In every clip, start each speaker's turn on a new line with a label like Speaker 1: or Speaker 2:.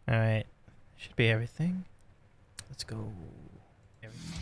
Speaker 1: Alright. Should be everything. Let's go. Everything.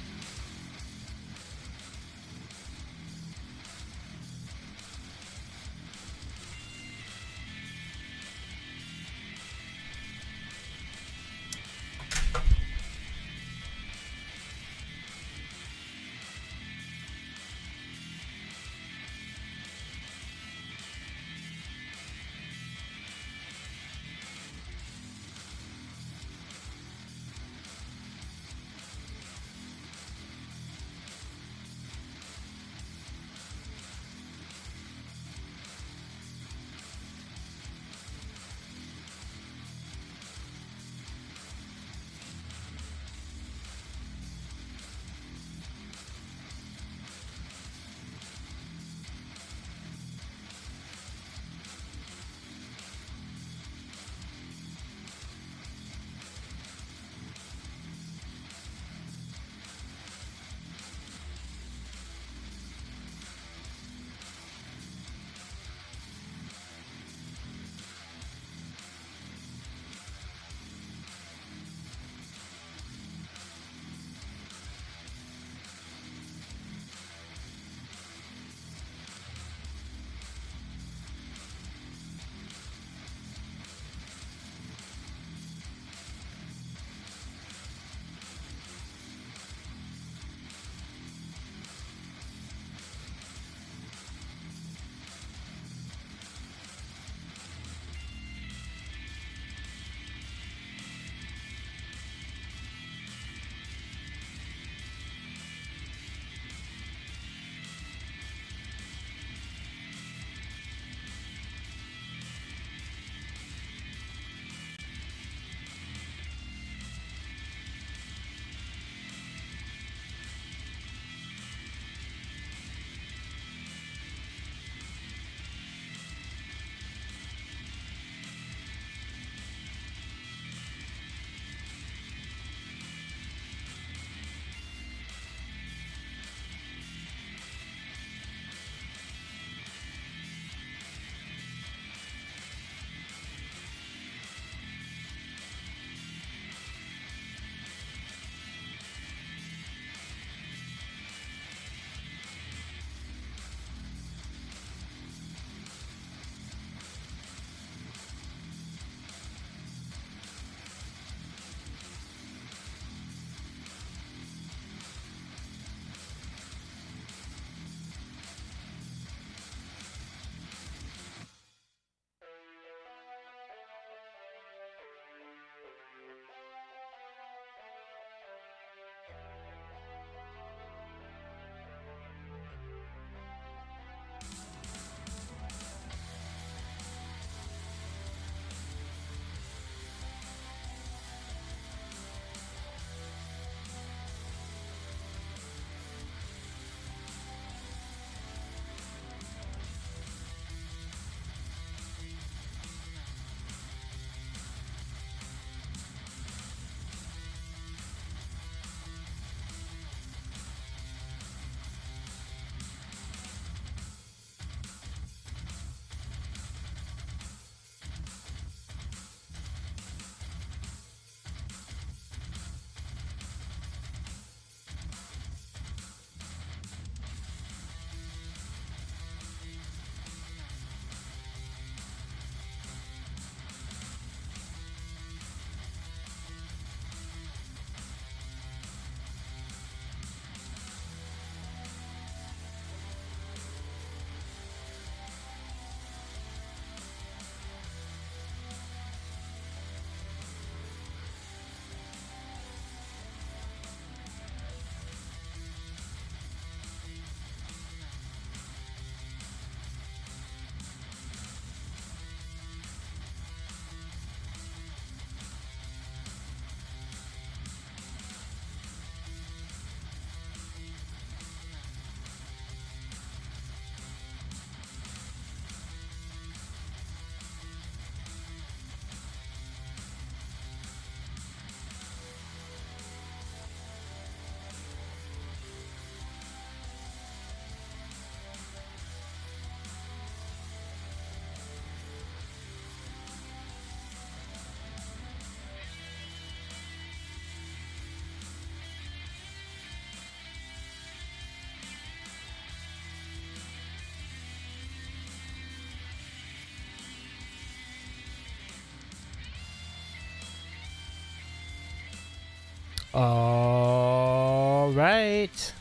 Speaker 1: All right.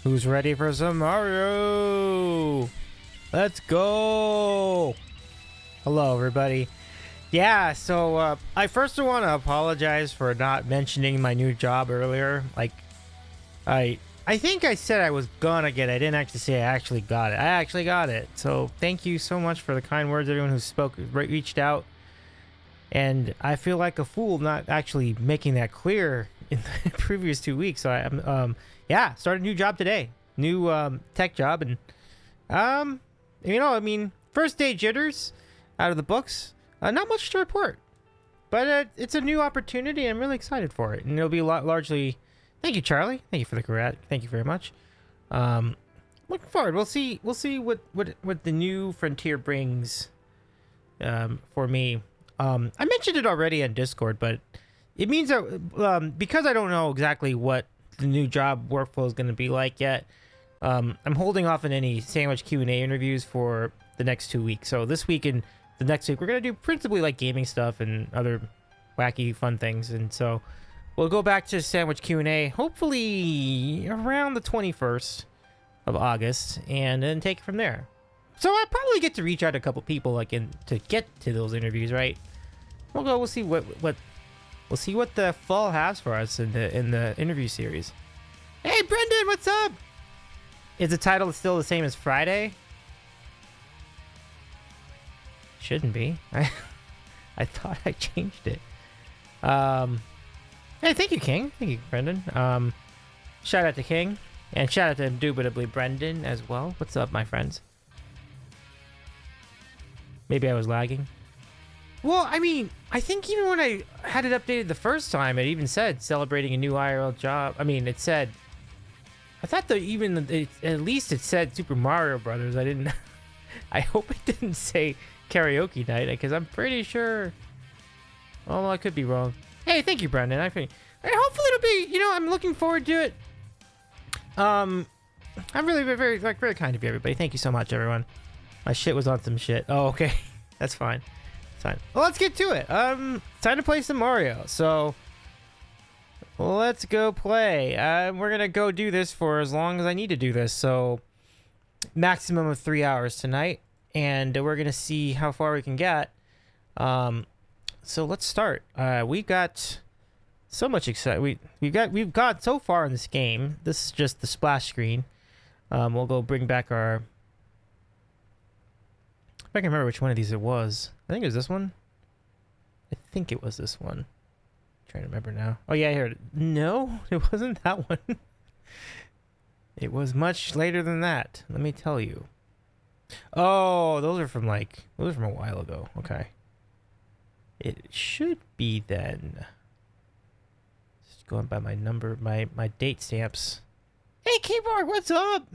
Speaker 1: Who's ready for some Mario? Let's go. Hello, everybody. Yeah, so I first want to apologize for not mentioning my new job earlier. Like, I think I said I was gonna get it. I didn't actually say I actually got it. I actually got it. So thank you so much for the kind words, everyone who reached out. And I feel like a fool not actually making that clear in the previous 2 weeks. So I'm yeah, started a new job today, new tech job, and I mean, first day jitters out of the books. Not much to report, but it's a new opportunity. I'm really excited for it, and it'll be largely. Thank you, Charlie. Thank you for the carat. Thank you very much. Looking forward. We'll see what the new frontier brings for me. I mentioned it already on Discord, but it means that because I don't know exactly what the new job workflow is going to be like yet, I'm holding off on any sandwich Q&A interviews for the next 2 weeks. So this week and the next week, we're going to do principally like gaming stuff and other wacky fun things. And so we'll go back to sandwich Q&A hopefully around the 21st of August and then take it from there. So I'll probably get to reach out to a couple people to get to those interviews, right? We'll see what the fall has for us in the interview series. Hey Brendan, what's up? Is the title still the same as Friday? Shouldn't be. I thought I changed it. Hey, thank you, King. Thank you, Brendan. Shout out to King. And shout out to indubitably Brendan as well. What's up, my friends? Maybe I was lagging. Well, I mean, I think even when I had it updated the first time, it even said celebrating a new IRL job. I mean, it said... I thought that at least it said Super Mario Brothers. I didn't... I hope it didn't say karaoke night, because I'm pretty sure... Oh, I could be wrong. Hey, thank you, Brendan. Hopefully it'll be... I'm looking forward to it. I'm really very kind of you, everybody. Thank you so much, everyone. My shit was on some shit. Oh, okay. That's fine. It's fine. Well, let's get to it. Time to play some Mario. So, let's go play. We're gonna go do this for as long as I need to do this. So, maximum of 3 hours tonight, and we're gonna see how far we can get. So let's start. We got so much excitement. We've got so far in this game. This is just the splash screen. We'll go bring back our... If I can remember which one of these it was. I think it was this one. I think it was this one. Trying to remember now. Oh yeah, here. No, it wasn't that one. It was much later than that. Let me tell you. Oh, those are from a while ago. Okay. It should be then. Just going by my number, my date stamps. Hey, Keyboard, what's up?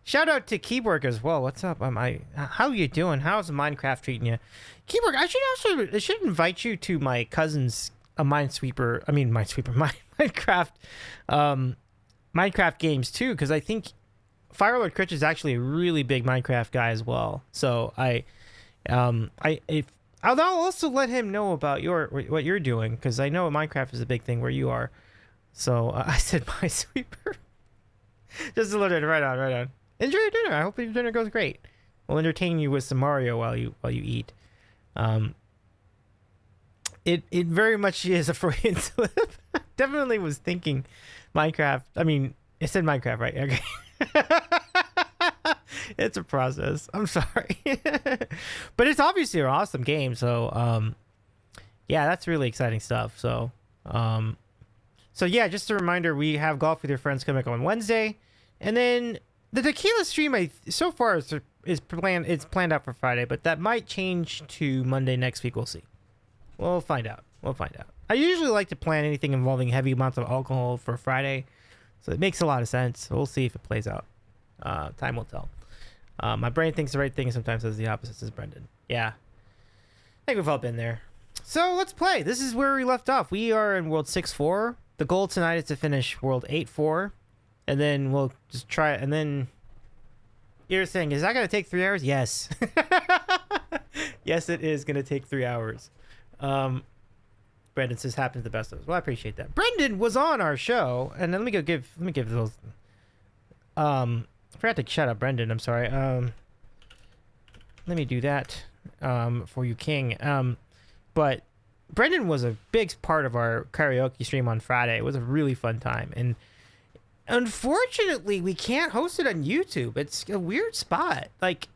Speaker 1: Shout out to Keyboard as well. What's up? How you doing? How's Minecraft treating you? Keyboard, I should invite you to my cousin's Minecraft Minecraft games too, because I think Firelord Critch is actually a really big Minecraft guy as well. So I'll also let him know about what you're doing, because I know Minecraft is a big thing where you are. So I said Minesweeper. Just a little bit. Right on. Enjoy your dinner. I hope your dinner goes great. We'll entertain you with some Mario while you eat. It very much is a Freudian slip. Definitely was thinking Minecraft. I mean, it said Minecraft, right? Okay. It's a process. I'm sorry. But it's obviously an awesome game. So, yeah, that's really exciting stuff. So yeah, just a reminder, we have Golf with Your Friends coming up on Wednesday. And then the tequila stream, so far is planned. It's planned out for Friday, but that might change to Monday next week. We'll see. We'll find out. I usually like to plan anything involving heavy amounts of alcohol for Friday, so it makes a lot of sense. We'll see if it plays out. Time will tell. My brain thinks the right thing, sometimes says the opposite, says Brendan. Yeah. I think we've all been there. So let's play. This is where we left off. We are in World 6-4. The goal tonight is to finish World 8-4. And then we'll just try it. And then you're saying, is that going to take 3 hours? Yes. Yes, it is going to take 3 hours. Brendan says happens to the best of us. Well, I appreciate that. Brendan was on our show, and let me give those. I forgot to shut up, Brendan. I'm sorry. Let me do that for you, King. But Brendan was a big part of our karaoke stream on Friday. It was a really fun time, and unfortunately, we can't host it on YouTube. It's a weird spot. Like,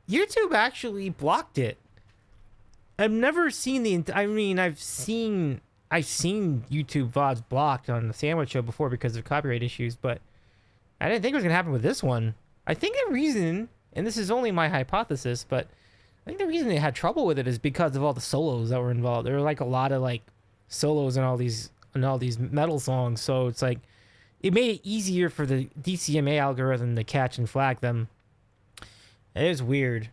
Speaker 1: YouTube actually blocked it. I've never seen I've seen YouTube VODs blocked on the Sandwich Show before because of copyright issues, but I didn't think it was gonna happen with this one. I think the reason, and this is only my hypothesis, but I think the reason they had trouble with it is because of all the solos that were involved. There were like a lot of like solos in all these metal songs, so it's like it made it easier for the DCMA algorithm to catch and flag them. It is weird.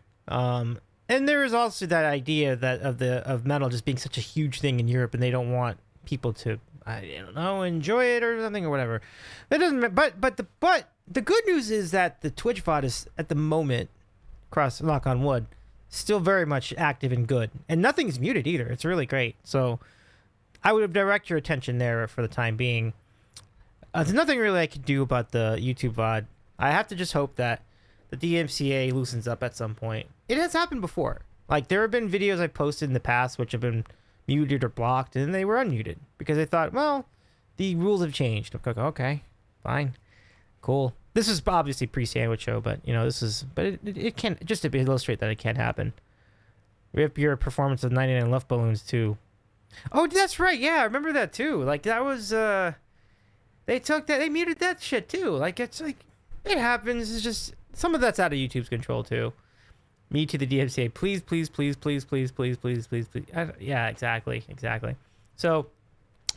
Speaker 1: And there is also that idea that of metal just being such a huge thing in Europe, and they don't want people to, I don't know, enjoy it or something or whatever. That doesn't. But the good news is that the Twitch VOD is at the moment, knock on wood, still very much active and good, and nothing's muted either. It's really great. So I would direct your attention there for the time being. There's nothing really I can do about the YouTube VOD. I have to just hope that the DMCA loosens up at some point. It has happened before. Like, there have been videos I posted in the past which have been muted or blocked, and they were unmuted because they thought, well, the rules have changed. Okay, fine, cool. This is obviously pre-Sandwich Show, but it can, just to illustrate that it can happen. Rip your performance of 99 Left Balloons too. Oh, that's right. Yeah, I remember that too. Like, that was they muted that shit too. Like, it's like, it happens. It's just some of that's out of YouTube's control too. Me to the DMCA, please. Yeah, exactly. So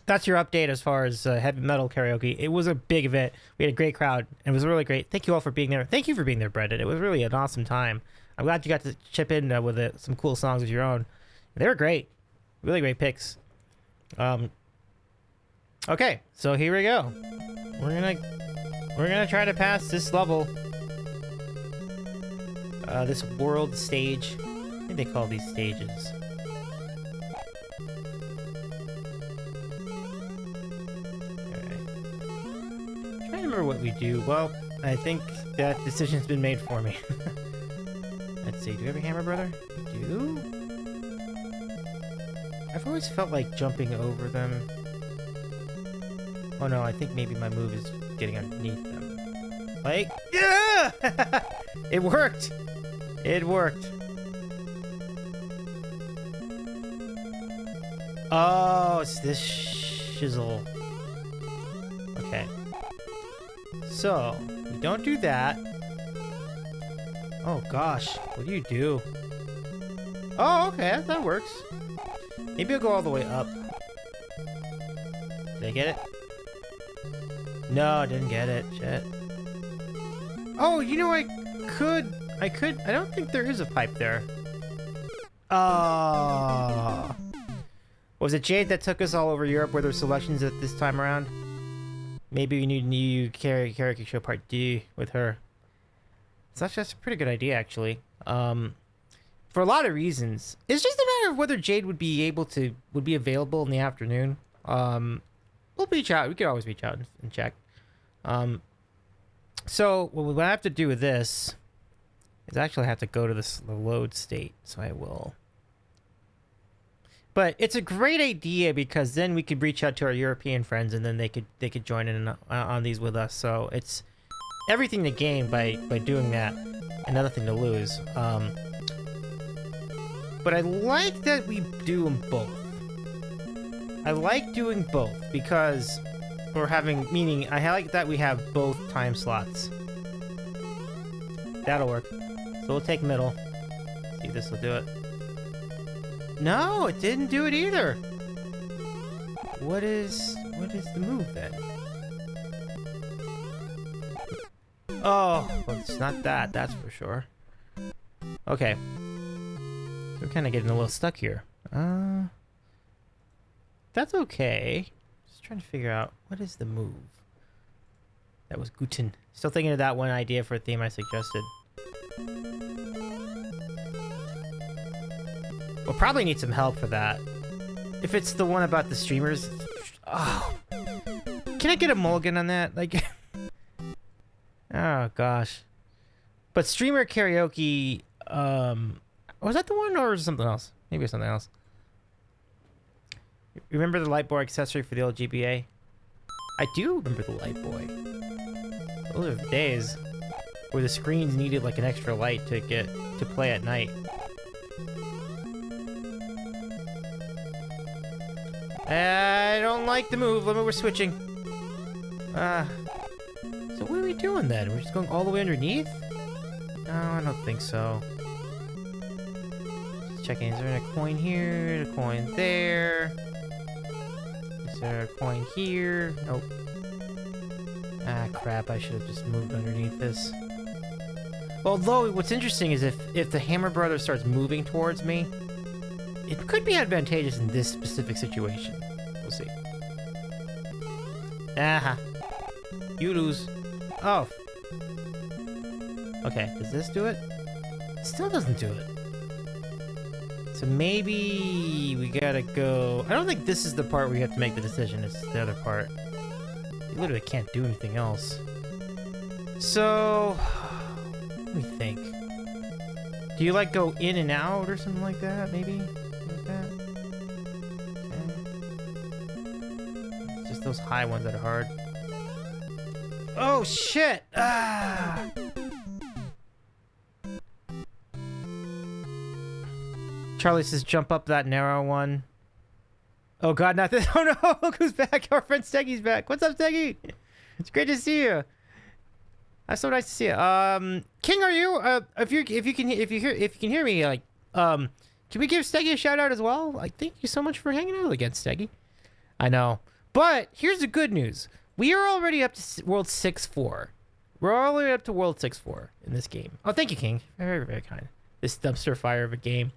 Speaker 1: that's your update as far as heavy metal karaoke. It was a big event. We had a great crowd, and it was really great. Thank you all for being there. Thank you for being there, Brendan. It was really an awesome time. I'm glad you got to chip in with some cool songs of your own. They were great. Really great picks. Okay, so here we go. We're gonna try to pass this level. This world stage. I think they call these stages. Alright. Trying to remember what we do. Well, I think that decision's been made for me. Let's see, do we have a hammer, brother? We do? I've always felt like jumping over them. Oh no, I think maybe my move is getting underneath them. Like, yeah! It worked! It worked. Oh, it's this shizzle. Okay. So, we don't do that. Oh gosh, what do you do? Oh, okay, that works. Maybe I'll go all the way up. Did I get it? No, I didn't get it. Shit. Oh, you know, I could. I don't think there is a pipe there. Oh. Was it Jade that took us all over Europe with her selections at this time around? Maybe we need a new karaoke show part D with her. So that's a pretty good idea, actually. For a lot of reasons. It's just a matter of whether Jade would be available in the afternoon. We'll reach out. We could always reach out and check. So what I have to do with this is actually have to go to the load state. So I will. But it's a great idea because then we could reach out to our European friends and then they could join in on these with us. So it's everything to gain by doing that, and nothing to lose. But I like that we do them both. I like doing both because I like that we have both time slots. That'll work. So we'll take middle. See if this will do it. No, it didn't do it either. What is the move then? Oh, well, it's not that, that's for sure. Okay. So we're kind of getting a little stuck here. That's okay. Just trying to figure out what is the move. That was Guten. Still thinking of that one idea for a theme I suggested. We'll probably need some help for that. if it's the one about the streamers. Oh, can I get a mulligan on that? Like, oh gosh. But streamer karaoke, was that the one or was it something else? Maybe it's something else. Remember the light boy accessory for the old GBA? I do remember the light boy. Those are the days where the screens needed like an extra light to get to play at night. I don't like the move. We're switching. So what are we doing then? We're just going all the way underneath? No, I don't think so. Just checking. Is there a coin here? A coin there? Is there a coin here? Nope. Ah, crap. I should have just moved underneath this. Although, what's interesting is if the Hammer Brother starts moving towards me, it could be advantageous in this specific situation. We'll see. Aha. You lose. Oh. Okay, does this do it? It still doesn't do it. So maybe we gotta go... I don't think this is the part where you have to make the decision. It's the other part. You literally can't do anything else. So... let me think. Do you like go in and out or something like that? Maybe? Like that? Okay. It's just those high ones that are hard. Oh shit! Ah! Charlie says jump up that narrow one. Oh god, not this. Oh no, look who's back. Our friend Steggy's back. What's up, Steggy? It's great to see you. That's so nice to see you. King, are you? If you can hear me, like, can we give Steggy a shout out as well? Like, thank you so much for hanging out again, Steggy. I know, but here's the good news: we are already up to World 6-4. We're already up to World 6-4 in this game. Oh, thank you, King. Very, very kind. This dumpster fire of a game.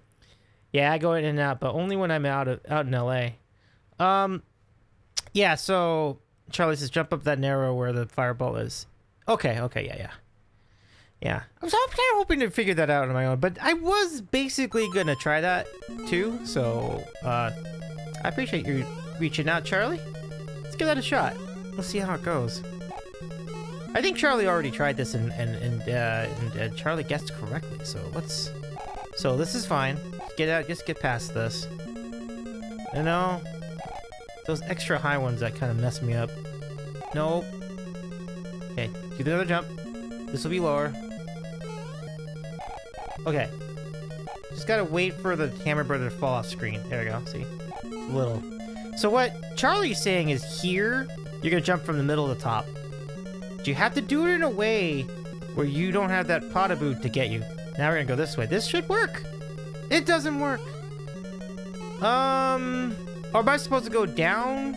Speaker 1: Yeah, I go in and out, but only when I'm out in LA. Yeah. So Charlie says jump up that narrow where the fireball is. Okay, yeah. I was kind of hoping to figure that out on my own, but I was basically gonna try that too. So I appreciate you reaching out, Charlie. Let's give that a shot. Let's see how it goes. I think Charlie already tried this and Charlie guessed correctly. So let's. So this is fine. Get out. Just get past this. You know, those extra high ones that kind of mess me up. Nope. Okay, do the other jump. This will be lower. Okay. Just gotta wait for the Hammer Brother to fall off screen. There we go. See? Little. So what Charlie's saying is here, you're gonna jump from the middle to the top. But you have to do it in a way where you don't have that Potta boot to get you. Now we're gonna go this way. This should work. It doesn't work. Or am I supposed to go down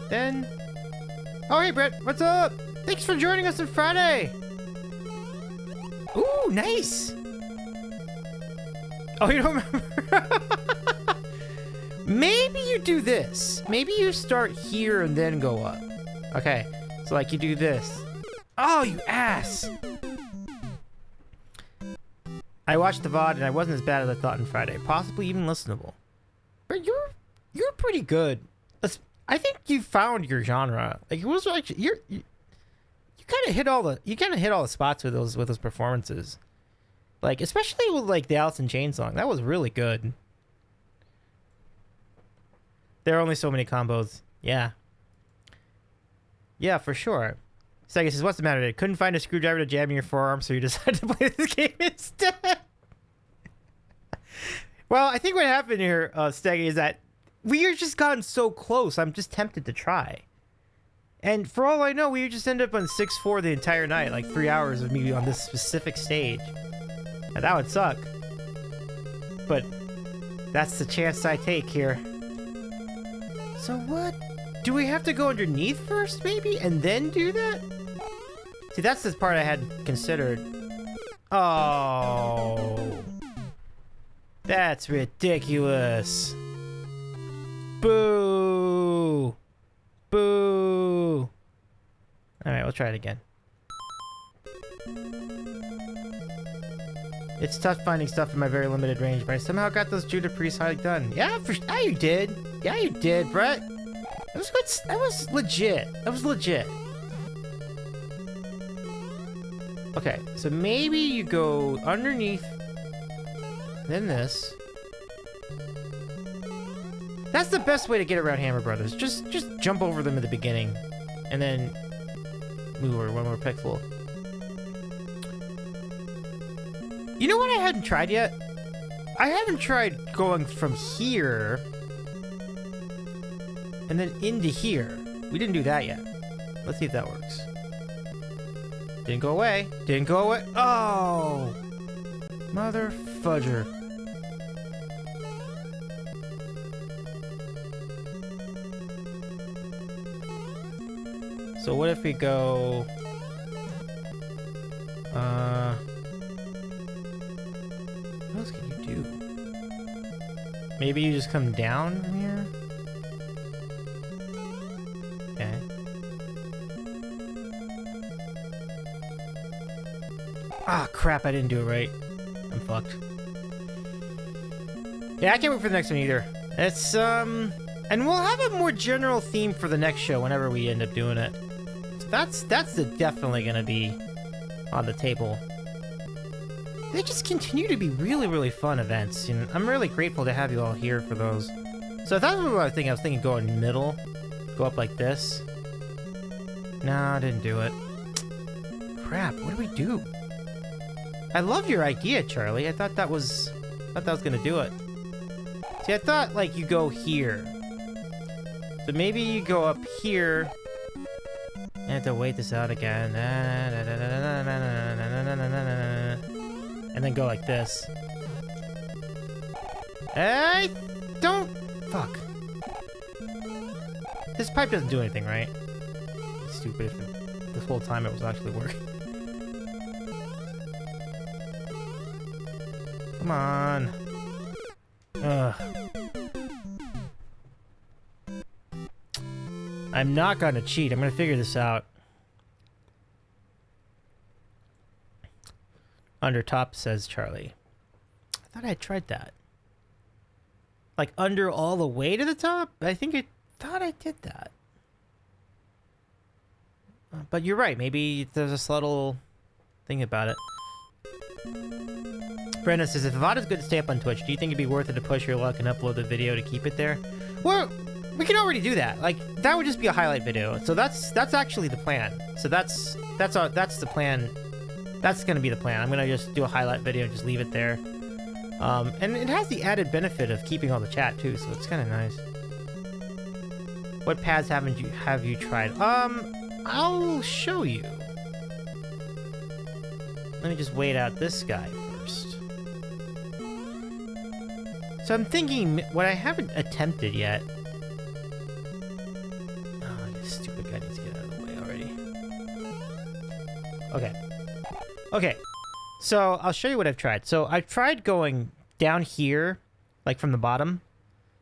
Speaker 1: then? Oh, hey, Brett. What's up? Thanks for joining us on Friday. Ooh, nice. Oh, you don't remember? Maybe you do this. Maybe you start here and then go up. Okay, so like you do this. Oh, you ass. I watched the VOD and I wasn't as bad as I thought on Friday. Possibly even listenable. But you're pretty good. I think you found your genre. Like it was like you kind of hit all the spots with those performances. Like especially with like the Alice in Chains song. That was really good. There are only so many combos. Yeah. Yeah, for sure. Sega says, what's the matter? Couldn't find a screwdriver to jam in your forearm, so you decided to play this game instead. Well, I think what happened here, Steggy, is that we are just gotten so close. I'm just tempted to try. And for all I know, we just end up on 6-4 the entire night, like 3 hours of me on this specific stage. And that would suck. But that's the chance I take here. So what? Do we have to go underneath first, maybe? And then do that? See, that's the part I hadn't considered. Oh. That's ridiculous. Boo. Boo. Alright, we'll try it again. It's tough finding stuff in my very limited range, but I somehow got those Judah Priest hike done. Yeah, you did. Yeah, you did, Brett. That was good. That was legit. That was legit. Okay, so maybe you go underneath, then this. That's the best way to get around Hammer Brothers. Just jump over them at the beginning, and then move over one more pixel. You know what I hadn't tried yet? I haven't tried going from here and then into here. We didn't do that yet. Let's see if that works. Didn't go away. Didn't go away. Oh! Mother fudger. So what if we go... What else can you do? Maybe you just come down from here? Okay. Ah, crap, I didn't do it right. I'm fucked. Yeah, I can't wait for the next one either. It's, and we'll have a more general theme for the next show whenever we end up doing it. So that's definitely gonna be on the table. They just continue to be really, really fun events, and I'm really grateful to have you all here for those. So that's what I was thinking. I was thinking go in the middle, go up like this. Nah, I didn't do it. Crap, what do we do? I love your idea, Charlie. I thought that was gonna do it. See, I thought like you go here. So maybe you go up here. I have to wait this out again. And then go like this. I don't... Fuck. This pipe doesn't do anything, right? Stupid if this whole time it was actually working. Come on. Ugh. I'm not gonna cheat. I'm gonna figure this out. Under top, says Charlie. I thought I tried that. Like under all the way to the top? I thought I did that. But you're right. Maybe there's a subtle thing about it. Brenda says, if VOD is good to stay up on Twitch, do you think it'd be worth it to push your luck and upload the video to keep it there? Well, we can already do that. Like, that would just be a highlight video. So that's actually the plan. So that's the plan. That's gonna be the plan. I'm gonna just do a highlight video and just leave it there. And it has the added benefit of keeping all the chat too, so it's kind of nice. What pads have you tried? I'll show you. Let me just wait out this guy first. So I'm thinking what I haven't attempted yet. Oh, this stupid guy needs to get out of the way already. Okay. Okay. So I'll show you what I've tried. So I've tried going down here, like from the bottom,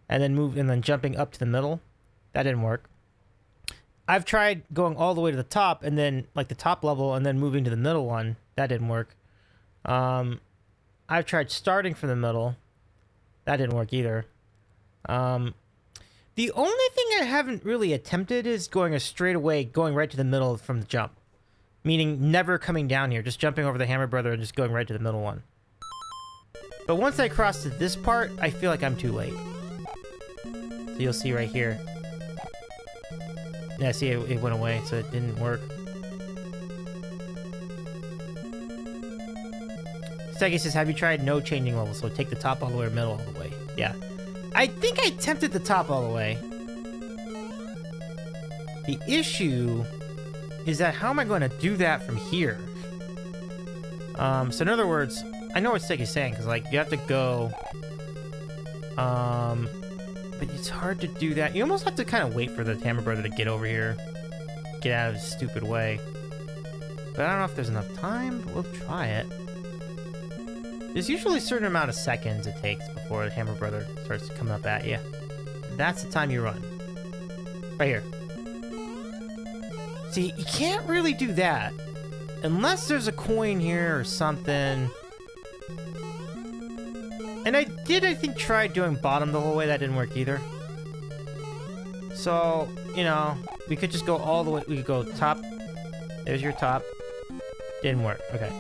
Speaker 1: and then jumping up to the middle. That didn't work. I've tried going all the way to the top and then like the top level and then moving to the middle one. That didn't work. I've tried starting from the middle. That didn't work either. The only thing I haven't really attempted is going a straight away, going right to the middle from the jump. Meaning never coming down here, just jumping over the Hammer Brother and just going right to the middle one. But once I cross to this part, I feel like I'm too late. So you'll see right here. Yeah, see, it went away, so it didn't work. Segi says, have you tried no changing level? So take the top all the way or middle all the way. Yeah. I think I attempted the top all the way. The issue is that how am I going to do that from here? So in other words, I know what Segi's saying, because like you have to go, but it's hard to do that. You almost have to kind of wait for the Hammer Brother to get over here, get out of his stupid way. But I don't know if there's enough time, but we'll try it. There's usually a certain amount of seconds it takes before the Hammer Brother starts coming up at you. That's the time you run. Right here. See, you can't really do that unless there's a coin here or something. And I think, try doing bottom the whole way. That didn't work either. So, you know, we could just go all the way. We could go top. There's your top. Didn't work. Okay.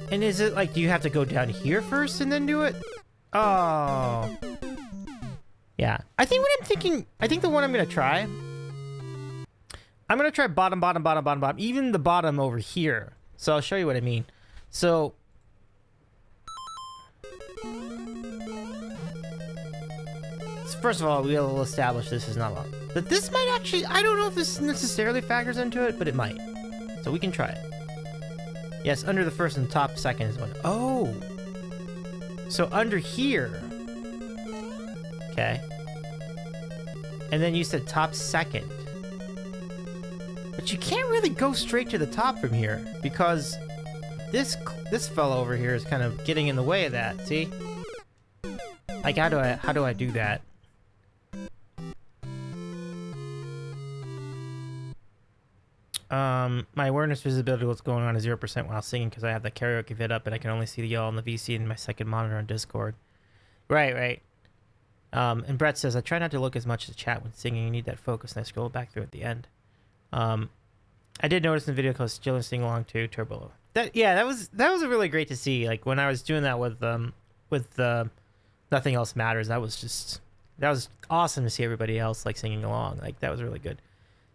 Speaker 1: And is it like, do you have to go down here first and then do it? Oh. Yeah. I think the one I'm going to try, I'm going to try bottom, bottom, bottom, bottom, bottom. Even the bottom over here. So I'll show you what I mean. So. First of all, we'll establish this is not long. But this might actually, I don't know if this necessarily factors into it, but it might. So we can try it. Yes, under the first and top second is one. Oh. So under here. Okay. And then you said top second. But you can't really go straight to the top from here because this fellow over here is kind of getting in the way of that. See? Like how do I do that? My awareness visibility what's going on is 0% while singing because I have the karaoke vid up and I can only see the yell on the VC in my second monitor on Discord. Right. And Brett says, I try not to look as much at the chat when singing. You need that focus, and I scroll back through at the end. I did notice in the video because Jill is singing along too, Turbo. That was really great to see. Like when I was doing that with Nothing Else Matters, that was awesome to see everybody else like singing along. Like that was really good.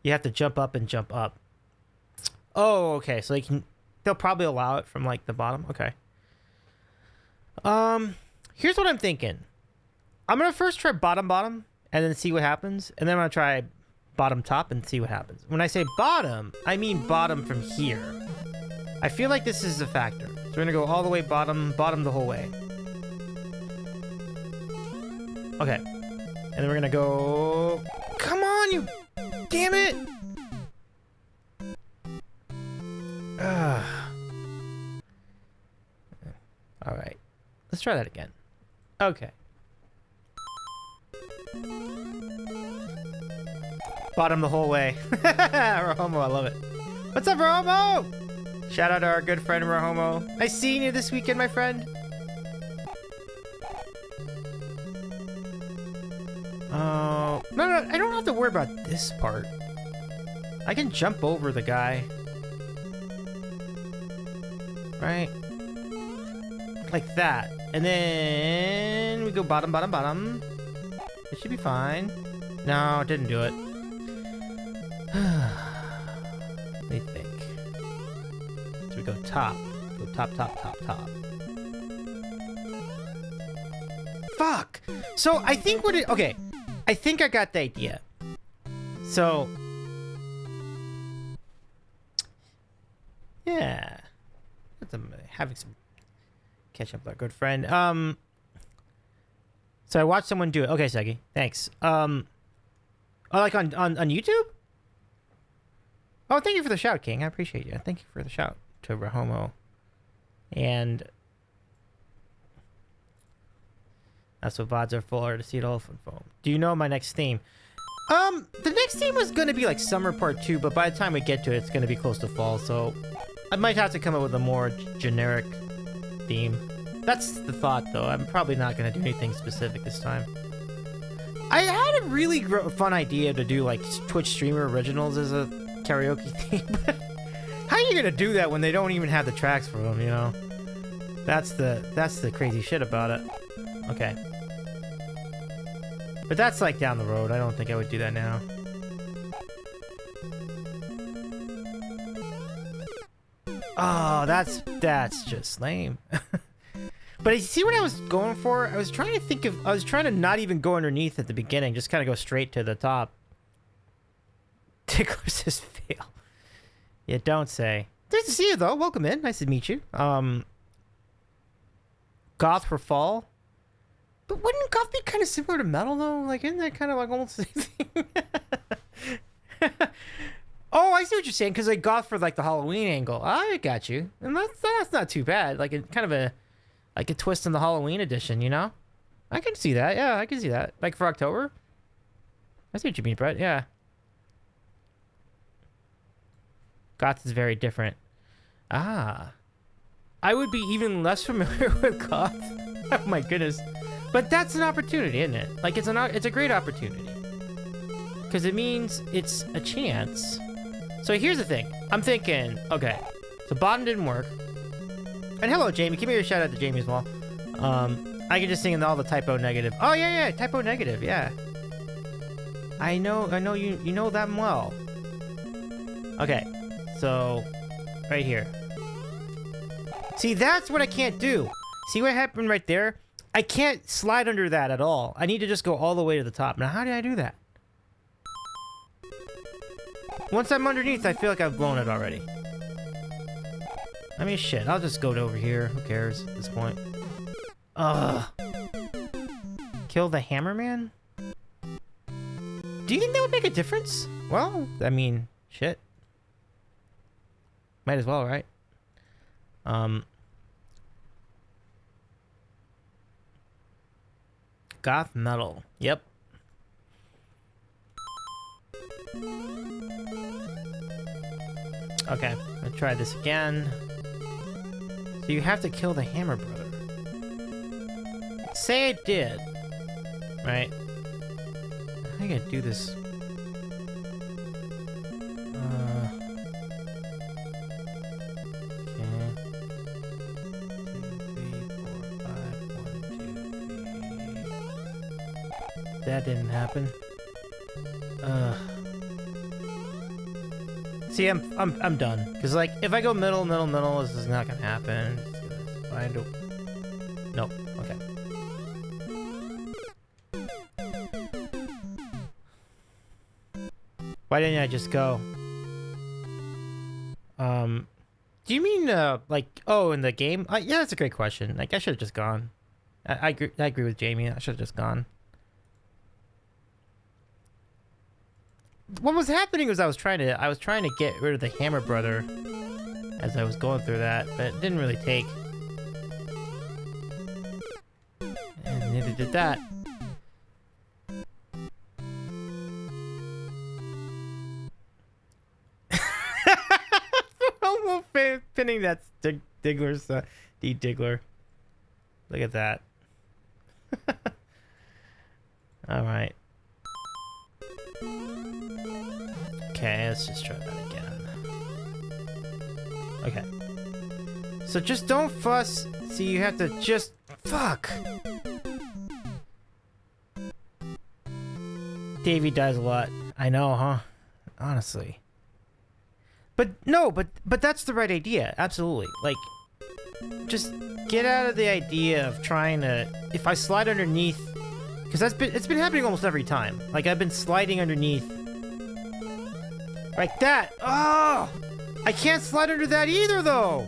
Speaker 1: You have to jump up and jump up. Oh, okay. So they'll probably allow it from like the bottom. Okay. Here's what I'm thinking. I'm gonna first try bottom, and then see what happens, and then I'm gonna try bottom, top, and see what happens. When I say bottom, I mean bottom from here. I feel like this is a factor. So we're gonna go all the way bottom the whole way. Okay. And then we're gonna go. Come on, you. Damn it. All right, let's try that again. Okay. Bottom the whole way. Rahomo, I love it. What's up, Rahomo? Shout out to our good friend Rahomo. Nice seeing you this weekend, my friend. Oh, no, I don't have to worry about this part. I can jump over the guy. Right? Like that. And then we go bottom. It should be fine. No, it didn't do it. Let me think. So we go top. Go top. Fuck! So I think okay. I think I got the idea. So. Yeah. I'm having some catch up with our good friend. So I watched someone do it. Okay, Segi. Thanks. Oh, like on YouTube? Oh, thank you for the shout, King. I appreciate you. Thank you for the shout to Rahomo. And that's what VODs are for, to see it all from foam. Do you know my next theme? The next theme was going to be like Summer Part 2, but by the time we get to it, it's going to be close to fall, so I might have to come up with a more generic theme. That's the thought, though. I'm probably not going to do anything specific this time. I had a really fun idea to do, like, Twitch streamer originals as a karaoke theme, but how are you going to do that when they don't even have the tracks for them, you know? That's the crazy shit about it. Okay. But that's, like, down the road. I don't think I would do that now. Oh, that's just lame. But you see what I was going for? I was trying to not even go underneath at the beginning, just kind of go straight to the top. Tickler says fail. Yeah, don't say. Nice to see you though. Welcome in. Nice to meet you. Goth for fall. But wouldn't goth be kind of similar to metal though? Like, isn't that kind of like almost the same thing? Oh, I see what you're saying, because like goth for like the Halloween angle. I got you, and that's not too bad. Like a kind of a twist in the Halloween edition, you know? I can see that. Yeah, I can see that. Like for October. I see what you mean, Brett. Yeah. Goth is very different. Ah. I would be even less familiar with goth. Oh my goodness. But that's an opportunity, isn't it? Like it's a great opportunity. because it means it's a chance. So here's the thing. I'm thinking, okay, so bottom didn't work. And hello, Jamie. Give me a shout out to Jamie as well. I can just sing in all the typo negative. Oh yeah, typo negative, yeah. I know you know them well. Okay, so right here. See, that's what I can't do. See what happened right there? I can't slide under that at all. I need to just go all the way to the top. Now, how did I do that? Once I'm underneath, I feel like I've blown it already. I mean, shit. I'll just go over here. Who cares at this point? Ugh. Kill the Hammerman? Do you think that would make a difference? Well, I mean, shit. Might as well, right? Goth metal. Yep. Okay, I'll try this again. So you have to kill the Hammer Brother. Say I did. Right? I gotta do this. That didn't happen. See, I'm done. Cause like, if I go middle, this is not gonna happen. Just gonna find a... Nope. Okay. Why didn't I just go? Do you mean like, oh, in the game? Yeah, that's a great question. Like, I should have just gone. I agree with Jamie. I should have just gone. What was happening was I was trying to get rid of the Hammer Brother as I was going through that, but it didn't really take. And neither did that. Pinning that Diggler's D-Diggler. Look at that. All right. Okay, let's just try that again. Okay. So just don't fuss. See, you have to just... Fuck! Davy dies a lot. I know, huh? Honestly. But no, but that's the right idea. Absolutely. Like, just get out of the idea of trying to... If I slide underneath... Because it's been happening almost every time. Like, I've been sliding underneath... Like that! Oh! I can't slide under that either, though!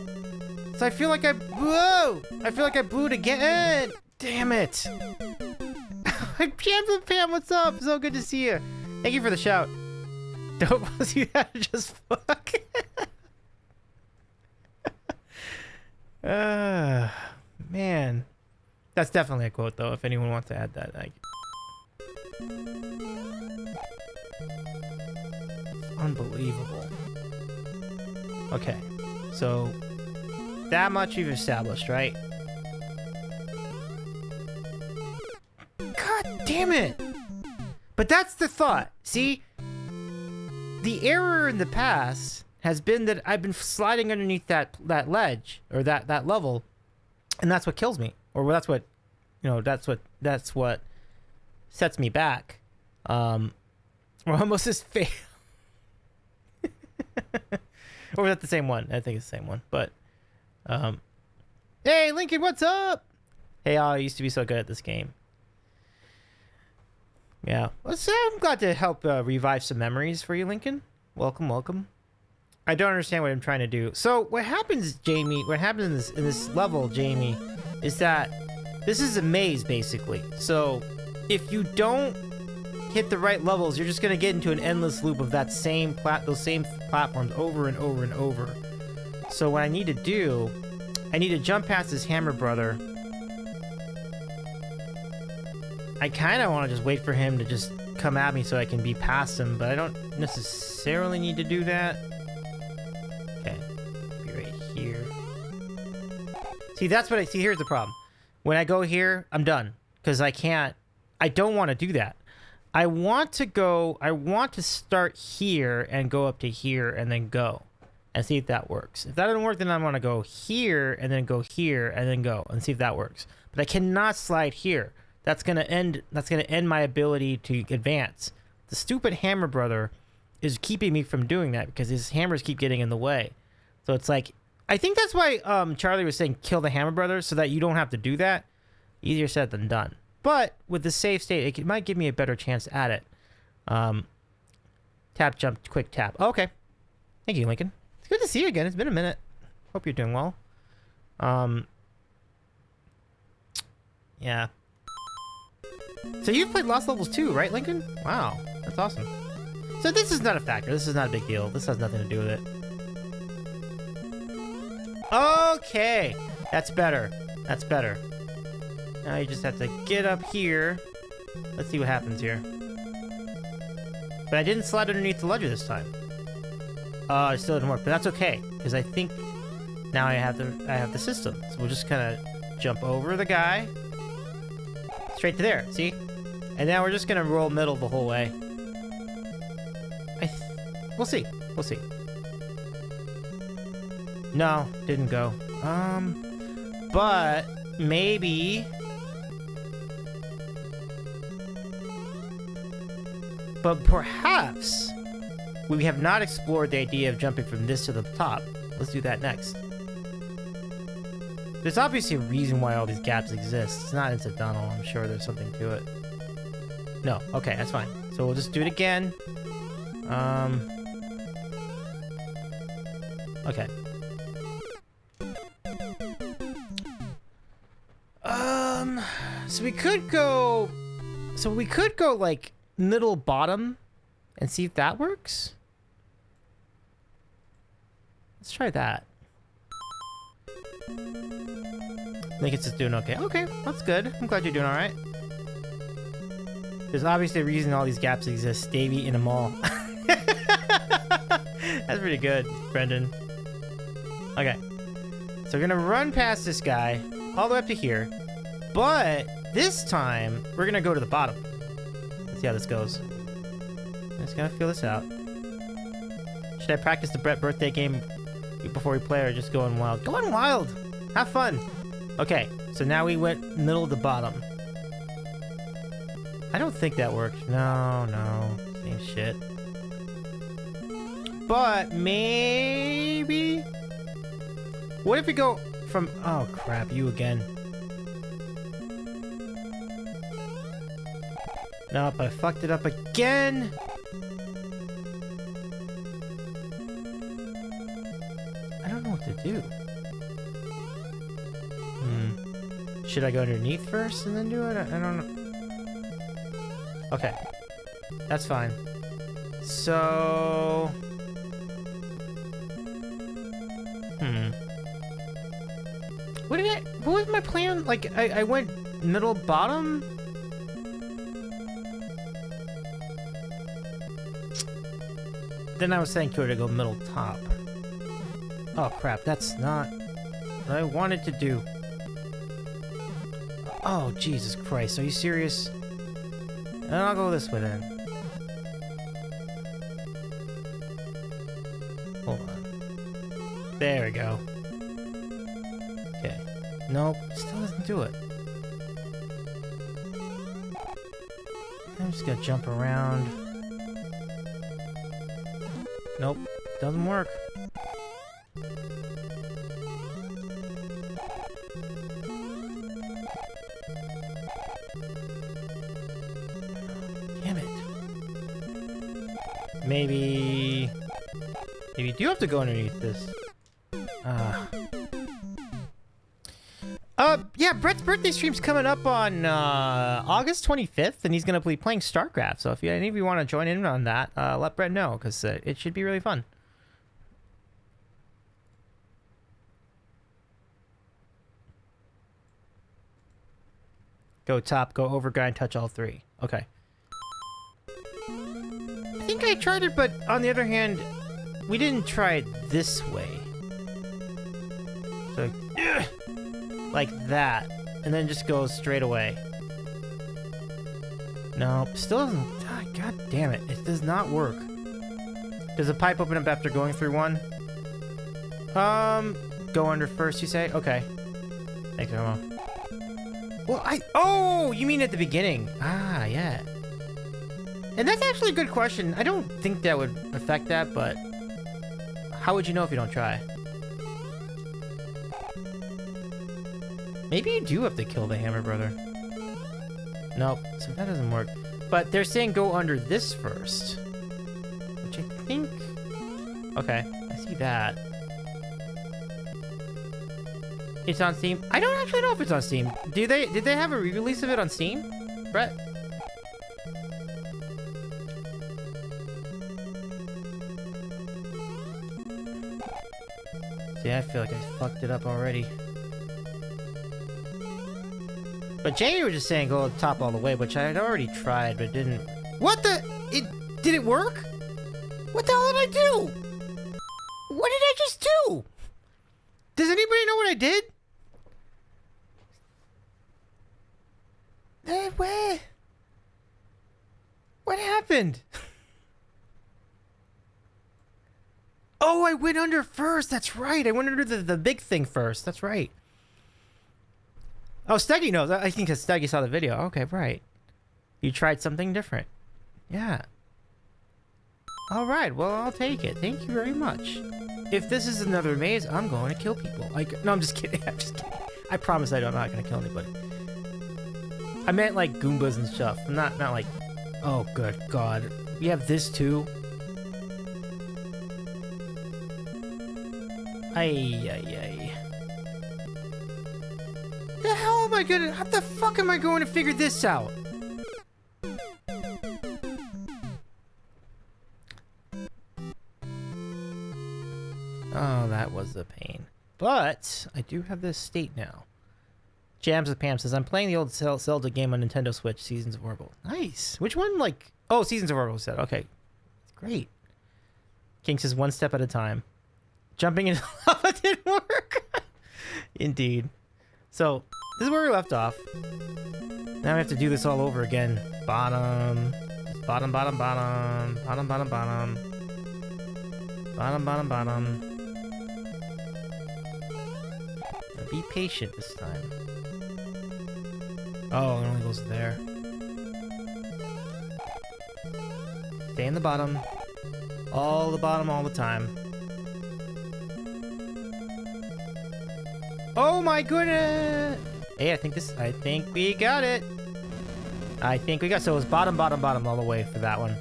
Speaker 1: So I feel like I... Whoa! I feel like I blew it again! Damn it! Pam, what's up? So good to see you. Thank you for the shout. Don't see that, just fuck. Man. That's definitely a quote, though, if anyone wants to add that. Like... Unbelievable. Okay, so that much we've established, right? God damn it! But that's the thought. See, the error in the past has been that I've been sliding underneath that ledge or that level, and that's what kills me, or that's what, you know, that's what sets me back. Or almost as fail. Or was that the same one? I think it's the same one. But, hey, Lincoln, what's up? Hey, I used to be so good at this game. Yeah. Well, so I'm glad to help revive some memories for you, Lincoln. Welcome, welcome. I don't understand what I'm trying to do. So what happens, Jamie, what happens in this level, Jamie, is that this is a maze, basically. So if you don't hit the right levels, you're just going to get into an endless loop of that same those same platforms over and over and over. So what I need to do, I need to jump past this Hammer Brother. I kind of want to just wait for him to just come at me so I can be past him, but I don't necessarily need to do that. Okay, be right here. See, that's what I see. Here's the problem. When I go here, I'm done because I don't want to do that. I want to start here and go up to here and then go and see if that works. If that doesn't work, then I want to go here and then go here and then go and see if that works. But I cannot slide here. That's gonna end my ability to advance. The stupid hammer brother is keeping me from doing that because his hammers keep getting in the way. So it's like, I think that's why Charlie was saying kill the hammer brother so that you don't have to do that. Easier said than done. But with the save state, it might give me a better chance at it. Tap, jump, quick tap. Oh, okay. Thank you, Lincoln. It's good to see you again. It's been a minute. Hope you're doing well. Yeah. So you've played Lost Levels too, right, Lincoln? Wow, that's awesome. So this is not a factor. This is not a big deal. This has nothing to do with it. Okay, that's better. That's better. Now you just have to get up here. Let's see what happens here. But I didn't slide underneath the ledger this time. It still didn't work, but that's okay because I think now I have the system. So we'll just kind of jump over the guy. Straight to there, see? And now we're just gonna roll middle the whole way. We'll see. We'll see. No, didn't go. But maybe. But perhaps we have not explored the idea of jumping from this to the top. Let's do that next. There's obviously a reason why all these gaps exist. It's not incidental. I'm sure there's something to it. No. Okay, that's fine. So we'll just do it again. Okay. So we could go... So we could go, like, middle bottom and see if that works. Let's try that. Lincoln's just doing okay. Okay, that's good. I'm glad you're doing all right. There's obviously a reason all these gaps exist. Davy in a mall. That's pretty good, Brendan. Okay. So we're gonna run past this guy all the way up to here. But this time, we're gonna go to the bottom. Let's see how this goes. I'm just gonna feel this out. Should I practice the Brett birthday game before we play or just going wild? Going wild! Have fun! Okay, so now we went middle to bottom. I don't think that worked. No, same shit. But maybe... What if we go from... Oh crap, you again. Nope, I fucked it up again! I don't know what to do. Should I go underneath first and then do it? I don't know. Okay. That's fine. So... What was my plan? Like, I went middle bottom? Then I was saying to her to go middle top. Oh crap, that's not what I wanted to do. Oh, Jesus Christ, are you serious? And I'll go this way then. Hold on. There we go. Okay. Nope, still doesn't do it. I'm just gonna jump around. Nope, doesn't work. Damn it. Maybe you do have to go underneath this. Yeah, Brett's birthday stream's coming up on August 25th, and he's gonna be playing StarCraft. So if any of you want to join in on that, let Brett know, because it should be really fun. Go top, go over guy, and touch all three. Okay. I think I tried it, but on the other hand, we didn't try it this way. So, like that, and then just go straight away. No, still doesn't. God damn it. It does not work. Does the pipe open up after going through one? Go under first, you say? Okay. Thanks, Momo. Well, oh, you mean at the beginning? Ah, yeah. And that's actually a good question. I don't think that would affect that, but how would you know if you don't try? Maybe you do have to kill the Hammer Brother. Nope, so that doesn't work. But they're saying go under this first. Which I think... Okay, I see that. It's on Steam. I don't actually know if it's on Steam. Did they have a re-release of it on Steam, Brett? See, I feel like I fucked it up already. But Jamie was just saying go top all the way, which I had already tried, but didn't. What the? Did it work? What the hell did I do? What did I just do? Does anybody know what I did? Where? What happened? Oh, I went under first. That's right. I went under the big thing first. That's right. Oh, Steggy knows. I think because Steggy saw the video. Okay, right. You tried something different. Yeah. All right. Well, I'll take it. Thank you very much. If this is another maze, I'm going to kill people. Like, no, I'm just kidding. I'm just kidding. I promise I'm not going to kill anybody. I meant like Goombas and stuff. Not like... Oh, good God. We have this too? Ay. The hell am I gonna... How the fuck am I going to figure this out? Oh, that was a pain. But I do have this state now. Jams with Pam says, I'm playing the old Zelda game on Nintendo Switch, Seasons of Orville. Nice. Which one, like... Oh, Seasons of Orville said. Okay. Great. King says, one step at a time. Jumping into lava didn't work. Indeed. So, this is where we left off. Now we have to do this all over again. Bottom. Bottom, bottom, bottom. Bottom, bottom, bottom. Bottom, bottom, bottom. Now be patient this time. Oh, it only goes there. Stay in the bottom. All the bottom all the time. Oh my goodness! Hey, I think we got it. So it was bottom, bottom, bottom all the way for that one.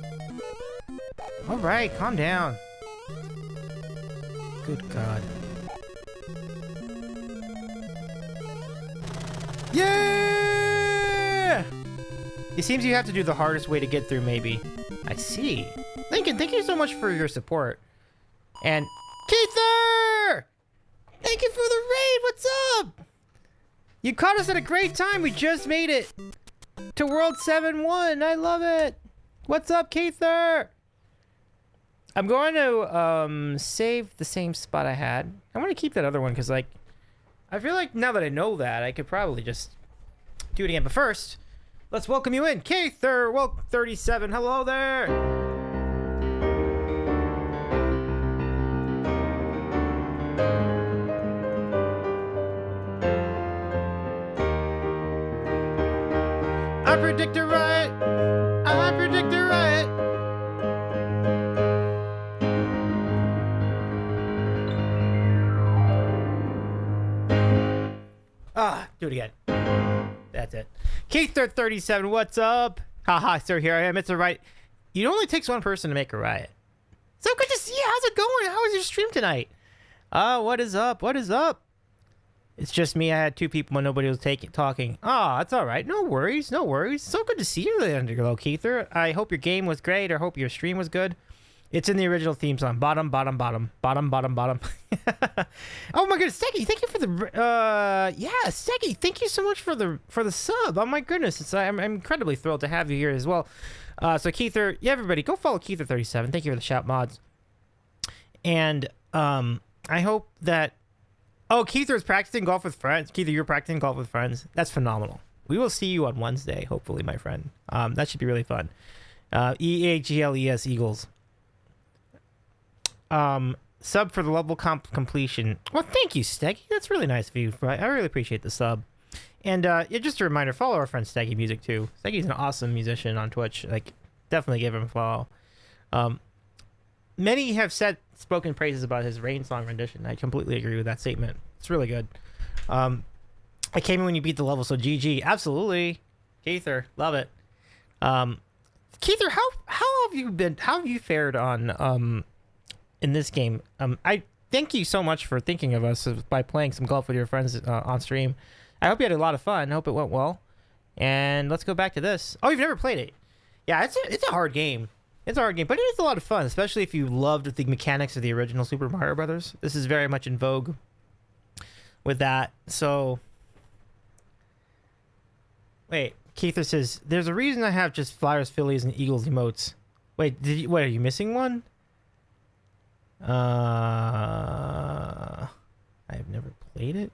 Speaker 1: All right, calm down. Good God. Yeah! It seems you have to do the hardest way to get through, maybe. I see. Lincoln, thank you so much for your support. And Keither! Thank you for the raid. What's up? You caught us at a great time. We just made it to World 7-1. I love it. What's up, Keither? I'm going to save the same spot I had. I want to keep that other one because, like, I feel like now that I know that, I could probably just do it again. But first, let's welcome you in. Keither, welcome 37. Hello there. I predict it right. I predict it right. Do it again. That's it. Keith37, what's up? Haha, sir, here I am. It's a riot. It only takes one person to make a riot. So good to see you. How's it going? How was your stream tonight? What is up? What is up? It's just me. I had two people when nobody was talking. That's all right. No worries. No worries. So good to see you, Underglow Keither. I hope your game was great. I hope your stream was good. It's in the original theme song. Bottom, bottom, bottom. Bottom, bottom, bottom. Oh my goodness. Steggy, thank you for the... yeah, Steggy, thank you so much for the sub. Oh my goodness. I'm incredibly thrilled to have you here as well. So Keither, yeah, everybody, go follow Keither37. Thank you for the shout mods. And I hope that... Oh, Keither is practicing golf with friends. Keither, you're practicing golf with friends. That's phenomenal. we will see you on Wednesday, hopefully, my friend. That should be really fun. EAGLES Eagles. Sub for the level completion. Well, thank you, Steggy. That's really nice of you. I really appreciate the sub. And yeah, just a reminder, follow our friend Steggy Music too. Steggy's an awesome musician on Twitch. Like, definitely give him a follow. Many have spoken praises about his Rain song rendition. I completely agree with that statement. It's really good. I came in when you beat the level, so GG. Absolutely. Keither, love it. Keither, how have you been? How have you fared on in this game? I thank you so much for thinking of us by playing some golf with your friends on stream. I hope you had a lot of fun. I hope it went well. And let's go back to this. Oh, you've never played it? Yeah, it's a hard game. It's a hard game, but it is a lot of fun, especially if you loved the mechanics of the original Super Mario Brothers. This is very much in vogue with that. So, wait, Keither says, there's a reason I have just Flyers, Phillies, and Eagles emotes. Wait, are you missing one? I've never played it.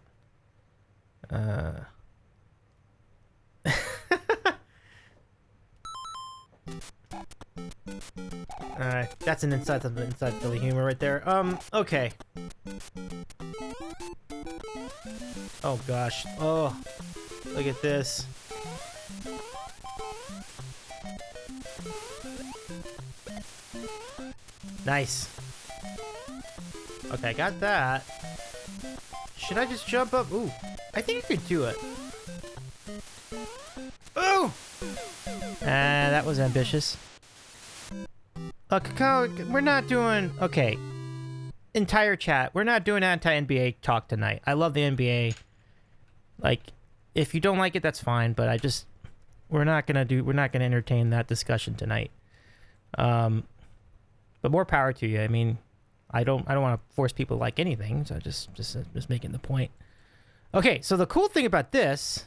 Speaker 1: Alright, that's an inside Philly humor right there. Okay. Oh gosh. Oh, look at this. Nice. Okay, I got that. Should I just jump up? Ooh, I think I could do it. Ooh! That was ambitious. Cacao, we're not doing... Okay. Entire chat, we're not doing anti-NBA talk tonight. I love the NBA. Like, if you don't like it, that's fine, but we're not gonna entertain that discussion tonight. But more power to you. I mean, I don't want to force people to like anything, so just making the point. Okay, so the cool thing about this...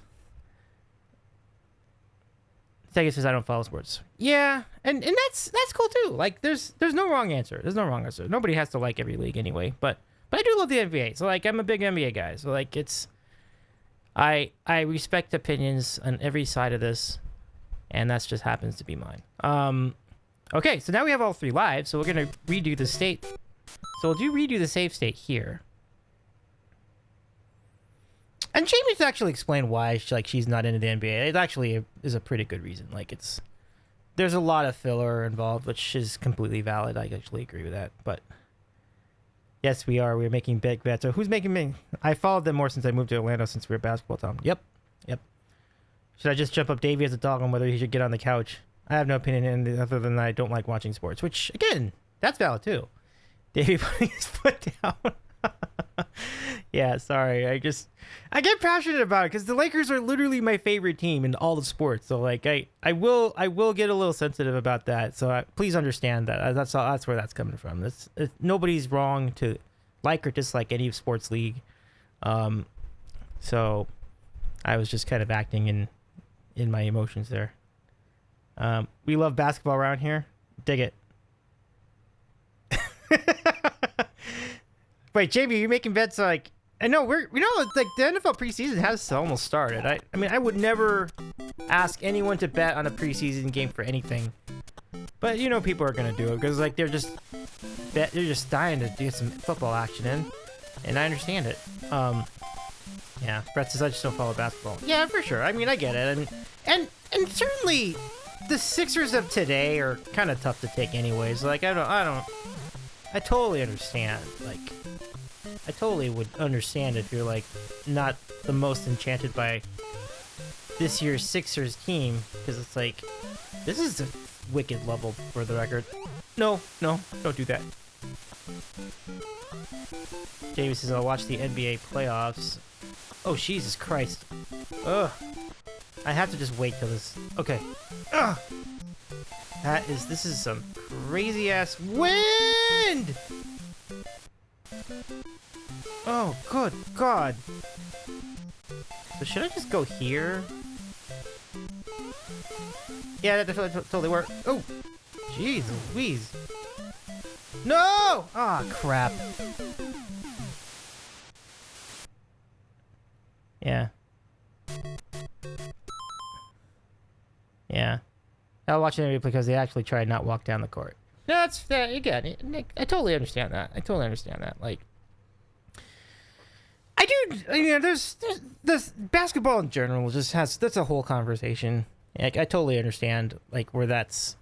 Speaker 1: Sega says I don't follow sports. Yeah, and that's cool too. Like, there's no wrong answer. There's no wrong answer. Nobody has to like every league anyway. But I do love the NBA. So like, I'm a big NBA guy. So like, I respect opinions on every side of this, and that's just happens to be mine. Okay, so now we have all 3 lives. So we're gonna redo the state. So we'll redo the save state here. And Jamie's actually explained why she's not into the NBA. It actually is a pretty good reason. Like, there's a lot of filler involved, which is completely valid. I actually agree with that. But yes, we're making big bets. So who's making me? I followed them more since I moved to Orlando since we were basketball town. Yep. Should I just jump up Davy as a dog on whether he should get on the couch? I have no opinion other than I don't like watching sports, which again, that's valid too. Davy putting his foot down. Yeah, sorry. I get passionate about it because the Lakers are literally my favorite team in all the sports. So like, I will get a little sensitive about that. So please understand that. That's where that's coming from. Nobody's wrong to like or dislike any sports league. So I was just kind of acting in my emotions there. We love basketball around here. Dig it. Wait, Jamie, you're making bets like... I know, like, the NFL preseason has almost started. I mean, I would never ask anyone to bet on a preseason game for anything. But, people are going to do it because, like, they're just dying to get some football action in. And I understand it. Yeah, Brett says I just don't follow basketball. Yeah, for sure. I mean, I get it. And certainly the Sixers of today are kind of tough to take anyways. Like, I totally understand. Like, I totally would understand if you're, like, not the most enchanted by this year's Sixers team, because it's like, this is a wicked level for the record. No, don't do that. David says, I'll watch the NBA playoffs. Oh, Jesus Christ. Ugh. I have to just wait till this... Okay. Ugh. This is some crazy-ass wind! Oh, good God. So should I just go here? Yeah, that totally worked. Oh! Jeez Louise. No! Ah, crap. Yeah. Yeah. I'll watch the NBA because they actually try to not walk down the court. No, that's again, Nick, I totally understand that. Like, I do. You know, there's this basketball in general just has that's a whole conversation. Like, I totally understand like what that's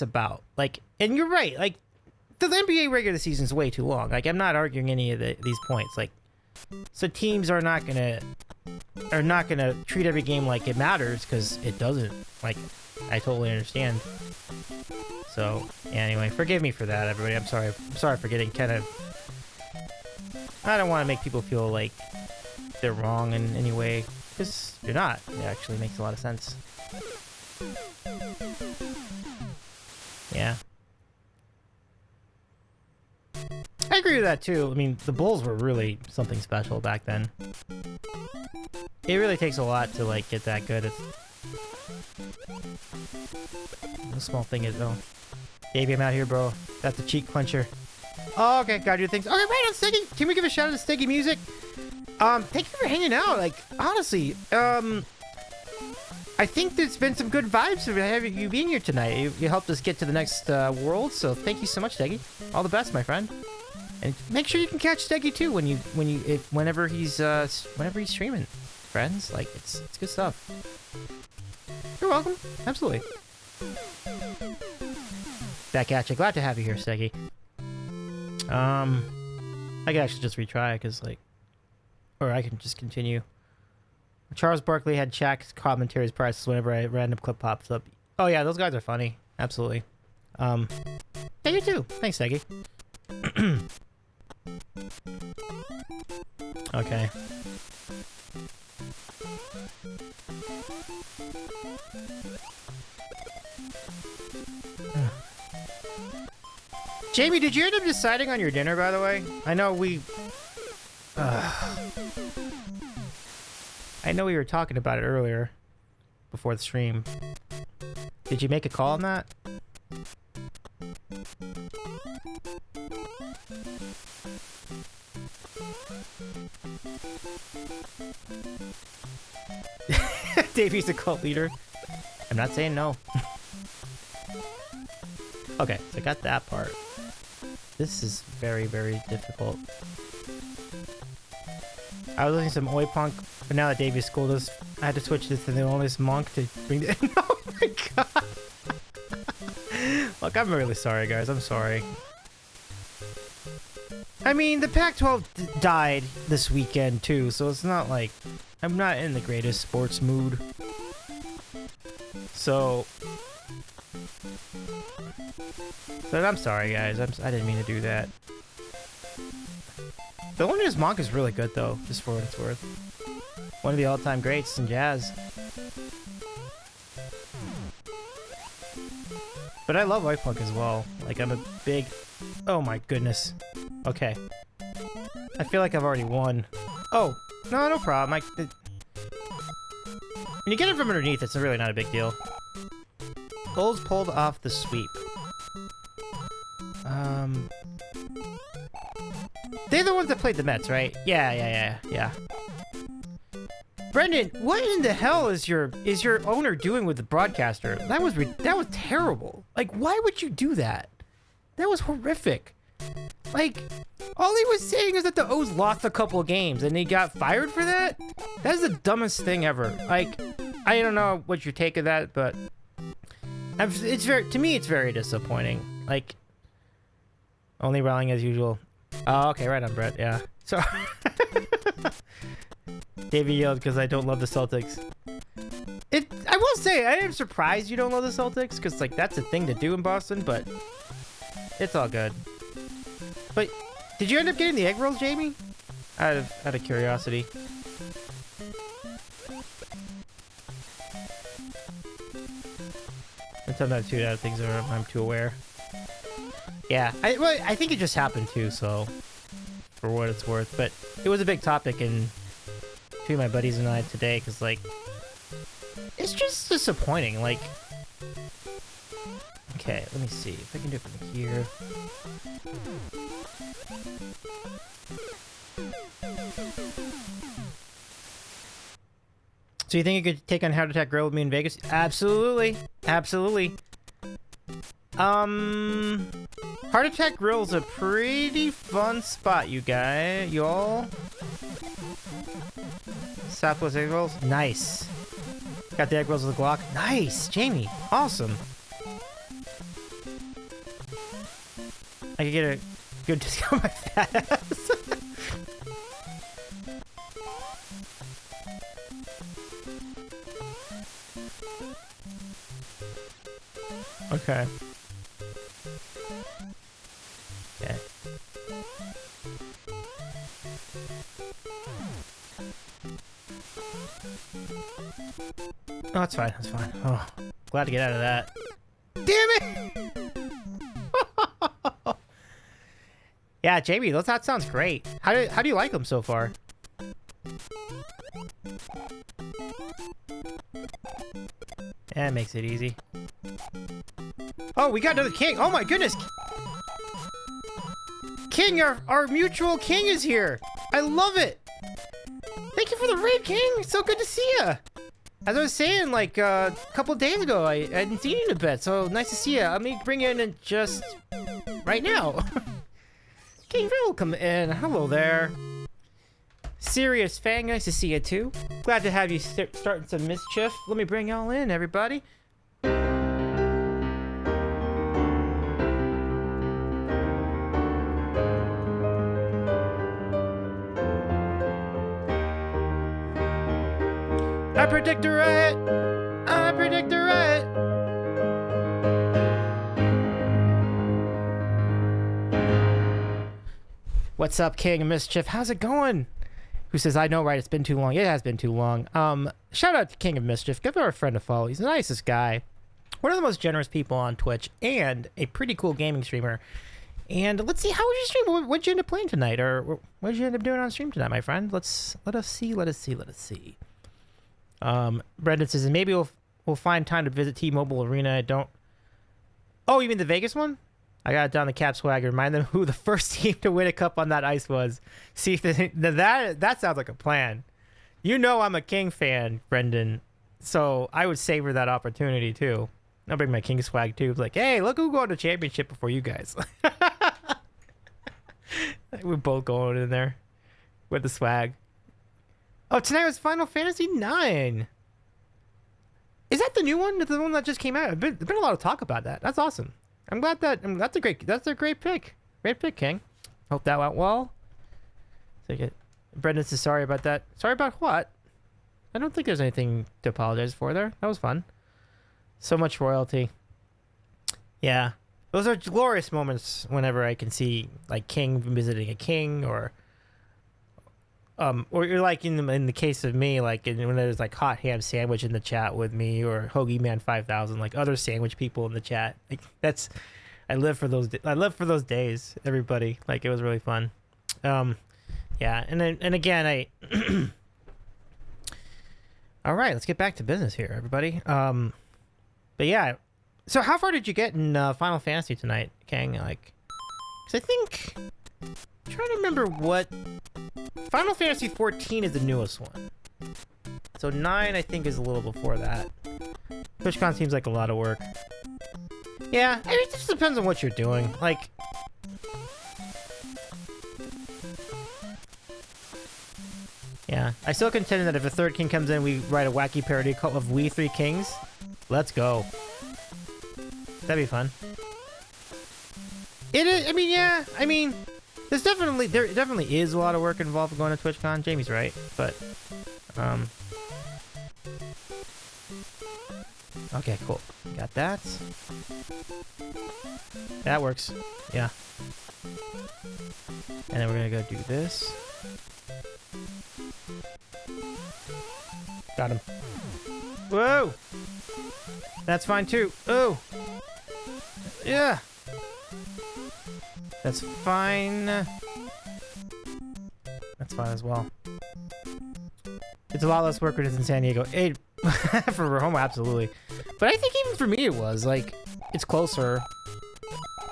Speaker 1: about. Like, and you're right. Like, the NBA regular season is way too long. Like, I'm not arguing any of these points. Like, so teams are not gonna treat every game like it matters because it doesn't. Like, I totally understand. So yeah, anyway, forgive me for that, everybody. I'm sorry for getting kind of. I don't want to make people feel like they're wrong in any way, because you're not. It actually makes a lot of sense. Yeah. I agree with that too. I mean, the Bulls were really something special back then. It really takes a lot to like get that good. It's a small thing is though. Davey, I'm out here, bro. That's a cheek clencher. Oh, okay, gotta do things. Okay, right on, Stiggy. Can we give a shout out to Stiggy Music? Thank you for hanging out. Like, honestly, I think there's been some good vibes of having you being here tonight. You helped us get to the next world, so thank you so much, Steggy. All the best, my friend. And make sure you can catch Steggy too whenever he's streaming, friends. Like, it's good stuff. You're welcome. Absolutely. Back at you. Glad to have you here, Steggy. I could actually just retry because like, or I can just continue. Charles Barkley had Shaq's commentaries prices whenever a random clip pops up. Oh yeah, those guys are funny. Absolutely. Yeah, you too. Thanks, Seggy. Okay. Jamie, did you end up deciding on your dinner, by the way? I know we were talking about it earlier, before the stream. Did you make a call on that? Davy's a cult leader. I'm not saying no. Okay, so I got that part. This is very, very difficult. I was listening to some Oi Punk, but now that Davey schooled us, I had to switch this to the oldest monk to bring the. Oh my god! Look, I'm really sorry, guys. I'm sorry. I mean, the Pac-12 died this weekend too, so it's not like I'm not in the greatest sports mood. So I'm sorry, guys. I didn't mean to do that. The Oldest Monk is really good, though, just for what it's worth. One of the all-time greats in jazz. But I love White Punk as well. Like, I'm a big... Oh my goodness. Okay. I feel like I've already won. Oh, no problem. When you get it from underneath, it's really not a big deal. Bulls pulled off the sweep. They're the ones that played the Mets, right? Yeah. Brendan, what in the hell is your owner doing with the broadcaster? That was terrible. Like, why would you do that? That was horrific. Like, all he was saying is that the O's lost a couple of games and he got fired for that? That is the dumbest thing ever. Like, I don't know what your take of that, but to me it's very disappointing. Like, only rallying as usual. Oh, okay, right on, Brett. Yeah. So Davey yelled because I don't love the Celtics. I will say I am surprised you don't love the Celtics because like that's a thing to do in Boston, but it's all good. But did you end up getting the egg rolls, Jamie? Out of curiosity. And sometimes too, out of things that I'm too aware. Yeah, I think it just happened too, so for what it's worth. But it was a big topic between my buddies and I today, because like it's just disappointing. Like, okay, let me see if I can do it from here. So you think you could take on Heart Attack Grill with me in Vegas? Absolutely. Absolutely. Heart Attack Grill's a pretty fun spot, you guys. Y'all. Southwest Egg Rolls. Nice. Got the egg rolls with the Glock. Nice, Jamie. Awesome. I could get a good discount on my fat ass. Okay. Okay. Oh, that's fine. That's fine. Oh, glad to get out of that. Damn it! Yeah, Jamie, that sounds great. How do you like them so far? Yeah, it makes it easy. Oh, we got another king. Oh my goodness. King, our mutual king is here. I love it. Thank you for the raid, King. It's so good to see you. As I was saying, like, a couple days ago, I hadn't seen you in a bit, so nice to see you. Let me bring you in just right now. King, welcome in. Hello there. Serious fan, nice to see you too. Glad to have you starting some mischief. Let me bring y'all in, everybody. I predict a riot. I predict a riot. What's up, King of Mischief? How's it going? Who says, I know, right? It's been too long. It has been too long. Shout out to King of Mischief. Give our friend a follow. He's the nicest guy. One of the most generous people on Twitch and a pretty cool gaming streamer. And let's see, how was your stream? What'd you end up playing tonight? Or what did you end up doing on stream tonight, my friend? Let us see. Brendan says, maybe we'll find time to visit T-Mobile Arena. Oh, you mean the Vegas one? I got it down the cap swag. Remind them who the first team to win a cup on that ice was. See if that sounds like a plan. You know I'm a King fan, Brendan, so I would savor that opportunity too. I'll bring my King swag too. It's like, hey, look who won the championship before you guys. We're both going in there with the swag. Oh, tonight was Final Fantasy IX. Is that the new one? The one that just came out? There's been a lot of talk about that. That's awesome. I'm glad that's a great pick. Great pick, King. Hope that went well. Take it. Brendan says sorry about that. Sorry about what? I don't think there's anything to apologize for there. That was fun. So much royalty. Yeah. Those are glorious moments whenever I can see like King visiting a king or you're like in the case of me, like when there's like Hot Ham Sandwich in the chat with me or Hoagie Man 5000, like other sandwich people in the chat. Like I live for those. I live for those days. Everybody, like it was really fun. Yeah, and again, all right, let's get back to business here, everybody. But yeah, so how far did you get in Final Fantasy tonight, Kang? Like, because I think I'm trying to remember what. Final Fantasy 14 is the newest one. So 9, I think, is a little before that. TwitchCon seems like a lot of work. Yeah, I mean, it just depends on what you're doing. Like... Yeah, I still contend that if a third king comes in, we write a wacky parody of We Three Kings. Let's go. That'd be fun. It is, I mean, yeah, I mean... there definitely is a lot of work involved with going to TwitchCon. Jamie's right, but okay, cool. Got that. That works. Yeah. And then we're gonna go do this. Got him. Whoa! That's fine too. Oh! Yeah! That's fine. That's fine as well. It's a lot less work when it's in San Diego. It, for home, absolutely. But I think even for me it was. Like, it's closer.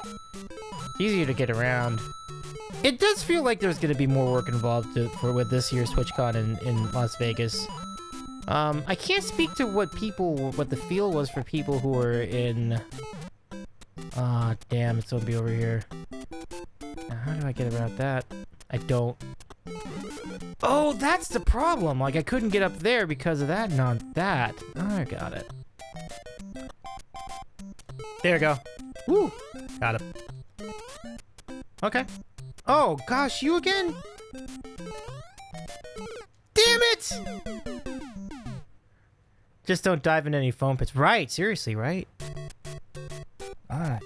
Speaker 1: It's easier to get around. It does feel like there's going to be more work involved with this year's TwitchCon in Las Vegas. I can't speak to what the feel was for people who were in... Ah, damn, it's gonna be over here. Now, how do I get around that? I don't... Oh, that's the problem! Like, I couldn't get up there because of that, not that. Oh, I got it. There we go. Woo! Got it. Okay. Oh, gosh, you again? Damn it! Just don't dive in any foam pits. Right, seriously, right? Alright.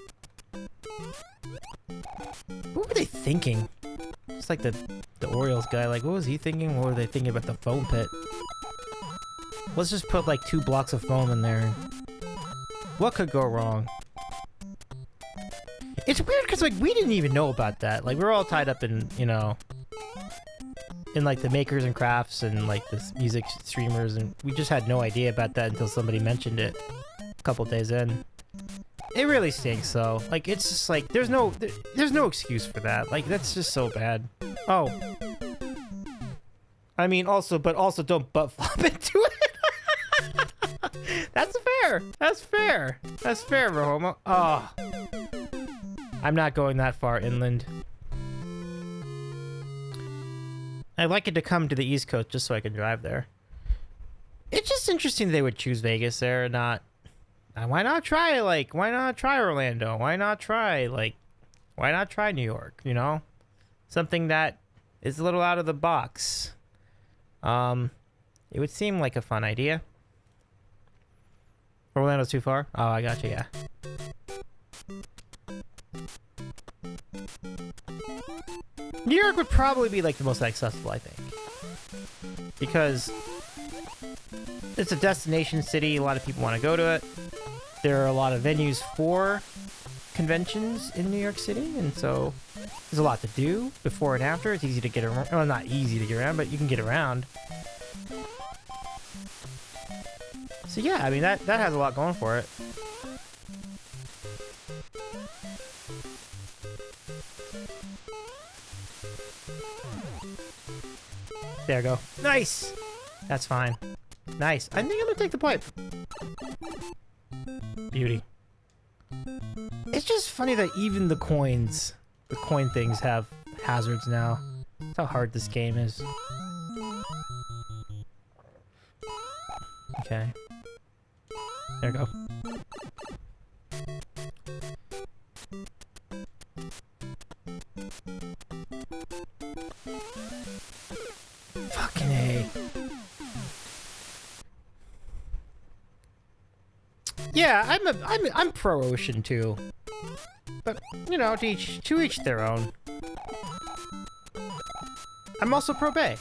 Speaker 1: What were they thinking? Just like the Orioles guy, like, what was he thinking? What were they thinking about the foam pit? Let's just put like 2 blocks of foam in there. What could go wrong? It's weird because like we didn't even know about that. Like we're all tied up in, you know, in like the makers and crafts and like the music streamers, and we just had no idea about that until somebody mentioned it a couple days in. It really stinks though. Like it's just like there's no excuse for that. Like that's just so bad. Oh. I mean also don't butt flop into it. That's fair. That's fair. That's fair, Rohomo. Oh. I'm not going that far inland. I'd like it to come to the East Coast just so I can drive there. It's just interesting they would choose Vegas there and not... Why not try, like, why not try Orlando? Why not try, like, why not try New York, you know? Something that is a little out of the box. It would seem like a fun idea. Orlando's too far? Oh, I got you, yeah. New York would probably be like the most accessible, I think, because it's a destination city. A lot of people want to go to it. There are a lot of venues for conventions in New York City, and so there's a lot to do before and after. It's easy to get around. Well, not easy to get around, but you can get around. So yeah, I mean that has a lot going for it. There we go. Nice! That's fine. Nice. I think I'm gonna take the pipe. Beauty. It's just funny that even the coin things have hazards now. That's how hard this game is. Okay. There we go. Fucking A. Yeah, I'm pro ocean too. But you know, to each their own. I'm also pro bay.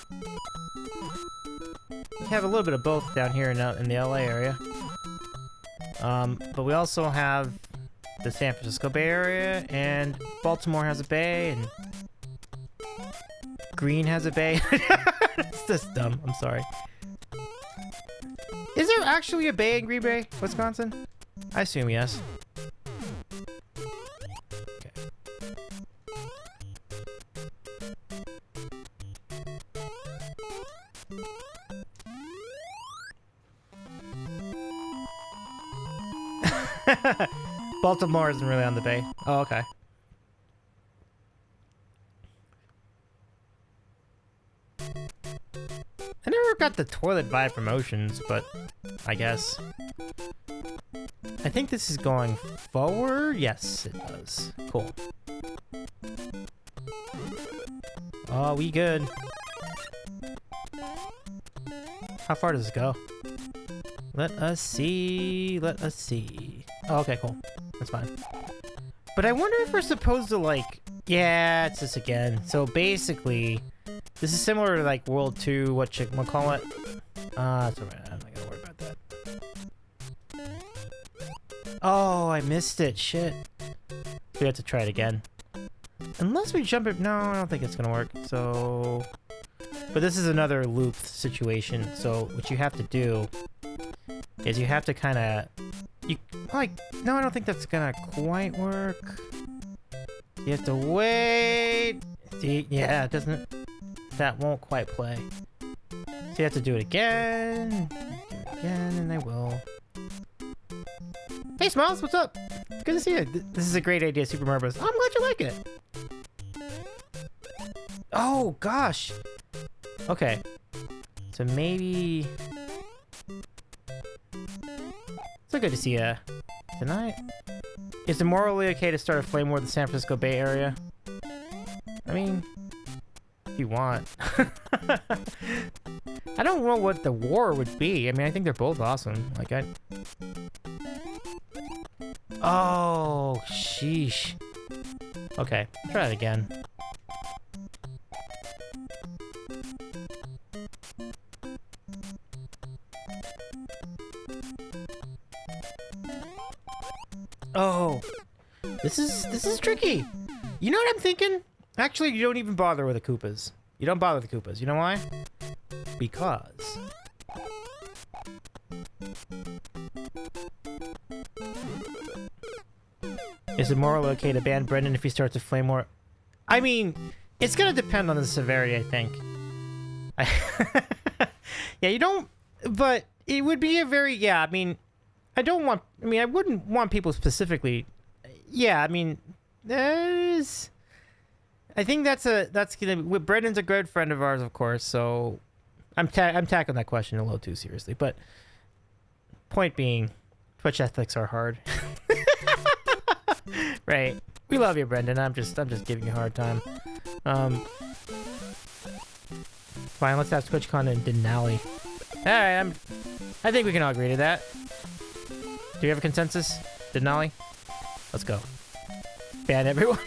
Speaker 1: We have a little bit of both down here in the LA area. But we also have the San Francisco Bay Area, and Baltimore has a bay, and Green has a bay. It's just dumb. I'm sorry. Is there actually a bay in Green Bay, Wisconsin? I assume yes. Okay. Baltimore isn't really on the bay. Oh, okay. I never got the toilet vibe promotions, but I guess. I think this is going forward. Yes, it does. Cool. Oh, we good. How far does it go? Let us see. Let us see. Oh, okay, cool. That's fine. But I wonder if we're supposed to, like... Yeah, it's this again. So basically, this is similar to, like, World 2, what you want to call it. That's alright. I'm not gonna worry about that. Oh, I missed it. Shit. We have to try it again. Unless we jump it... No, I don't think it's gonna work. So... But this is another loop situation. So what you have to do is you have to kind of... No, I don't think that's gonna quite work. You have to wait. See, yeah, it doesn't... That won't quite play. So you have to do it again. again, and I will. Hey, Smiles, what's up? Good to see you. This is a great idea, Super Mario Bros. Oh, I'm glad you like it. Oh, gosh. Okay. So maybe... So good to see you. Tonight? Is it morally okay to start a flame war in the San Francisco Bay Area? I mean, if you want. I don't know what the war would be. I mean, I think they're both awesome. Like, Oh, sheesh. Okay, try it again. Oh, this is tricky. You know what I'm thinking? Actually, you don't even bother with the Koopas. You don't bother with the Koopas. You know why? Because... Is it morally okay to ban Brendan if he starts a flame war? I mean, it's gonna depend on the severity, I think. Yeah, you don't... But it would be a very... Yeah, I mean... I wouldn't want people specifically... Yeah, I mean... There's... I think that's gonna... Brendan's a good friend of ours, of course, so... I'm tackling that question a little too seriously, but... Point being, Twitch ethics are hard. Right. We love you, Brendan. I'm just giving you a hard time. Fine, let's have TwitchCon in Denali. Alright, I think we can all agree to that. Do you have a consensus? Denali? Let's go. Ban everyone.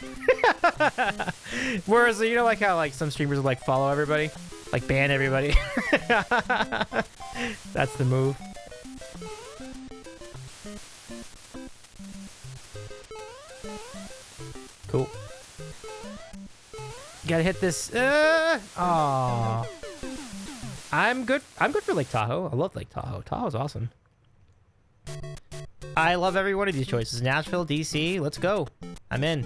Speaker 1: Whereas, you know, like how like some streamers would like follow everybody? Like ban everybody. That's the move. Cool. Gotta hit this. Aww. I'm good for Lake Tahoe. I love Lake Tahoe. Tahoe's awesome. I love every one of these choices. Nashville, DC, let's go. I'm in.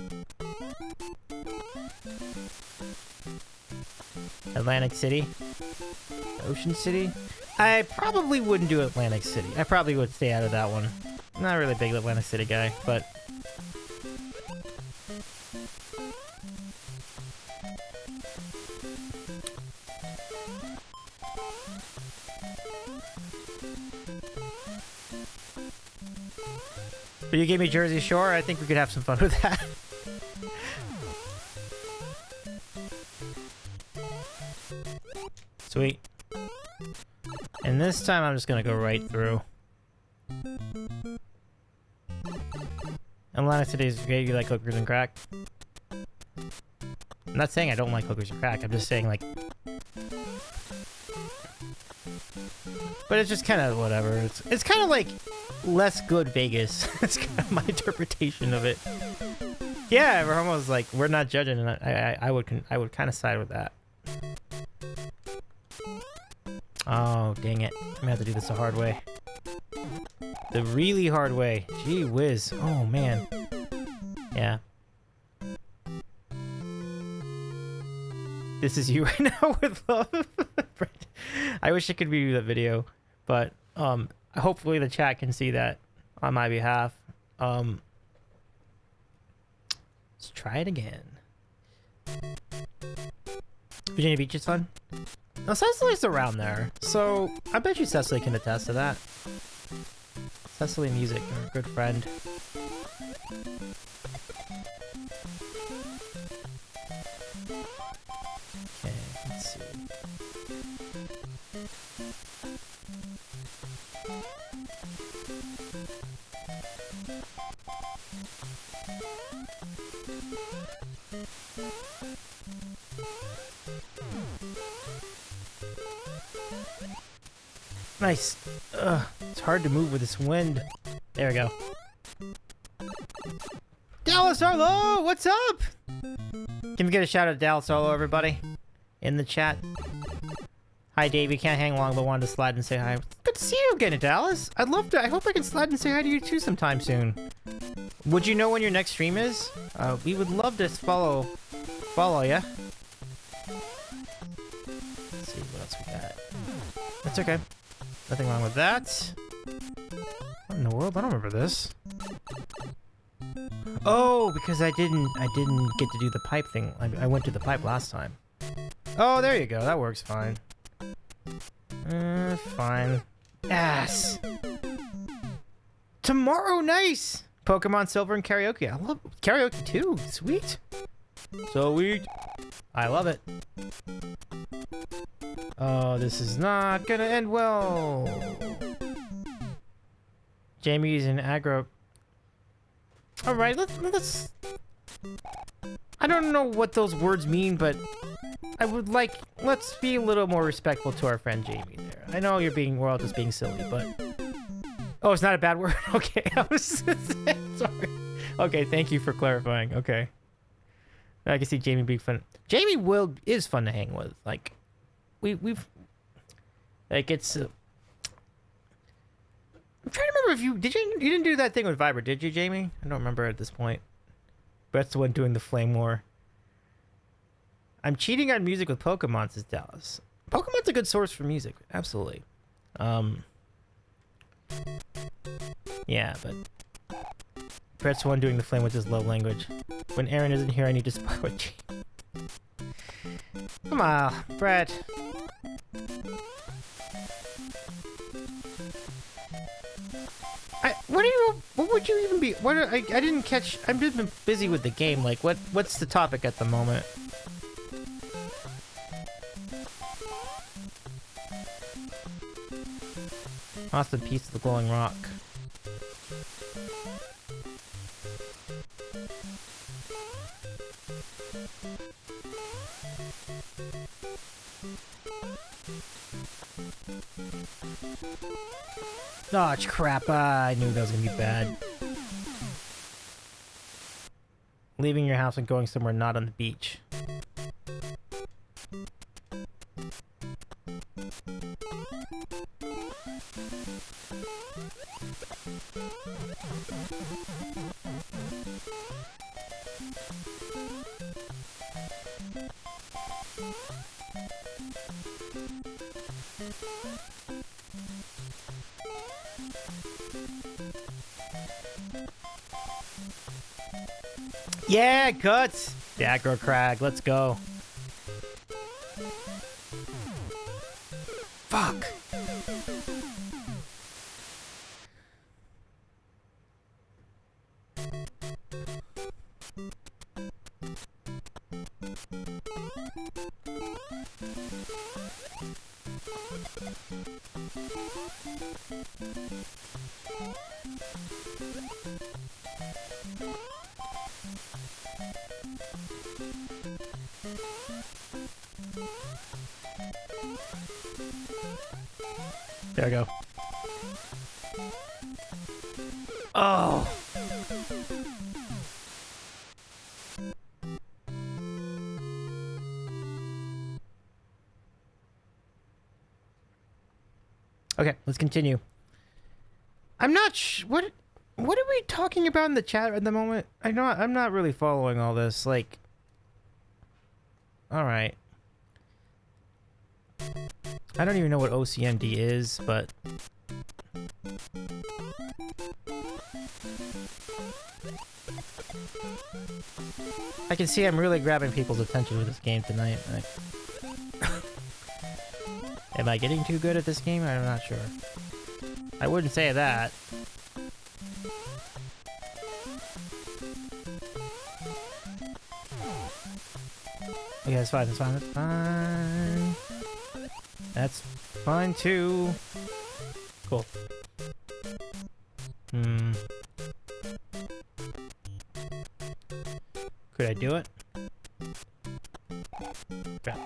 Speaker 1: Atlantic City. Ocean City. I probably wouldn't do Atlantic City. I probably would stay out of that one. I'm not really a big Atlantic City guy, but... But you gave me Jersey Shore, I think we could have some fun with that. Sweet. And this time I'm just gonna go right through. Atlantic City is great, you like hookers and crack. I'm not saying I don't like hookers and crack, I'm just saying like... But it's just kind of whatever. It's kind of like less good Vegas. That's kind of my interpretation of it. Yeah, we're almost like we're not judging, and I would kind of side with that. Oh dang it! I'm gonna have to do this the hard way. The really hard way. Gee whiz! Oh man. Yeah. This is you right now with love. I wish it could be the video, but hopefully the chat can see that on my behalf. Let's try it again. Virginia Beach is fun. Now Cecily's around there, so I bet you Cecily can attest to that. Cecily Music, our good friend. Okay, let's see. Nice. Ugh, it's hard to move with this wind. There we go. Dallas Arlo, what's up? Can we get a shout out to Dallas Arlo, everybody? In the chat. Hi, Davey. Can't hang long, but wanted to slide and say hi. Good to see you again, Dallas. I'd love to. I hope I can slide and say hi to you too sometime soon. Would you know when your next stream is? We would love to follow ya. Let's see what else we got. That's okay. Nothing wrong with that. What in the world? I don't remember this. Oh, because I didn't get to do the pipe thing. I went to the pipe last time. Oh, there you go. That works fine. Fine. Ass. Tomorrow, nice. Pokemon Silver and karaoke. I love karaoke too. Sweet. So sweet. I love it. Oh, this is not gonna end well. Jamie's an aggro. All right, let's. I don't know what those words mean, but I would like. Let's be a little more respectful to our friend Jamie there. I know we're all just being silly, but. Oh, it's not a bad word. Okay, I was sorry. Okay, thank you for clarifying. Okay. I can see Jamie being fun. Jamie is fun to hang with. Like, we've like it's. I'm trying to remember if you didn't do that thing with Viber, did you, Jamie? I don't remember at this point. Brett's the one doing the flame war. I'm cheating on music with Pokemon, says Dallas. Pokemon's a good source for music, absolutely. Yeah, but Brett's the one doing the flame with his love language. When Aaron isn't here, I need to spy with Jamie. Come on, Brett. What would you even be? I didn't catch. I've just been busy with the game. Like, what's the topic at the moment? Lost a piece of the glowing rock. Oh, crap. I knew that was going to be bad. Leaving your house and going somewhere not on the beach. Yeah, guts! The aggro crag, let's go. Fuck! There we go. Oh! Okay, let's continue. I'm not what are we talking about in the chat at the moment? I'm not really following all this. Like, all right. I don't even know what OCMD is, but I can see I'm really grabbing people's attention with this game tonight. Am I getting too good at this game? I'm not sure. I wouldn't say that. Okay, that's fine, that's fine, that's fine. That's fine too. Cool. Could I do it?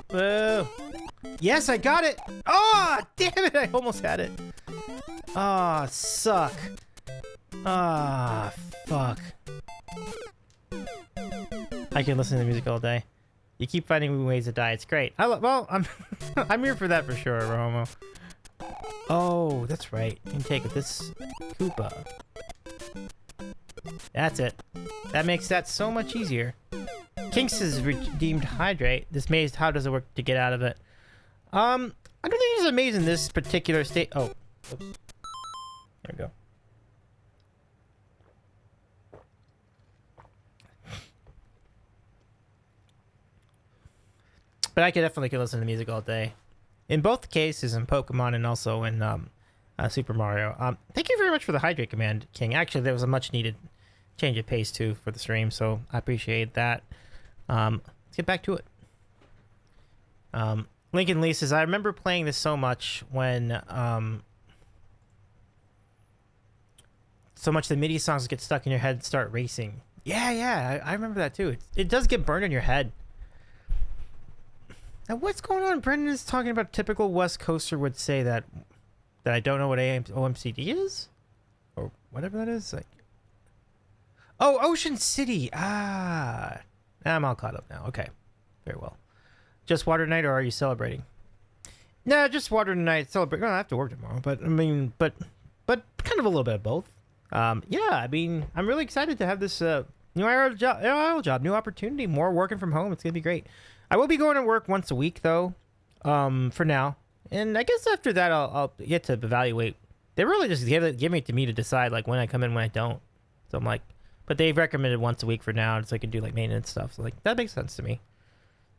Speaker 1: Whoa. Yes, I got it! Oh, damn it! I almost had it. Ah, suck. Ah, fuck. I can listen to music all day. You keep finding ways to die. It's great. Well, I'm I'm here for that for sure, Romo. Oh, that's right. You can take this Koopa. That's it. That makes that so much easier. Kinks has redeemed Hydrate. This maze, how does it work to get out of it? I don't think there's a maze in this particular state. Oh, Oops. There we go. But I could definitely listen to music all day. In both cases, in Pokemon and also in Super Mario. Thank you very much for the hydrate command, King. Actually, there was a much needed change of pace too for the stream, so I appreciate that. Let's get back to it. Lincoln Lee says, I remember playing this so much when so much the MIDI songs get stuck in your head and start racing. Yeah, I remember that too. It does get burned in your head. Now, what's going on? Brendan is talking about typical West Coaster would say that I don't know what OMCD is? Or whatever that is. Like, oh, Ocean City. I'm all caught up now. Okay. Very well. Just water tonight, or are you celebrating? No, just water tonight. Celebrate. Well, I have to work tomorrow, but I mean, but kind of a little bit of both. Yeah, I mean, I'm really excited to have this new IRL job, new opportunity, more working from home. It's gonna be great. I will be going to work once a week though, for now, and I guess after that I'll get to evaluate. They really just give it to me to decide like when I come in, when I don't. So I'm like, but they've recommended once a week for now, so I can do like maintenance stuff. So like that makes sense to me.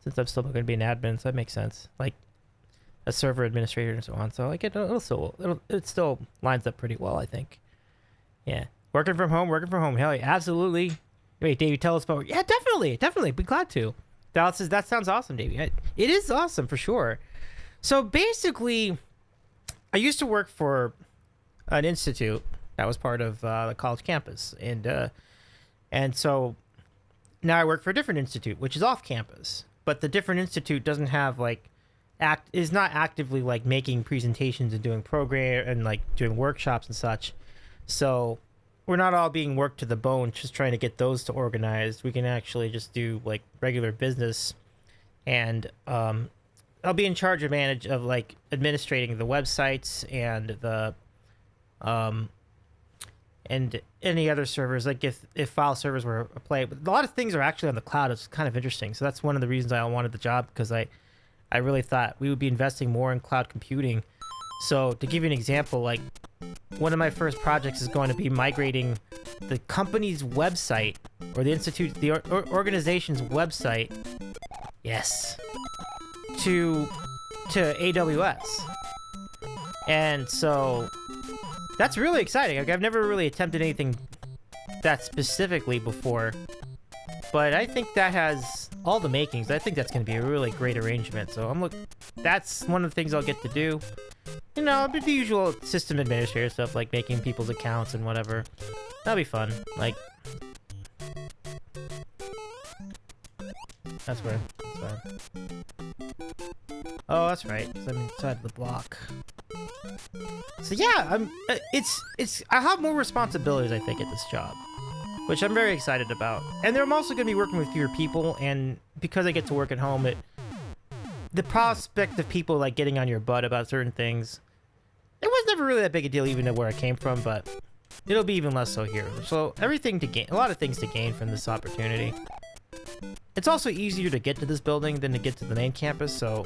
Speaker 1: Since I'm still going to be an admin, so that makes sense. Like a server administrator and so on. So like it still lines up pretty well, I think. Yeah, working from home. Hell yeah, absolutely. Wait, Davey, tell us about. Yeah, definitely. Be glad to. Dallas says that sounds awesome, Davey. It is awesome for sure. So basically, I used to work for an institute that was part of the college campus, and so now I work for a different institute, which is off campus. But the different institute doesn't have is not actively like making presentations and doing doing workshops and such. So we're not all being worked to the bone, just trying to get those to organized. We can actually just do like regular business, and I'll be in charge of administrating the websites and the and any other servers, like if file servers were a play. But a lot of things are actually on the cloud. It's kind of interesting. So that's one of the reasons I wanted the job, because I really thought we would be investing more in cloud computing. So to give you an example, like one of my first projects is going to be migrating the company's website, or the institute, the organization's website, yes, to AWS. And so that's really exciting. Like, I've never really attempted anything that specifically before, but I think that has all the makings. I think that's going to be a really great arrangement. So that's one of the things I'll get to do. You know, the usual system administrator stuff, like making people's accounts and whatever. That'll be fun. Like, that's fine. Oh, that's right. 'Cause I'm inside the block. So yeah, I have more responsibilities, I think, at this job, which I'm very excited about. And I'm also going to be working with fewer people, and because I get to work at home, the prospect of people like getting on your butt about certain things, it was never really that big a deal, even where I came from, but it'll be even less so here. So a lot of things to gain from this opportunity. It's also easier to get to this building than to get to the main campus, so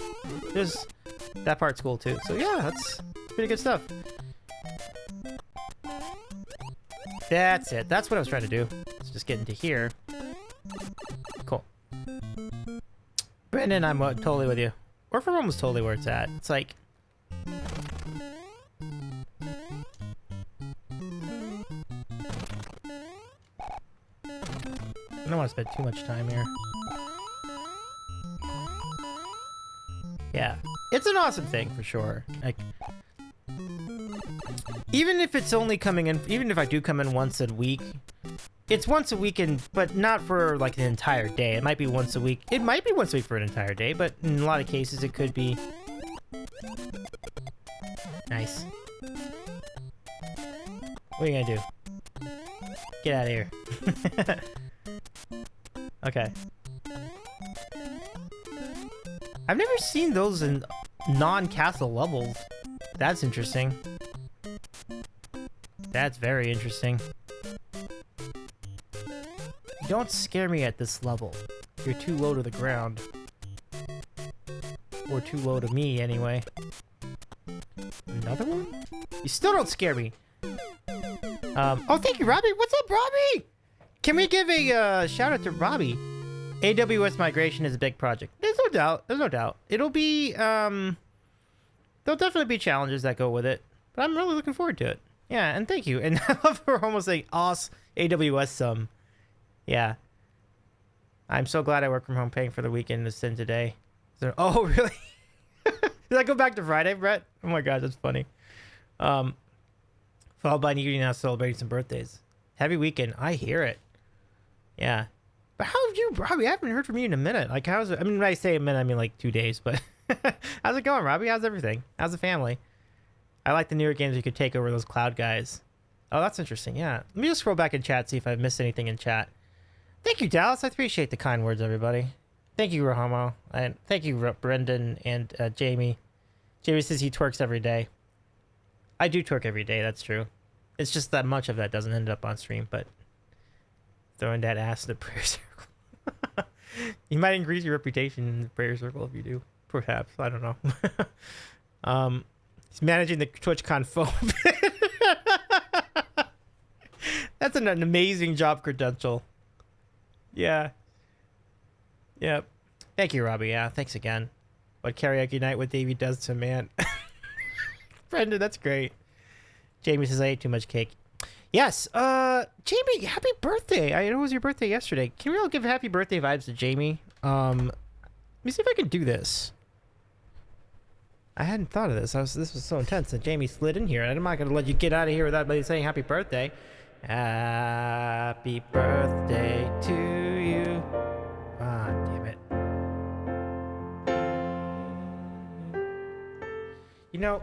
Speaker 1: that part's cool too. So yeah, that's pretty good stuff. That's it. That's what I was trying to do. Let's just get into here. Cool. Brandon, I'm totally with you. Work from home is totally where it's at. It's like, I don't want to spend too much time here. Yeah, it's an awesome thing for sure. Like, even if it's only coming in, even if I do come in once a week, it's once a week, but not for like an entire day. It might be once a week. It might be once a week for an entire day, but in a lot of cases it could be. Nice. What are you gonna do? Get out of here. Okay. I've never seen those in non-castle levels. That's interesting. That's very interesting. Don't scare me at this level. You're too low to the ground. Or too low to me, anyway. Another one? You still don't scare me. Oh, thank you, Robbie. What's up, Robbie? Can we give a shout out to Robbie? AWS migration is a big project. There's no doubt. There's no doubt. It'll be, there'll definitely be challenges that go with it, but I'm really looking forward to it. Yeah, and thank you. And I love her almost saying, AWS some. Yeah. I'm so glad I work from home paying for the weekend to send today. So, oh, really? Did I go back to Friday, Brett? Oh my gosh, that's funny. Followed by you now celebrating some birthdays. Heavy weekend. I hear it. Yeah. But how have you, Robbie? I haven't heard from you in a minute. Like, how's it? I mean, when I say a minute, I mean like 2 days, but how's it going, Robbie? How's everything? How's the family? I like the newer games you could take over those cloud guys. Oh, that's interesting. Yeah. Let me just scroll back in chat, see if I've missed anything in chat. Thank you, Dallas. I appreciate the kind words, everybody. Thank you, Rahamo. And thank you, Brendan and Jamie. Jamie says he twerks every day. I do twerk every day. That's true. It's just that much of that doesn't end up on stream, but throwing that ass in the prayer circle. You might increase your reputation in the prayer circle if you do. Perhaps. I don't know. He's managing the TwitchCon phone. That's an amazing job credential. Yeah. Yep. Thank you, Robbie. Yeah, thanks again. What karaoke night with Davy does to man. Brendan, that's great. Jamie says I ate too much cake. Yes. Jamie, happy birthday. I know it was your birthday yesterday. Can we all give happy birthday vibes to Jamie? Let me see if I can do this. I hadn't thought of this. This was so intense that Jamie slid in here. I'm not going to let you get out of here without saying happy birthday. Happy birthday to you. Ah, damn it. You know,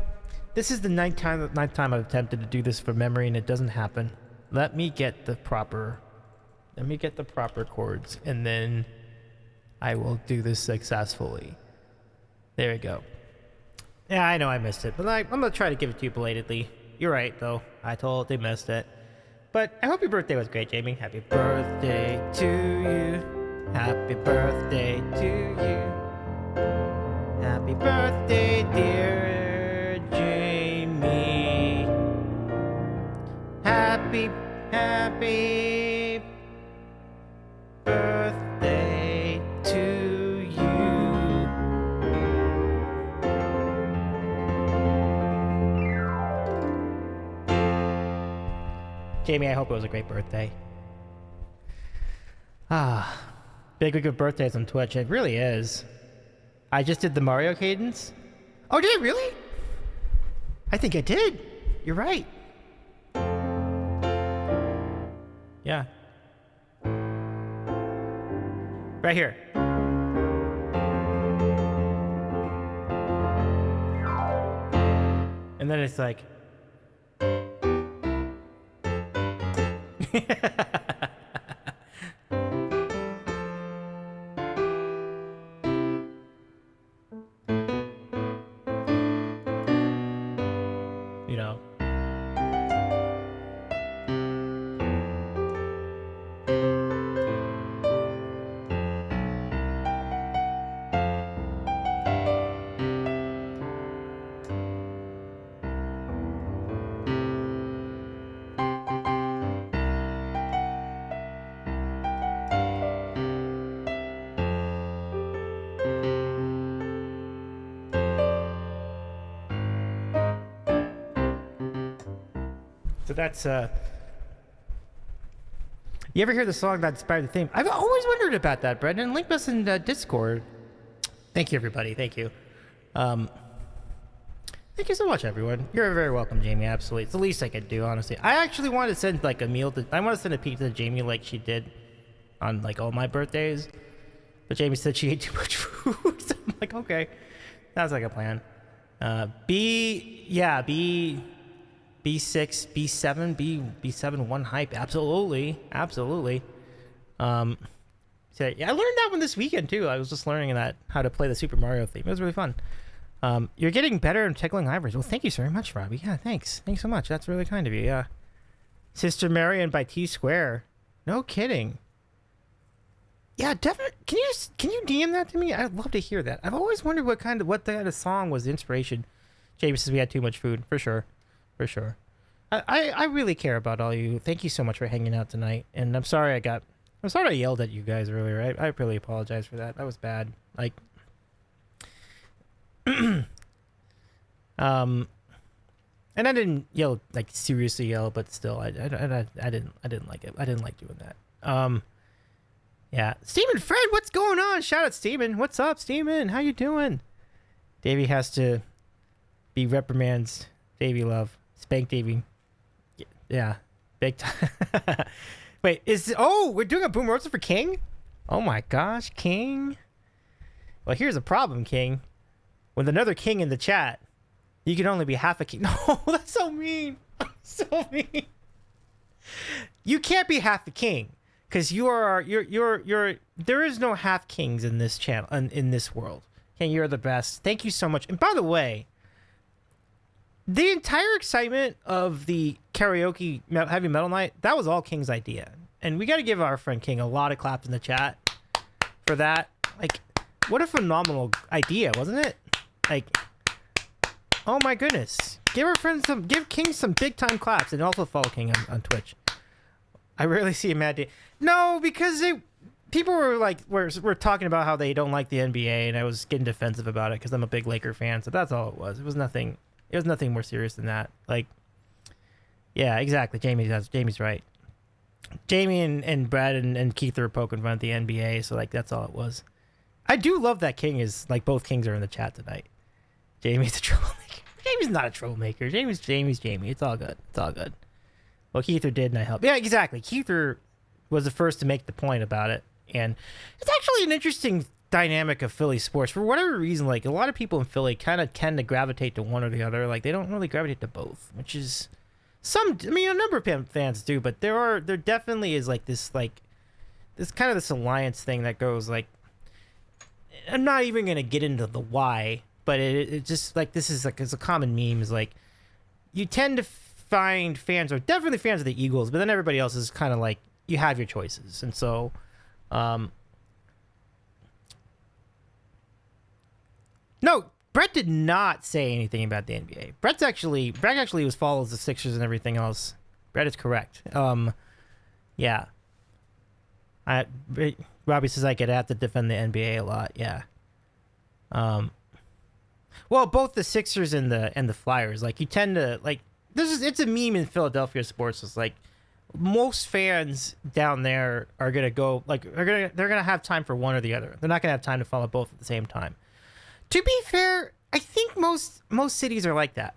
Speaker 1: this is the ninth time I've attempted to do this from memory and it doesn't happen. Let me get the proper chords and then I will do this successfully. There we go. Yeah, I know I missed it, but I'm going to try to give it to you belatedly. You're right, though. I totally missed it. But I hope your birthday was great, Jamie. Happy birthday to you. Happy birthday to you. Happy birthday, dear Jamie. Happy birthday to you. Jamie, I hope it was a great birthday. Big week of birthdays on Twitch. It really is. I just did the Mario cadence. Oh, did I really? I think I did. You're right. Yeah. Right here. And then it's like... you know. So that's you ever hear the song that inspired the theme? I've always wondered about that, Brendan. Link us in Discord. Thank you, everybody. Thank you. Thank you so much, everyone. You're very welcome, Jamie. Absolutely. It's the least I could do, honestly. I actually want to send like a meal I want to send a pizza to Jamie like she did on like all my birthdays. But Jamie said she ate too much food. So I'm like, okay. That's like a plan. B6, B7, B7 one hype. Absolutely. Absolutely. So yeah, I learned that one this weekend too. I was just learning that how to play the Super Mario theme. It was really fun. You're getting better at tickling ivories. Well, thank you so very much, Robbie. Yeah, thanks. Thanks so much. That's really kind of you. Yeah. Sister Marion by T Square. No kidding. Yeah, definitely. Can you DM that to me? I'd love to hear that. I've always wondered what kind of song was the inspiration. Jamie says we had too much food for sure. for sure. I really care about all you. Thank you so much for hanging out tonight. And I'm sorry I yelled at you guys earlier. I really apologize for that. That was bad. Like, and I didn't yell, like, seriously yell, but still, I didn't like it. I didn't like doing that. Yeah. Steeman Fred, what's going on? Shout out Steeman. What's up, Steeman? How you doing? Davy has to be reprimands. Davy love. Spank Davy. Yeah. Big time. Wait, we're doing a boom roaster for King? Oh my gosh, King. Well, here's a problem, King. With another King in the chat, you can only be half a king. No, that's so mean. So mean. You can't be half a king. Because there is no half kings in this channel, in this world. King, you're the best. Thank you so much. And by the way, the entire excitement of the karaoke heavy metal night, that was all King's idea. And we got to give our friend King a lot of claps in the chat for that. Like, what a phenomenal idea, wasn't it? Like, oh my goodness. Give King some big time claps, and also follow King on Twitch. I rarely see a mad day. No, because people were like, we're talking about how they don't like the NBA, and I was getting defensive about it because I'm a big Laker fan. So that's all it was. It was nothing more serious than that. Like, yeah, exactly. Jamie's right. Jamie and Brad and Keith are poking fun at the NBA. So like, that's all it was. I do love that King is like, both Kings are in the chat tonight. Jamie's a troublemaker. Jamie's not a troublemaker. Jamie's Jamie. It's all good. It's all good. Well, Keither did, and I helped. Yeah, exactly. Keither was the first to make the point about it. And it's actually an interesting dynamic of Philly sports. For whatever reason, like, a lot of people in Philly kind of tend to gravitate to one or the other. Like, they don't really gravitate to both, which is a number of fans do, but there definitely is, like, this kind of this alliance thing that goes, like, I'm not even going to get into the why, but it just, like, this is, like, it's a common meme, is, like, you tend to find fans are definitely fans of the Eagles, but then everybody else is kind of like, you have your choices. And so no, Brett did not say anything about the NBA. Brett actually follows the Sixers and everything else. Brett is correct. Yeah. Robbie says I could have to defend the NBA a lot. Yeah. Well, both the Sixers and the Flyers, like, you tend to, like, it's a meme in Philadelphia sports. It's like, most fans down there are gonna go, like, they're gonna have time for one or the other. They're not gonna have time to follow both at the same time. To be fair, I think most cities are like that.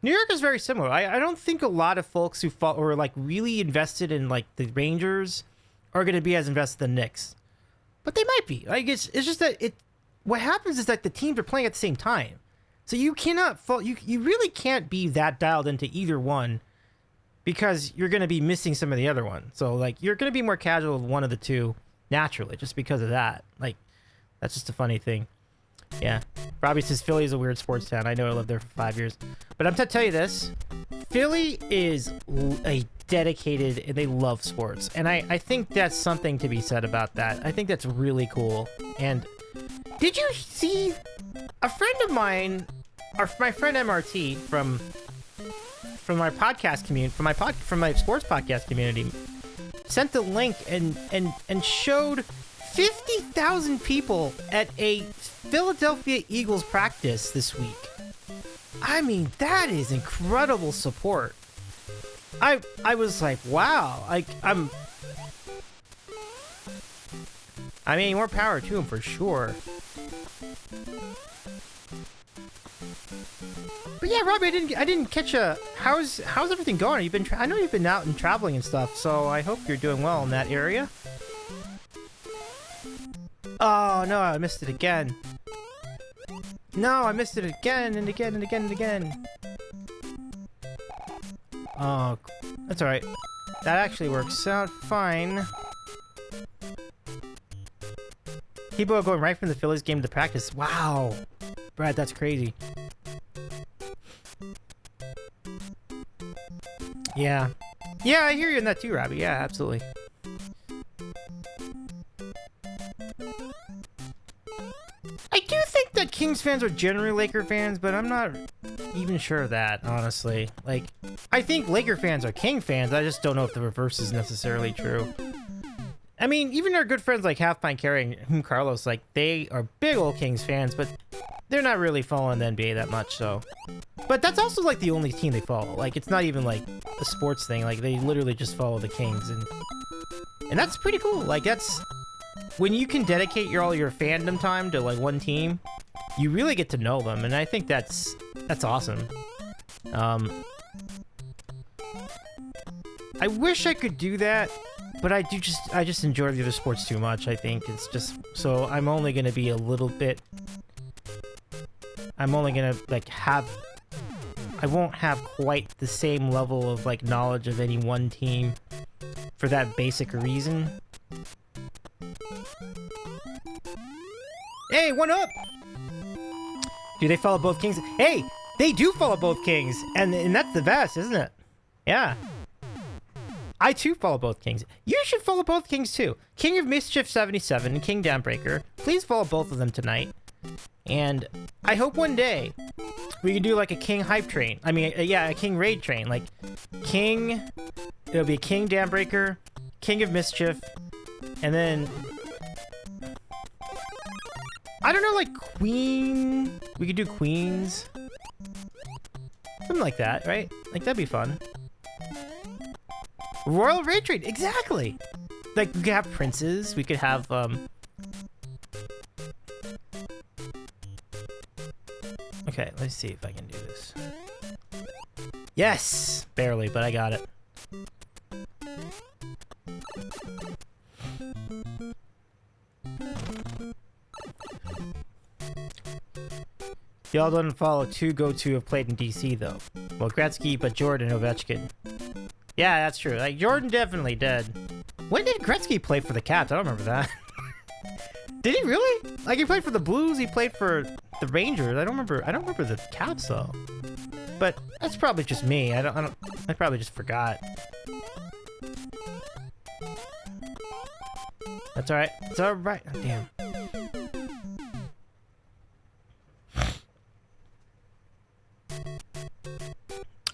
Speaker 1: New York is very similar. I don't think a lot of folks who are like really invested in like the Rangers are gonna be as invested in the Knicks, but they might be. Like, it's just that what happens is that the teams are playing at the same time. So you cannot you really can't be that dialed into either one, because you're going to be missing some of the other one. So like, you're going to be more casual with one of the two naturally, just because of that. Like, that's just a funny thing. Yeah. Robbie says Philly is a weird sports town. I know, I lived there for 5 years, but I'm going to tell you this. Philly is a dedicated, and they love sports. And I think that's something to be said about that. I think that's really cool. And did you see a friend of mine, my friend MRT from my podcast community, from my sports podcast community, sent a link and showed 50,000 people at a Philadelphia Eagles practice this week. I mean, that is incredible support. I was like, wow. I mean, more power to him for sure. But yeah, Robbie, I didn't catch how's everything going? I know you've been out and traveling and stuff, so I hope you're doing well in that area. Oh no, I missed it again. No, I missed it again and again and again and again. Oh, that's alright. That actually works out fine. People are going right from the Phillies game to practice. Wow. Brad, that's crazy. Yeah. Yeah, I hear you in that too, Robbie. Yeah, absolutely. I do think that Kings fans are generally Laker fans, but I'm not... even sure of that, honestly. Like, I think Laker fans are King fans. I just don't know if the reverse is necessarily true. I mean, even our good friends like Half Pint Carry and Carlos, like, they are big old Kings fans, but they're not really following the NBA that much, so. But that's also, like, the only team they follow. Like, it's not even, like, a sports thing. Like, they literally just follow the Kings, and that's pretty cool. Like, that's... When you can dedicate all your fandom time to, like, one team, you really get to know them, and I think that's awesome. I wish I could do that, but I just enjoy the other sports too much. I think it's just so I'm only gonna be a little bit. I'm only gonna like I won't have quite the same level of like knowledge of any one team for that basic reason. Hey, one up! Do they follow both Kings? Hey, they do follow both Kings, and that's the best, isn't it? Yeah. I too follow both Kings. You should follow both Kings too. King of Mischief 77 and King Downbreaker. Please follow both of them tonight. And I hope one day we can do like a King hype train. I mean, yeah, a King raid train. Like King, it'll be King Downbreaker, King of Mischief, and then I don't know, like Queen. We could do Queens. Something like that, right? Like that'd be fun. Royal Raid Trade, exactly. Like we could have princes. We could have Okay, let's see if I can do this. Yes, barely, but I got it. Y'all don't follow two go-to have played in DC though. Well, Gretzky, but Jordan Ovechkin. Yeah, that's true. Like Jordan definitely did. When did Gretzky play for the Caps? I don't remember that. Did he really? Like he played for the Blues. He played for the Rangers. I don't remember the Caps though. But that's probably just me. I probably just forgot. That's all right. It's all right. Oh, damn.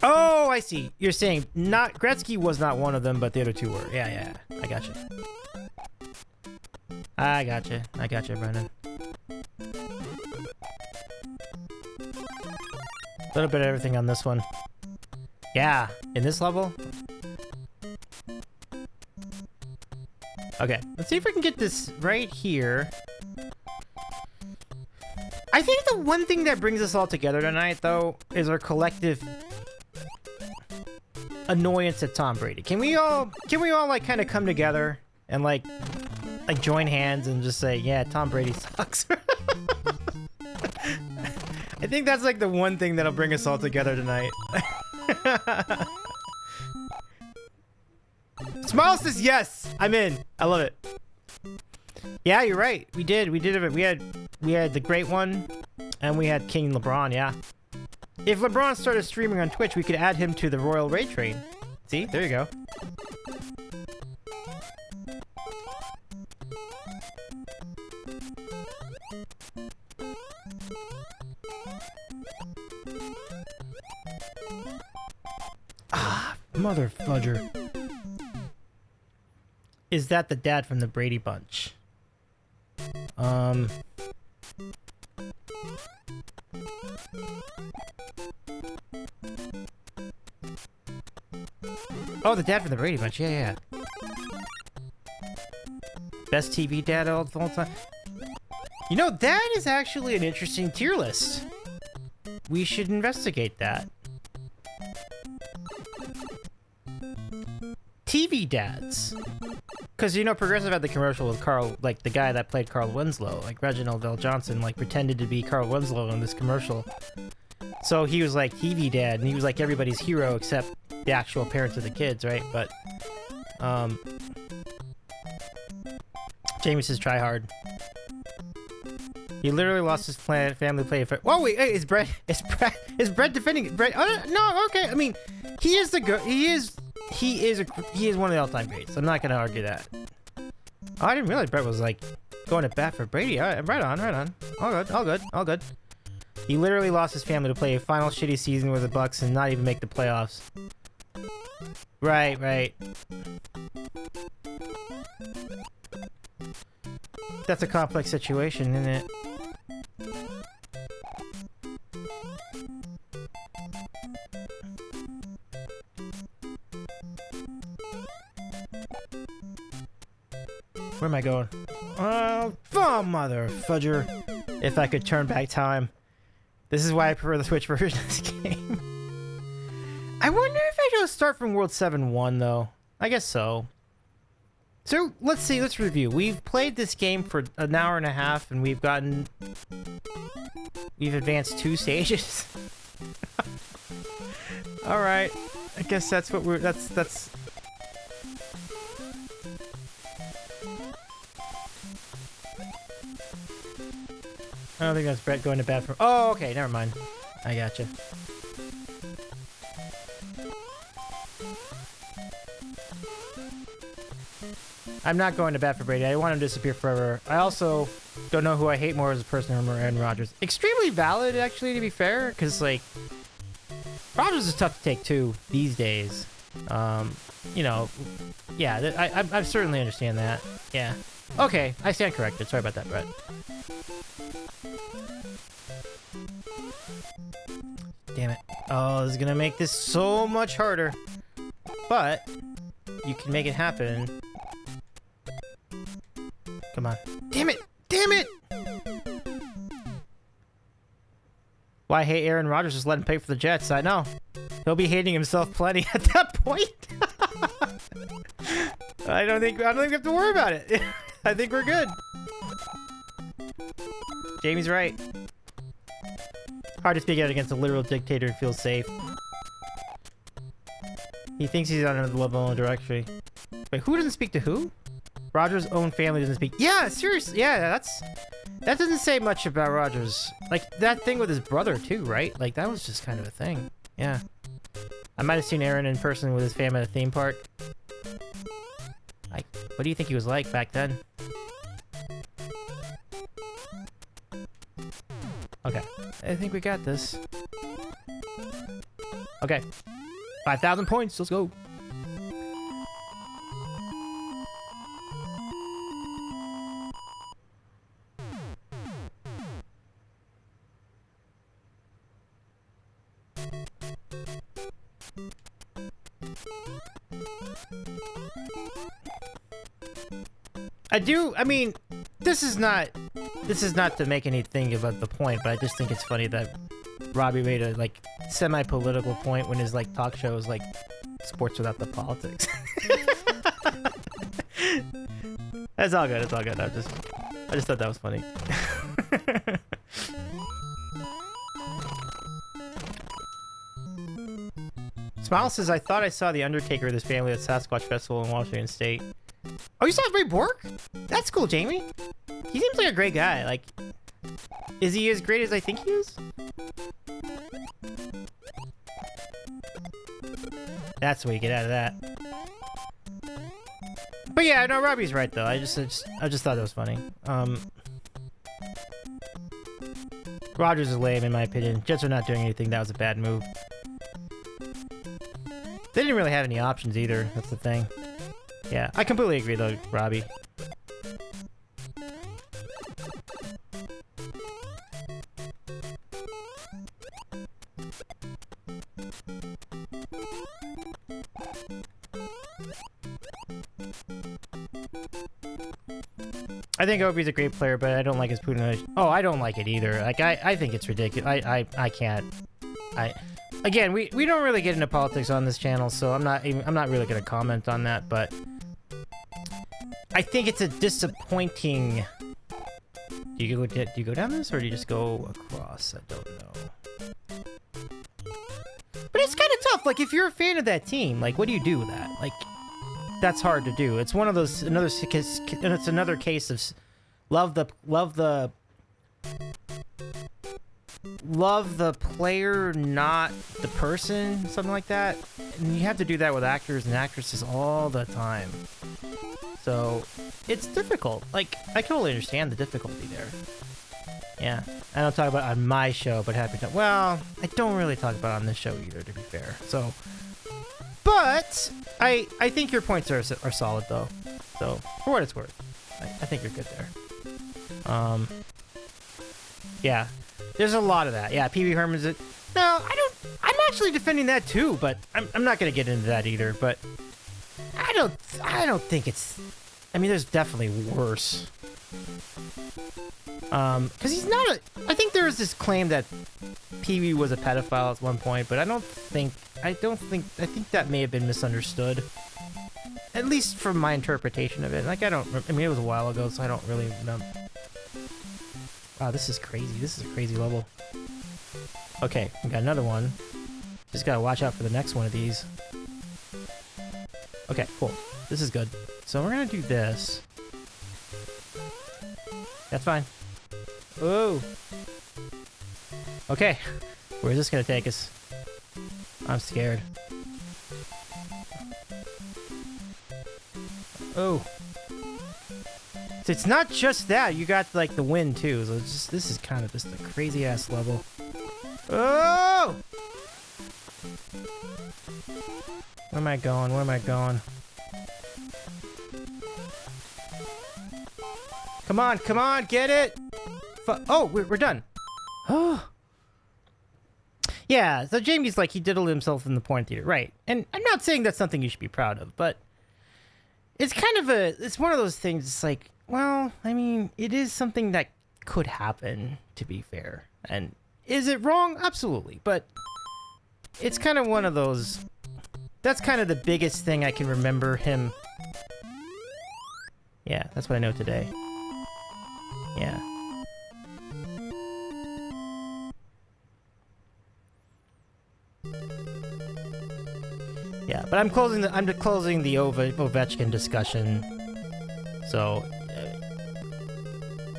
Speaker 1: Oh, I see. You're saying not Gretzky was not one of them, but the other two were. Yeah. I got you. I got you, Brendan. A little bit of everything on this one. Yeah, in this level. Okay, let's see if we can get this right here. I think the one thing that brings us all together tonight, though, is our collective annoyance at Tom Brady. Can we all like kind of come together and like join hands and just say, yeah, Tom Brady sucks. I think that's like the one thing that'll bring us all together tonight. Smile says yes. I'm in. I love it. Yeah, you're right. We did it. We had the great one, and we had King LeBron. Yeah. If LeBron started streaming on Twitch, we could add him to the Royal Raid Train. See, there you go. Ah, mother fudger. Is that the dad from the Brady Bunch? Oh, the dad from the Brady Bunch. Yeah. Best TV dad all the whole time. You know, that is actually an interesting tier list. We should investigate that. TV dads. Because, you know, Progressive had the commercial with Carl, like, the guy that played Carl Winslow. Like, Reginald L. Johnson, like, pretended to be Carl Winslow in this commercial. So he was, like, TV dad, and he was, like, everybody's hero except the actual parents of the kids, right? But, Jamie says try hard. He literally lost his family play. Whoa, wait, hey, is Brett defending Brett? No, okay. I mean, he is one of the all-time greats. I'm not gonna argue that. Oh, I didn't realize Brett was like going to bat for Brady. All right, right on. All good. He literally lost his family to play a final shitty season with the Bucks and not even make the playoffs. Right, right. That's a complex situation, isn't it? Where am I going? Oh, mother fudger. If I could turn back time. This is why I prefer the Switch version of this game. I wonder if I should start from World 7-1, though. I guess so. So, let's see. Let's review. We've played this game for an hour and a half, and we've advanced 2 stages. Alright. I guess that's what we're... That's... I don't think that's Brett going to bed for... Oh, okay, never mind. I gotcha. I'm not going to bat for Brady. I want him to disappear forever. I also don't know who I hate more as a person or Aaron Rodgers. Extremely valid, actually, to be fair, because, like, Rodgers is tough to take, too, these days. You know, yeah, I certainly understand that. Yeah. Okay, I stand corrected. Sorry about that, Brett. Damn it. Oh, this is gonna make this so much harder. But you can make it happen. Come on. Damn it! Damn it! Why hate Aaron Rodgers? Just let him pay for the Jets. I know. He'll be hating himself plenty at that point. I don't think we have to worry about it. I think we're good. Jamie's right. Hard to speak out against a literal dictator and feel safe. He thinks he's on another level in directory. Wait, who doesn't speak to who? Roger's own family doesn't speak. Yeah, seriously. Yeah, that doesn't say much about Rogers. Like, that thing with his brother, too, right? Like, that was just kind of a thing. Yeah. I might have seen Aaron in person with his fam at a theme park. What do you think he was like back then? Okay. I think we got this. Okay. 5,000 points. Let's go. I mean, this is not to make anything about the point, but I just think it's funny that Robbie made a, like, semi-political point when his, like, talk show is, like, sports without the politics. That's all good. It's all good. I just thought that was funny. Smile says, I thought I saw the Undertaker of this family at Sasquatch Festival in Washington State. Oh, you saw Ray Bork? That's cool, Jamie. He seems like a great guy. Like, is he as great as I think he is? That's the way you get out of that. But yeah, no, Robbie's right though. I just thought that was funny. Rodgers is lame in my opinion. Jets are not doing anything. That was a bad move. They didn't really have any options either. That's the thing. Yeah, I completely agree though, Robbie. I think Obi's a great player, but I don't like his Putin. Oh, I don't like it either. Like, I think it's ridiculous. I can't. Again, we don't really get into politics on this channel, so I'm not really going to comment on that, but I think it's a disappointing... Do you go down this, or do you just go across? I don't know. But it's kind of tough. Like, if you're a fan of that team, like, what do you do with that? Like, that's hard to do. It's one of those... It's another case of love the player, not the person, something like that. And you have to do that with actors and actresses all the time. So it's difficult. Like, I totally understand the difficulty there. Yeah, I don't talk about it on my show, but happy to. Well, I don't really talk about it on this show either, to be fair. So, but I think your points are solid though. So for what it's worth, I think you're good there. Yeah, there's a lot of that. Yeah, Pee Wee Herman's it. No, I'm actually defending that too, but I'm not gonna get into that either. But I don't think it's. I mean, there's definitely worse. Because he's not a. I think there was this claim that Pee Wee was a pedophile at one point, but I think that may have been misunderstood. At least from my interpretation of it. Like, I mean, it was a while ago, so I don't really know. Wow, this is crazy. This is a crazy level. Okay, we got another one. Just gotta watch out for the next one of these. Okay, cool. This is good. So we're gonna do this. That's fine. Oh. Okay. Where's this gonna take us? I'm scared. Oh. So it's not just that. You got like the wind too. So it's just, this is kind of just a crazy ass level. Oh! Where am I going? Where am I going? Come on, come on, get it! Oh, we're done. Oh. Yeah, so Jamie's like, he diddled himself in the porn theater, right. And I'm not saying that's something you should be proud of, but it's kind of it's one of those things, it's like, well, I mean, it is something that could happen, to be fair. And is it wrong? Absolutely. But it's kind of one of those, that's kind of the biggest thing I can remember him. Yeah, that's what I know today. Yeah. Yeah, but I'm closing the Ovechkin discussion. So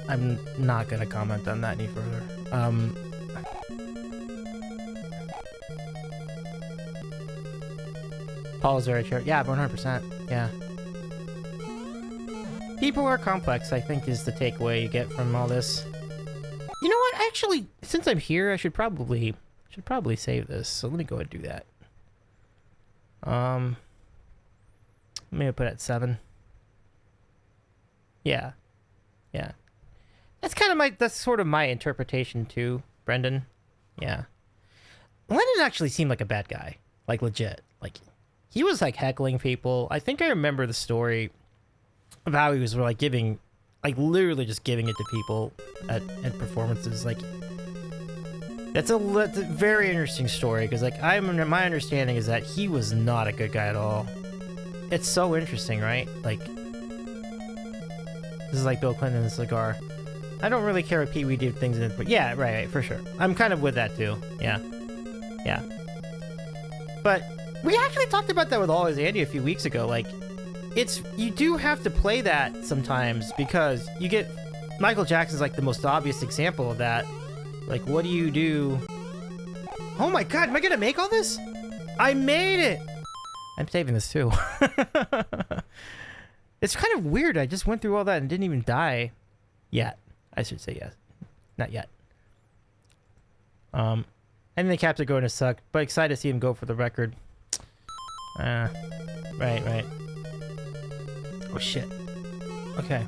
Speaker 1: I'm not gonna comment on that any further. Paul is very true. Yeah, 100%. Yeah. People are complex, I think, is the takeaway you get from all this. You know what? Actually, since I'm here, I should probably save this. So let me go ahead and do that. Maybe put it at 7. Yeah. Yeah. That's sort of my interpretation too, Brendan. Yeah. Lennon actually seemed like a bad guy. Like, legit. Like, he was like heckling people. I think I remember the story of how he was like giving, like literally just giving it to people at performances. Like, that's a very interesting story because like my understanding is that he was not a good guy at all. It's so interesting, right? Like, this is like Bill Clinton and the cigar. I don't really care what Pee Wee did things in it, but yeah, right, for sure. I'm kind of with that too. Yeah. Yeah. But we actually talked about that with Always Andy a few weeks ago. Like, you do have to play that sometimes because you get Michael Jackson's like the most obvious example of that. Like, what do you do? Oh my god, am I gonna make all this? I made it! I'm saving this too. It's kind of weird. I just went through all that and didn't even die yet. I should say yes. Not yet. And the Caps are going to suck, but excited to see him go for the record. Right. Oh shit. Okay.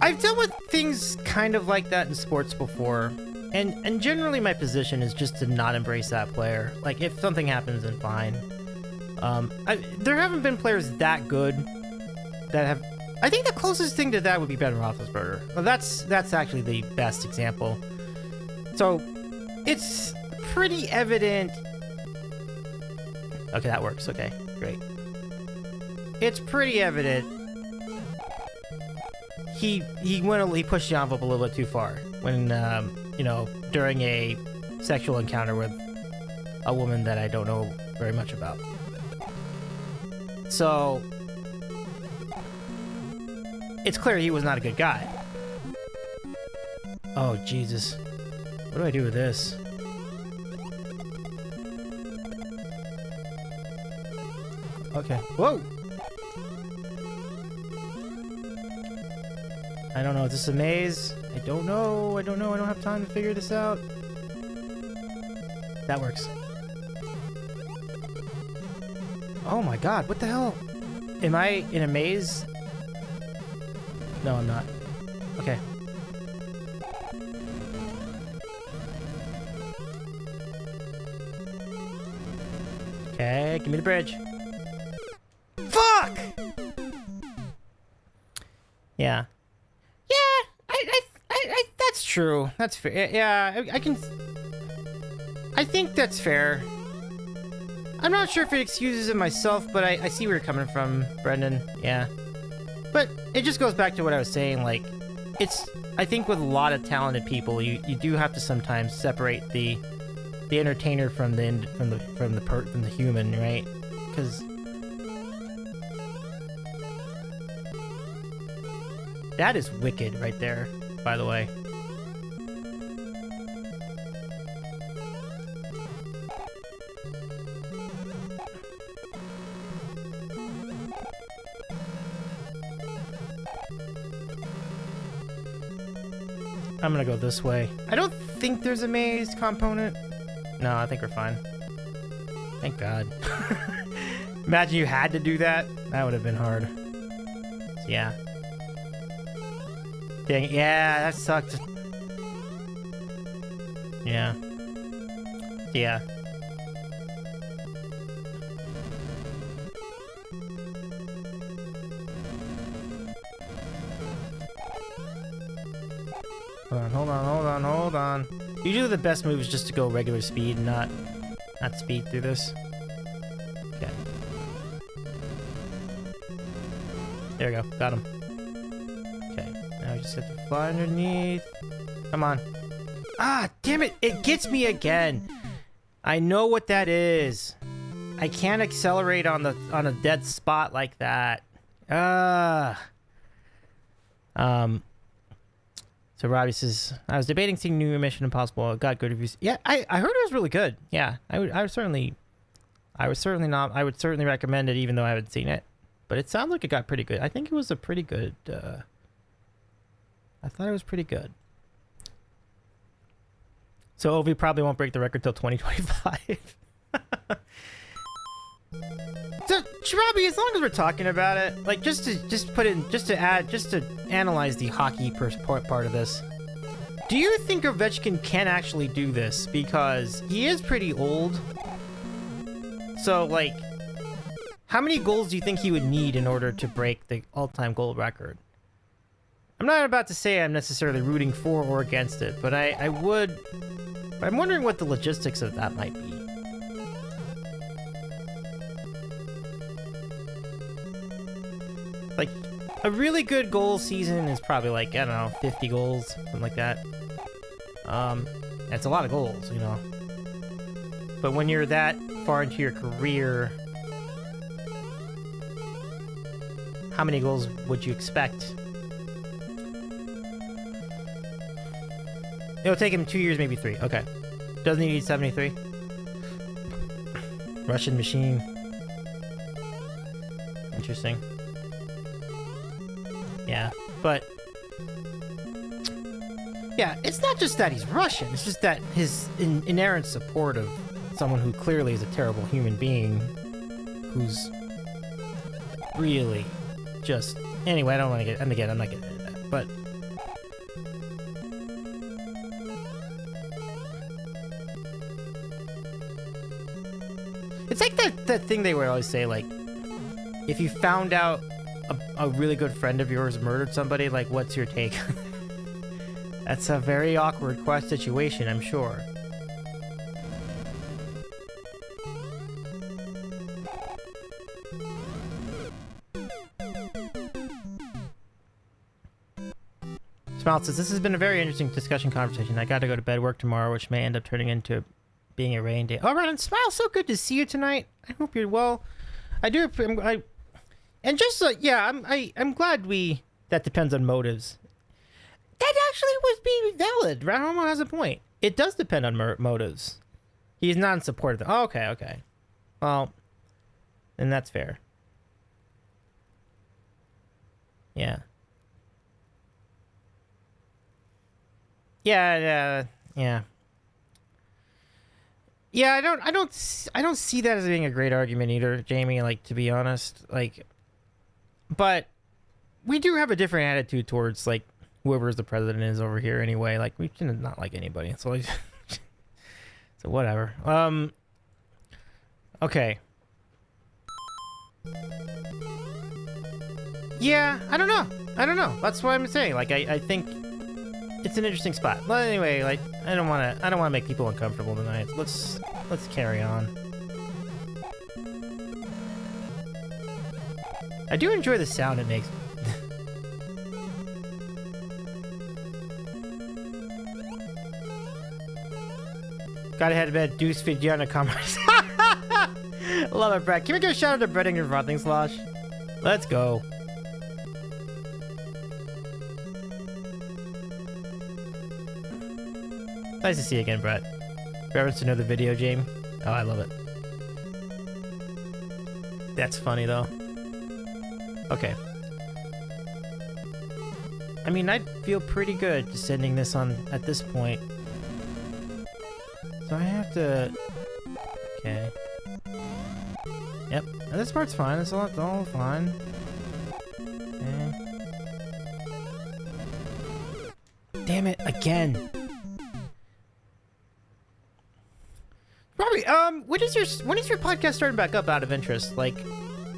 Speaker 1: I've dealt with things kind of like that in sports before, and generally my position is just to not embrace that player. Like, if something happens, then fine. There haven't been players that good that have. I think the closest thing to that would be Ben Roethlisberger. Well, that's actually the best example. So it's pretty evident. Okay, that works. Okay, great. It's pretty evident. He pushed the envelope a little bit too far when during a sexual encounter with a woman that I don't know very much about. So it's clear he was not a good guy. Oh Jesus, what do I do with this? Okay. Whoa. I don't know. Is this a maze? I don't know. I don't know. I don't have time to figure this out. That works. Oh my god, what the hell? Am I in a maze? No, I'm not. Okay. Okay, give me the bridge. Fuck! Yeah. Yeah, I that's true. That's fair. Yeah, I can... I think that's fair. I'm not sure if it excuses it myself, but I see where you're coming from, Brendan. Yeah. But it just goes back to what I was saying, like, it's... I think with a lot of talented people, you do have to sometimes separate the entertainer from the human, right? Because that is wicked right there, by the way. I'm gonna go this way. I don't think there's a maze component. No, I think we're fine. Thank God. Imagine you had to do that. That would have been hard. So, yeah. Dang it. Yeah, that sucked. Yeah. Yeah. Hold on. Usually the best move is just to go regular speed, not speed through this. Okay. There we go. Got him. Okay. Now we just have to fly underneath. Come on. Ah, damn it. It gets me again. I know what that is. I can't accelerate on a dead spot like that. So Robbie says, I was debating seeing new Mission Impossible. It got good reviews. Yeah, I heard it was really good. Yeah, I would certainly recommend it, even though I haven't seen it. But it sounds like it got pretty good. I think it was a pretty good. I thought it was pretty good. So Ovi probably won't break the record till 2025. So Robbie, as long as we're talking about it, like just to analyze the hockey part of this. Do you think Ovechkin can actually do this? Because he is pretty old. So like, how many goals do you think he would need in order to break the all-time goal record? I'm not about to say I'm necessarily rooting for or against it, but I would. But I'm wondering what the logistics of that might be. Like, a really good goal season is probably like, I don't know, 50 goals, something like that. That's a lot of goals, you know. But when you're that far into your career, how many goals would you expect? It'll take him 2 years, maybe 3. Okay. Doesn't he need 73? Russian machine. Interesting. Yeah, but yeah, it's not just that he's Russian. It's just that his inherent support of someone who clearly is a terrible human being, who's really just... Anyway, I don't want to get... And again, I'm not getting into that, but... It's like that thing they would always say, like, if you found out a really good friend of yours murdered somebody, like, what's your take? That's a very awkward situation, I'm sure. Smile says, this has been a very interesting discussion conversation. I got to go to bed, work tomorrow, which may end up turning into being a rain day. All right, and Smile, so good to see you tonight. I hope you're well. And just yeah, I'm glad that depends on motives. That actually would be valid. Rahomo has a point. It does depend on motives. He's not in support of the... Oh, okay. Well, then that's fair. Yeah. Yeah. Yeah, I don't see that as being a great argument either, Jamie, like, to be honest. Like, but we do have a different attitude towards, like, whoever's the president is over here anyway. Like, we can not like anybody. So, like, so whatever. Okay. Yeah, I don't know. That's what I'm saying. Like, I think it's an interesting spot. But anyway, like, I don't want to make people uncomfortable tonight. Let's carry on. I do enjoy the sound it makes. Gotta head to bed. Deuce Fijiana commerce. Love it, Brett. Can we give a shout out to Brett and your Rotting Slosh? Let's go. Nice to see you again, Brett. Reference to another video, Jamie. Oh, I love it. That's funny, though. Okay. I mean, I'd feel pretty good just ending this on at this point. So I have to... Okay. Yep. And this part's fine. It's all fine. Okay. Damn it, again. Robbie, when is your podcast starting back up out of interest? Like,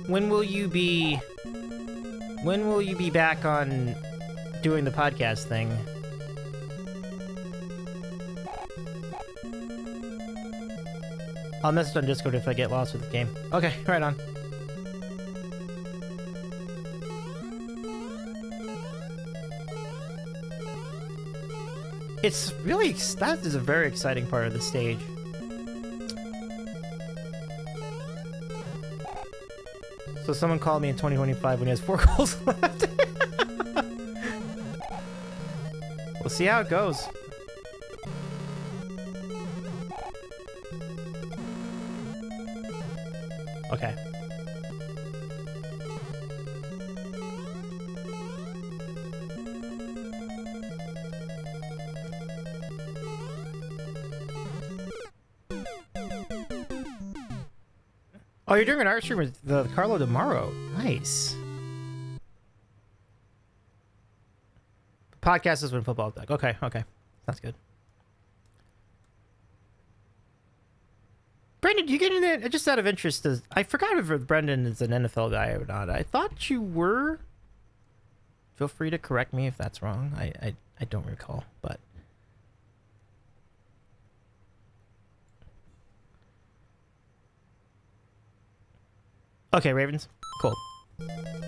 Speaker 1: when will you be back on doing the podcast thing? I'll message on Discord if I get lost with the game. Okay, right on. It's really, that is a very exciting part of the stage. So someone called me in 2025 when he has 4 goals left. We'll see how it goes. Okay. Oh, you're doing an art stream with the Carlo tomorrow. Nice. Podcast is when football back. Okay. That's good. Brendan, do you get in it? Just out of interest, I forgot if Brendan is an NFL guy or not. I thought you were. Feel free to correct me if that's wrong. I don't recall, but. Okay, Ravens. Cool.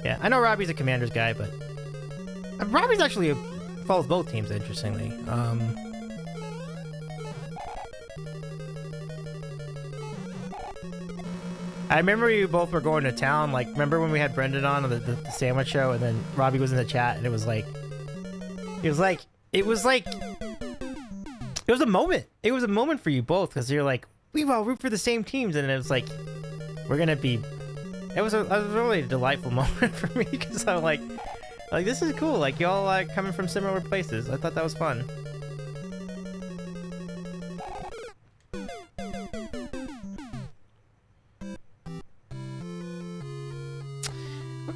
Speaker 1: Yeah, I know Robbie's a Commanders guy, but Robbie's actually follows both teams, interestingly. I remember you both were going to town. Like, remember when we had Brendan on the sandwich show, and then Robbie was in the chat, and it was a moment. It was a moment for you both, because you're like, we all root for the same teams, and it was like, we're gonna be. It was a really delightful moment for me, because I'm like this is cool. Like, y'all like coming from similar places. I thought that was fun.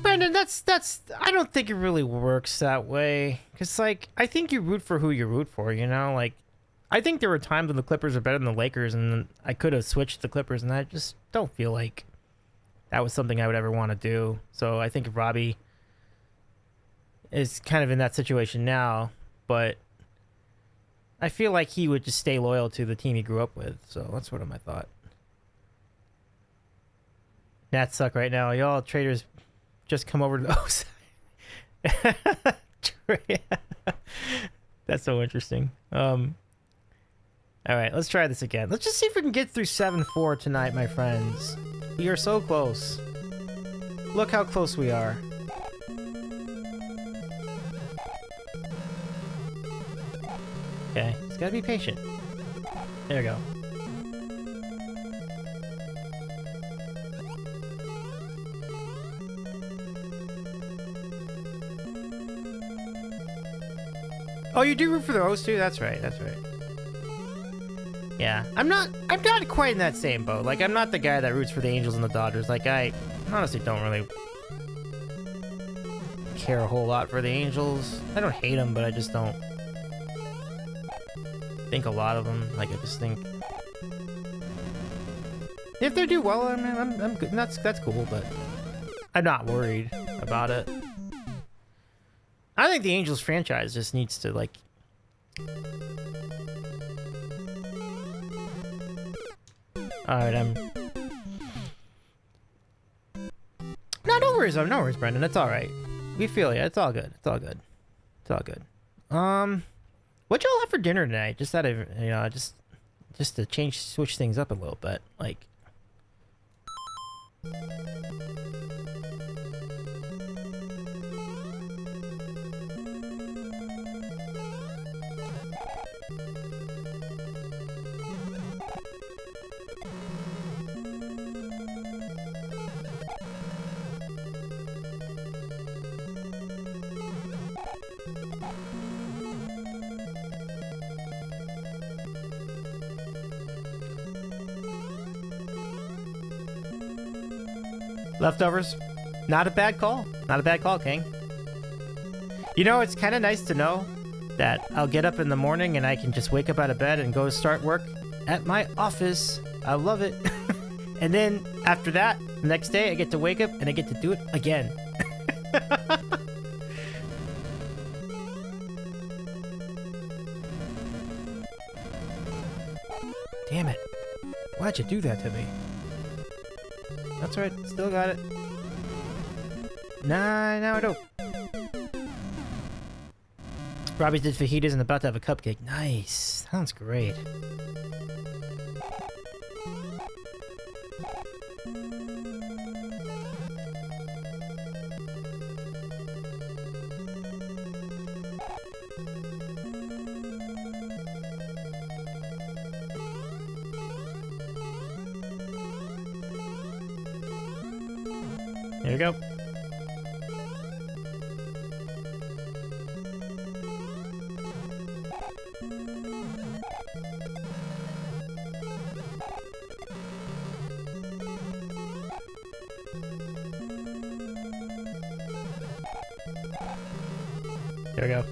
Speaker 1: Brendan, that's I don't think it really works that way, because like I think you root for who you root for, you know. Like, I think there were times when the Clippers are better than the Lakers, and I could have switched the Clippers, and I just don't feel like that was something I would ever want to do. So I think Robbie is kind of in that situation now, but I feel like he would just stay loyal to the team he grew up with. So that's sort of my thought. Nats suck right now. Y'all traders just come over to the That's so interesting. All right, let's try this again. Let's just see if we can get through 7-4 tonight, my friends. We are so close. Look how close we are. Okay, just gotta be patient. There we go. Oh, you do root for those too? That's right. That's right. Yeah, I'm not quite in that same boat. Like, I'm not the guy that roots for the Angels and the Dodgers. Like, I honestly don't really care a whole lot for the Angels. I don't hate them, but I just don't think a lot of them. Like, I just think if they do well, I mean, I'm good. That's cool, but I'm not worried about it. I think the Angels franchise just needs to, like, alright, no worries, no worries, Brendan. It's alright. We feel you. It's all good. It's all good. It's all good. What'd y'all have for dinner tonight? Just out of, you know, just to switch things up a little bit. Like, leftovers. Not a bad call. Not a bad call, King. You know, it's kind of nice to know that I'll get up in the morning and I can just wake up out of bed and go start work at my office. I love it. And then after that, the next day I get to wake up and I get to do it again. Damn it. Why'd you do that to me? That's right, still got it. Nah, now I don't. Robbie did fajitas and about to have a cupcake. Nice. Sounds great. There you go. There we go.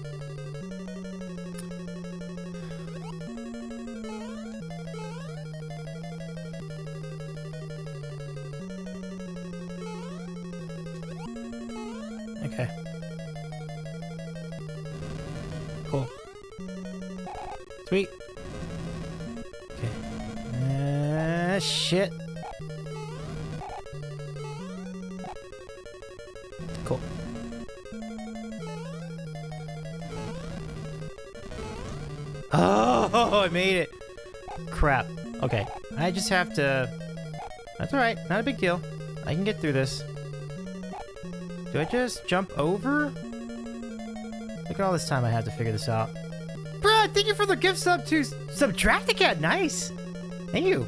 Speaker 1: Okay. Cool. Sweet. Okay. Shit. Cool. Oh, I made it. Crap. Okay. I just have to... That's alright. Not a big deal. I can get through this. Do I just jump over? Look at all this time I had to figure this out. Brad, thank you for the gift sub to Subtracticat. Nice. Thank you.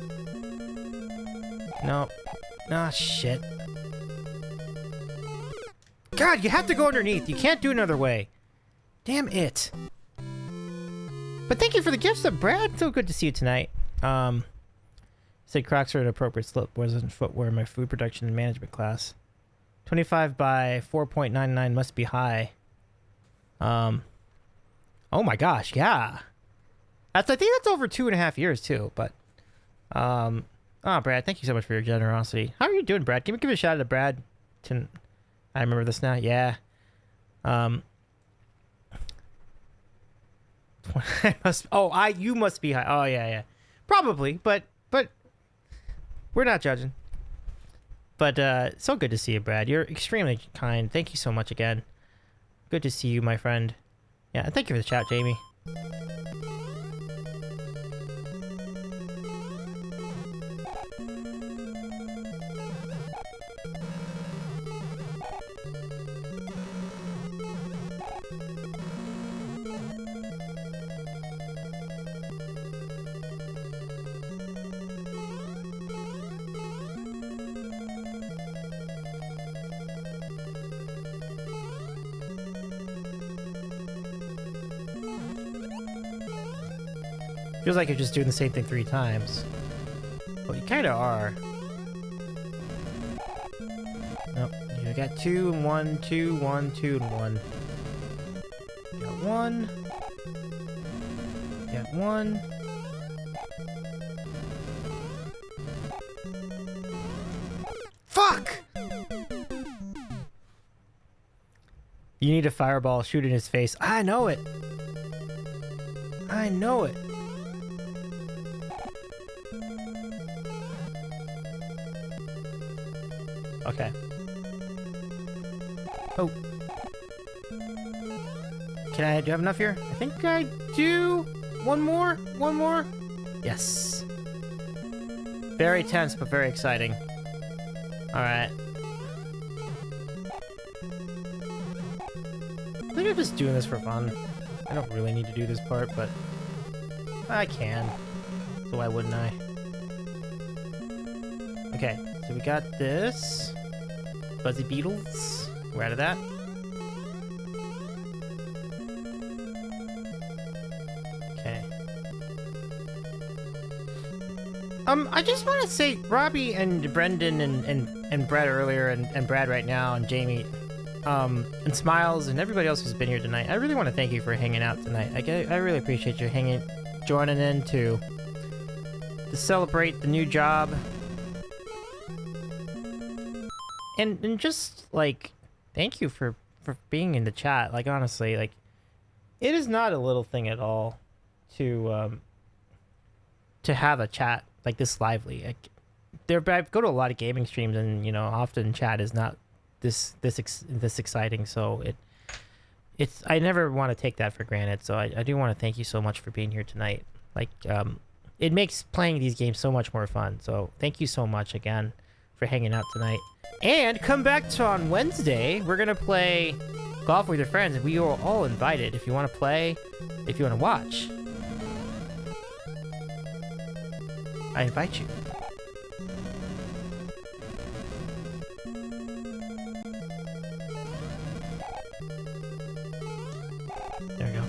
Speaker 1: No. Ah, shit. God, you have to go underneath. You can't do another way. Damn it. But thank you for the gift sub, Brad. So good to see you tonight. Said Crocs are an appropriate slip. Wasn't footwear in my food production and management class. 25 by 4.99 must be high. Oh my gosh, yeah. I think that's over 2.5 years too, but oh, Brad, thank you so much for your generosity. How are you doing, Brad? Give a shout out to Brad. I remember this now. Yeah. You must be high. Oh yeah. Probably, but we're not judging. But so good to see you, Brad. You're extremely kind. Thank you so much again. Good to see you, my friend. Yeah, thank you for the chat, Jamie. Feels like you're just doing the same thing 3 times. Well, you kind of are. Nope. You got 2 and 1, 2, 1, 2 and 1. You got 1. You got 1. Fuck! You need a fireball, shoot in his face. I know it. I know it. Okay. Oh. Do I have enough here? I think I do. One more? One more? Yes. Very tense, but very exciting. Alright. I think I'm just doing this for fun. I don't really need to do this part, but I can. So why wouldn't I? Okay, so we got this. Fuzzy beetles. We're out of that. Okay. I just want to say, Robbie and Brendan and Brad earlier, and Brad right now, and Jamie, and Smiles, and everybody else who's been here tonight. I really want to thank you for hanging out tonight. I really appreciate you joining in to celebrate the new job. And just, like, thank you for being in the chat. Like, honestly, like, it is not a little thing at all to have a chat like this lively. Like, I go to a lot of gaming streams, and, you know, often chat is not this exciting, so it's I never want to take that for granted. So I do want to thank you so much for being here tonight. Like, it makes playing these games so much more fun. So thank you so much again for hanging out tonight. And come back to on Wednesday. We're gonna play golf with your friends, and we are all invited. If you want to play, if you want to watch, I invite you. There we go.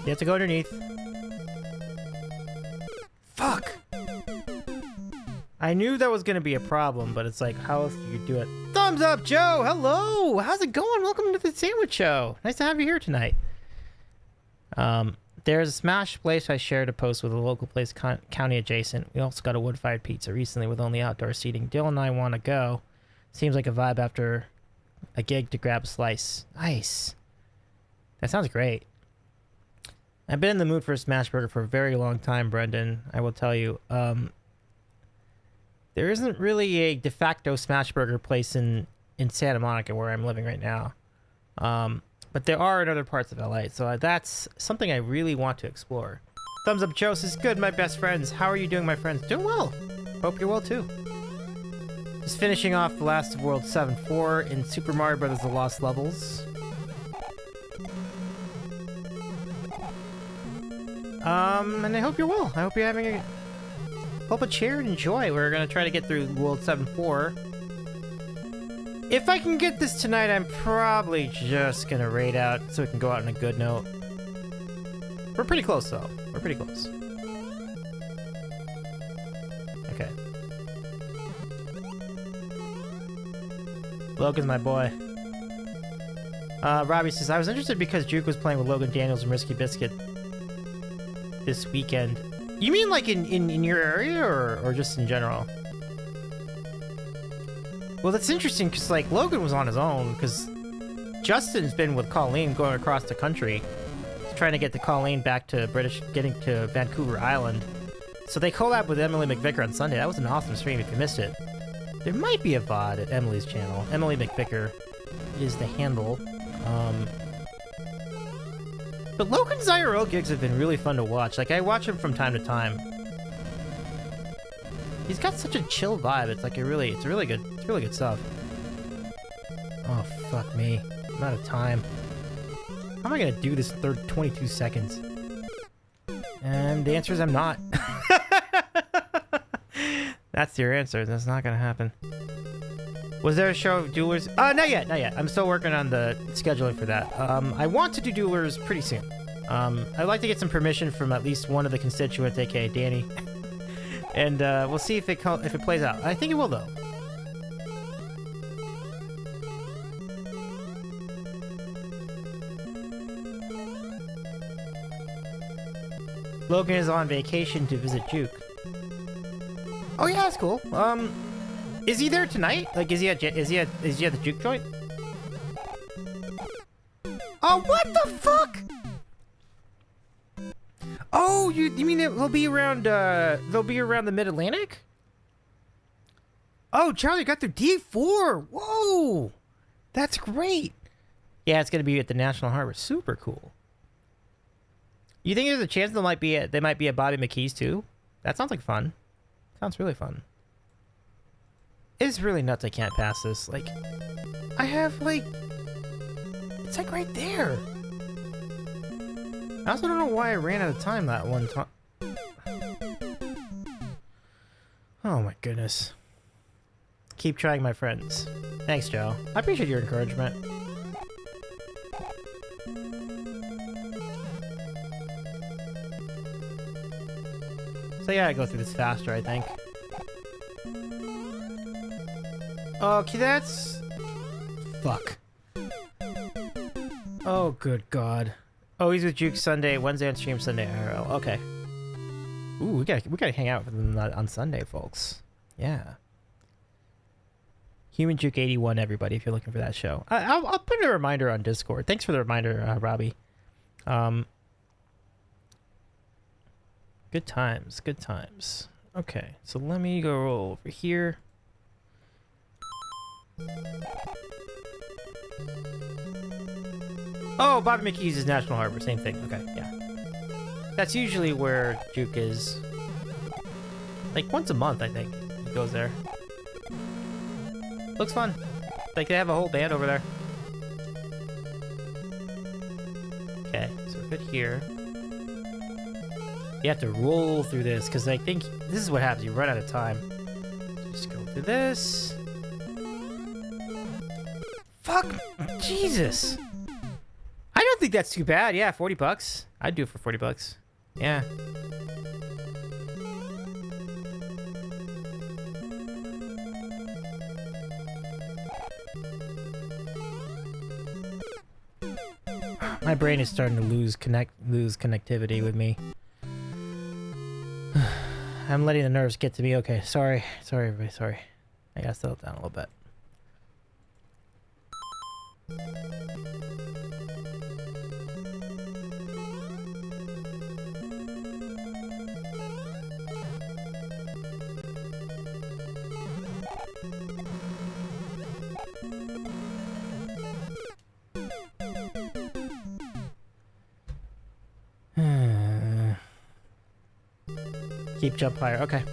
Speaker 1: You have to go underneath. Fuck! I knew that was going to be a problem, but it's like, how else do you do it? Thumbs up, Joe! Hello! How's it going? Welcome to the Sandwich Show. Nice to have you here tonight. There's a Smash place I shared a post with a local place county adjacent. We also got a wood-fired pizza recently with only outdoor seating. Dylan and I want to go. Seems like a vibe after a gig to grab a slice. Nice. That sounds great. I've been in the mood for a smash burger for a very long time, Brendan. I will tell you. There isn't really a de facto smash burger place in Santa Monica where I'm living right now. But there are in other parts of LA, so that's something I really want to explore. Thumbs up, Joe says, good, my best friends. How are you doing, my friends? Doing well. Hope you're well, too. Just finishing off The Last of World 7-4 in Super Mario Bros. The Lost Levels. And I hope you're well. I hope you're having a... Pull up a chair and enjoy. We're going to try to get through World 7-4. If I can get this tonight, I'm probably just going to raid out so we can go out on a good note. We're pretty close, though. We're pretty close. Okay. Logan's my boy. Robbie says, I was interested because Juke was playing with Logan Daniels and Risky Biscuit this weekend. You mean like in your area or just in general? Well, that's interesting because like Logan was on his own because Justin's been with Colleen going across the country trying to get the Colleen back to getting to Vancouver Island. So they collabed with Emily McVicker on Sunday. That was an awesome stream if you missed it. There might be a VOD at Emily's channel. Emily McVicker is the handle. But Logan's IRL gigs have been really fun to watch. Like, I watch him from time to time. He's got such a chill vibe. It's like it's really good stuff. Oh, fuck me. I'm out of time. How am I gonna do this in 22 seconds? And the answer is I'm not. That's your answer. That's not gonna happen. Was there a show of Duelers? Not yet. I'm still working on the scheduling for that. I want to do Duelers pretty soon. I'd like to get some permission from at least one of the constituents, aka Danny, and we'll see if it plays out. I think it will though. Logan is on vacation to visit Juke. Oh yeah, that's cool. Is he there tonight? Like, is he at the Juke joint? Oh, what the fuck? Oh, you mean they'll be around the Mid-Atlantic? Oh, Charlie got through D4. Whoa, that's great. Yeah, it's gonna be at the National Harbor. Super cool. You think there's a chance they might be at Bobby McKee's too? That sounds like fun. Sounds really fun. It's really nuts I can't pass this. Like, I have, like... It's, like, right there. I also don't know why I ran out of time that one time. Oh, my goodness. Keep trying, my friends. Thanks, Joe. I appreciate your encouragement. So yeah, I go through this faster, I think. Okay, that's... Fuck. Oh, good God. Oh, he's with Juke Sunday, Wednesday on stream, Sunday IRL. Okay. Ooh, we gotta hang out with him on Sunday, folks. Yeah. Human Juke 81, everybody, if you're looking for that show. I'll put a reminder on Discord. Thanks for the reminder, Robbie. Good times, good times. Okay, so let me go over here. Oh, Bobby McKee's is National Harbor, same thing. Okay, yeah. That's usually where Juke is. Like once a month, I think. He goes there. Looks fun. Like they have a whole band over there. Okay, so we're good here. You have to roll through this, because I think this is what happens. You run out of time. Just go through this. Fuck! Jesus! I don't think that's too bad. Yeah, 40 bucks. I'd do it for 40 bucks. Yeah. My brain is starting to lose connectivity with me. I'm letting the nerves get to me. Okay, sorry, everybody, sorry. I gotta settle down a little bit. Keep jump higher. Okay.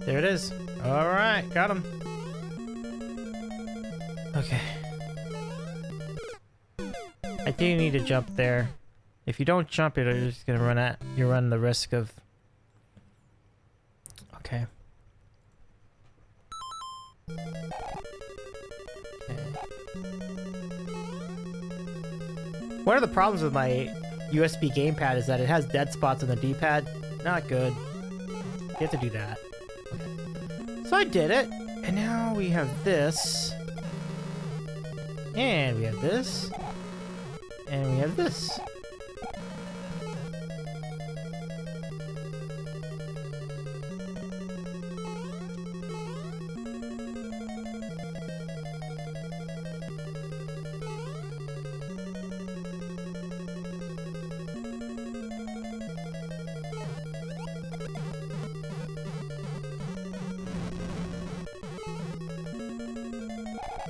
Speaker 1: There it is. All right, got him. Okay. I do need to jump there. If you don't jump it, you're just gonna run the risk of. Okay. One of the problems with my USB gamepad is that it has dead spots on the D-pad. Not good. You have to do that. Okay. So I did it, and now we have this, and we have this, and we have this.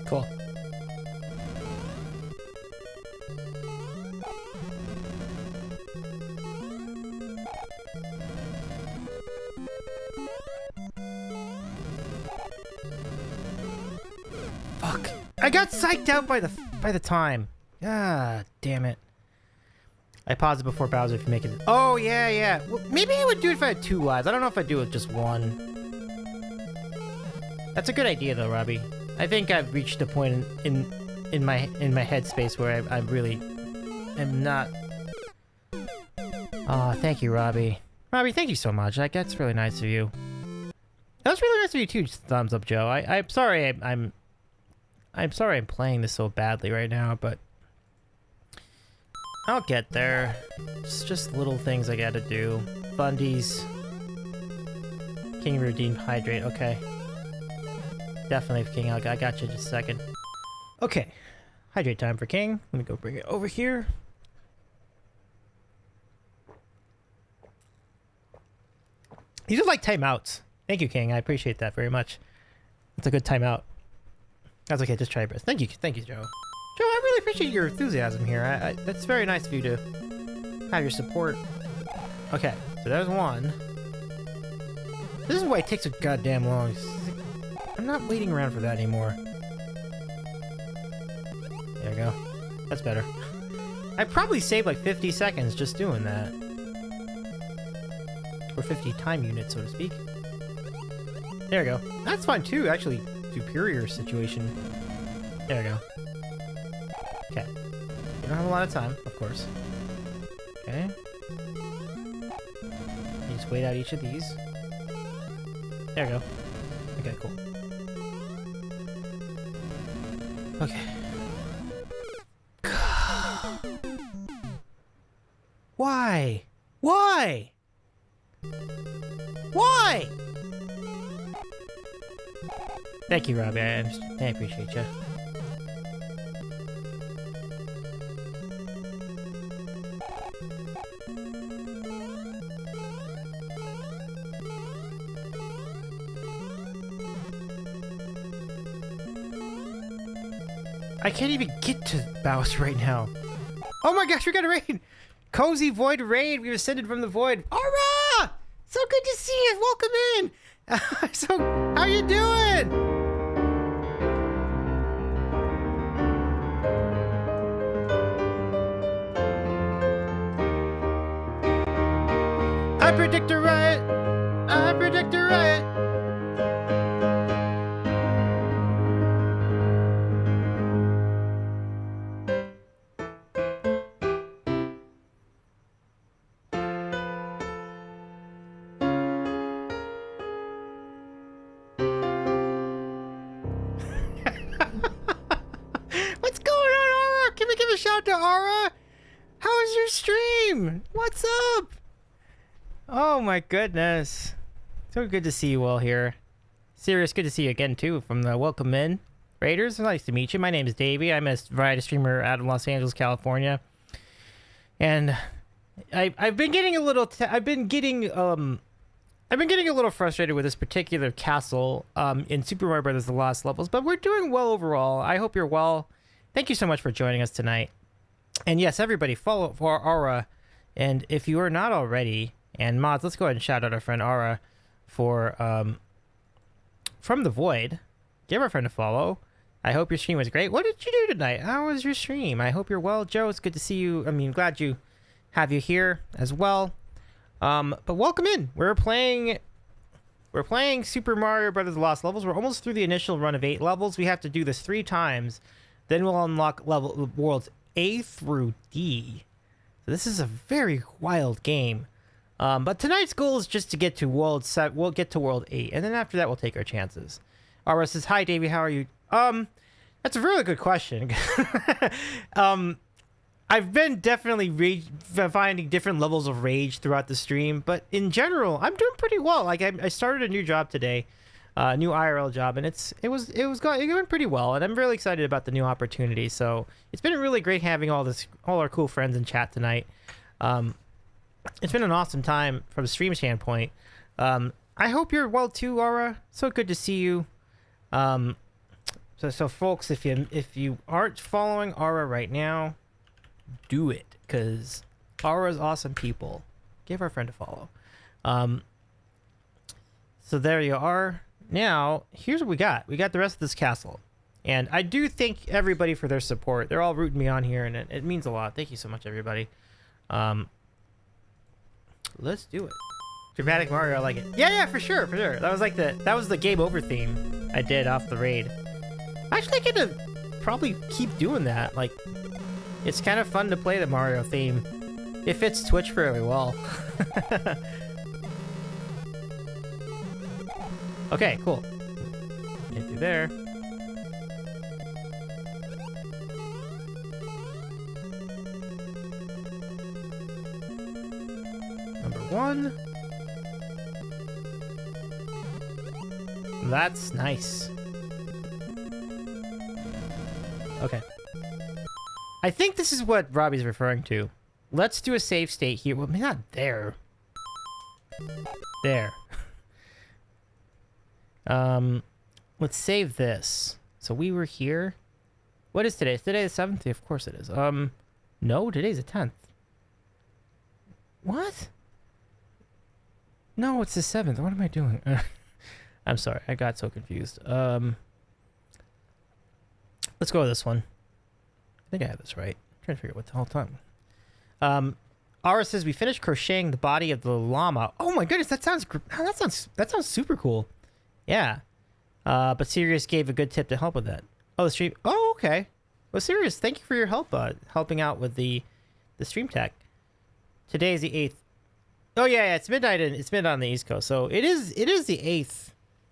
Speaker 1: Cool. Fuck. I got psyched out by the time. Ah, damn it. I pause it before Bowser if you make it. Oh, yeah, yeah. Well, maybe I would do it if I had 2 lives. I don't know if I'd do it with just 1. That's a good idea, though, Robbie. I think I've reached a point in my headspace where I really am not... Oh, thank you, Robbie. Robbie, thank you so much. Like, that's really nice of you. That was really nice of you too. Thumbs up, Joe. I'm sorry. I'm sorry I'm playing this so badly right now, but I'll get there. It's just little things I gotta do. Fundies. King redeem hydrate. Okay. Definitely King. I got you in just a second. Okay. Hydrate time for King. Let me go bring it over here. These are like timeouts. Thank you, King. I appreciate that very much. It's a good timeout. That's okay. Just try your best. Thank you, Joe. Joe, I really appreciate your enthusiasm here. That's very nice of you to have your support. Okay, so there's 1. This is why it takes so goddamn long. I'm not waiting around for that anymore. There we go. That's better. I probably saved like 50 seconds just doing that. Or 50 time units, so to speak. There we go. That's fine too, actually. Superior situation. There we go. Okay. You don't have a lot of time, of course. Okay. You just wait out each of these. There we go. Okay, cool. Okay. Why? Why? Why? Thank you, Robbie. I appreciate you. I can't even get to Bowser right now. Oh my gosh, we got a raid! Cozy Void raid. We ascended from the void. Aura! So good to see you. Welcome in. So, how you doing? I predict a riot. I predict a riot. What's going on, Aura? Can we give a shout to Aura? How was your stream? What's up? Oh my goodness. So good to see you all here. Serious, good to see you again too from the Welcome In Raiders. Nice to meet you. My name is Davy. I'm a variety streamer out of Los Angeles, California. And I've been getting a little I've been getting a little frustrated with this particular castle in Super Mario Brothers The Lost Levels, but we're doing well overall. I hope you're well. Thank you so much for joining us tonight. And yes, everybody follow for Aura. And if you are not already, and mods, let's go ahead and shout out our friend Aura for From the Void. Give our friend a follow. I hope your stream was great. What did you do tonight? How was your stream? I hope you're well. Joe, it's good to see you. I mean, glad you have you here as well. But welcome in. We're playing Super Mario Brothers Lost Levels. We're almost through the initial run of 8 levels. We have to do this 3 times. Then we'll unlock worlds A through D. So this is a very wild game. But tonight's goal is just to get to world 7. We'll get to world 8, and then after that we'll take our chances. Aura says, "Hi, Davey. How are you?" That's a really good question. I've been definitely finding different levels of rage throughout the stream, but in general, I'm doing pretty well. Like I started a new job today, a new IRL job, and it went pretty well, and I'm really excited about the new opportunity. So it's been really great having all our cool friends in chat tonight. It's been an awesome time from a stream standpoint. I hope you're well too, Aura. So good to see you. So folks, if you aren't following Aura right now, do it, because Aura's awesome people. Give our friend a follow. So there you are. Now, here's what we got. We got the rest of this castle. And I do thank everybody for their support. They're all rooting me on here, and it means a lot. Thank you so much, everybody. Let's do it. Dramatic Mario, I like it. Yeah, for sure, for sure. That was the game over theme I did off the raid. Actually, I get to probably keep doing that. Like, it's kind of fun to play the Mario theme. It fits Twitch fairly well. Okay, cool. Get through there. Number 1. That's nice. Okay. I think this is what Robbie's referring to. Let's do a save state here. Well, maybe not there. There. Let's save this. So we were here. What is today? Is today the 7th? Of course it is. No, today's the 10th. What? No, it's the 7th. What am I doing? I'm sorry. I got so confused. Let's go with this one. I think I have this right. I'm trying to figure out what the whole time. Ara says we finished crocheting the body of the llama. Oh my goodness, that sounds super cool. Yeah. But Sirius gave a good tip to help with that. Oh, the stream. Oh, okay. Well, Sirius, thank you for your help, helping out with the stream tech. Today is the 8th. Oh yeah, it's midnight it's midnight on the East Coast, so it is the 8th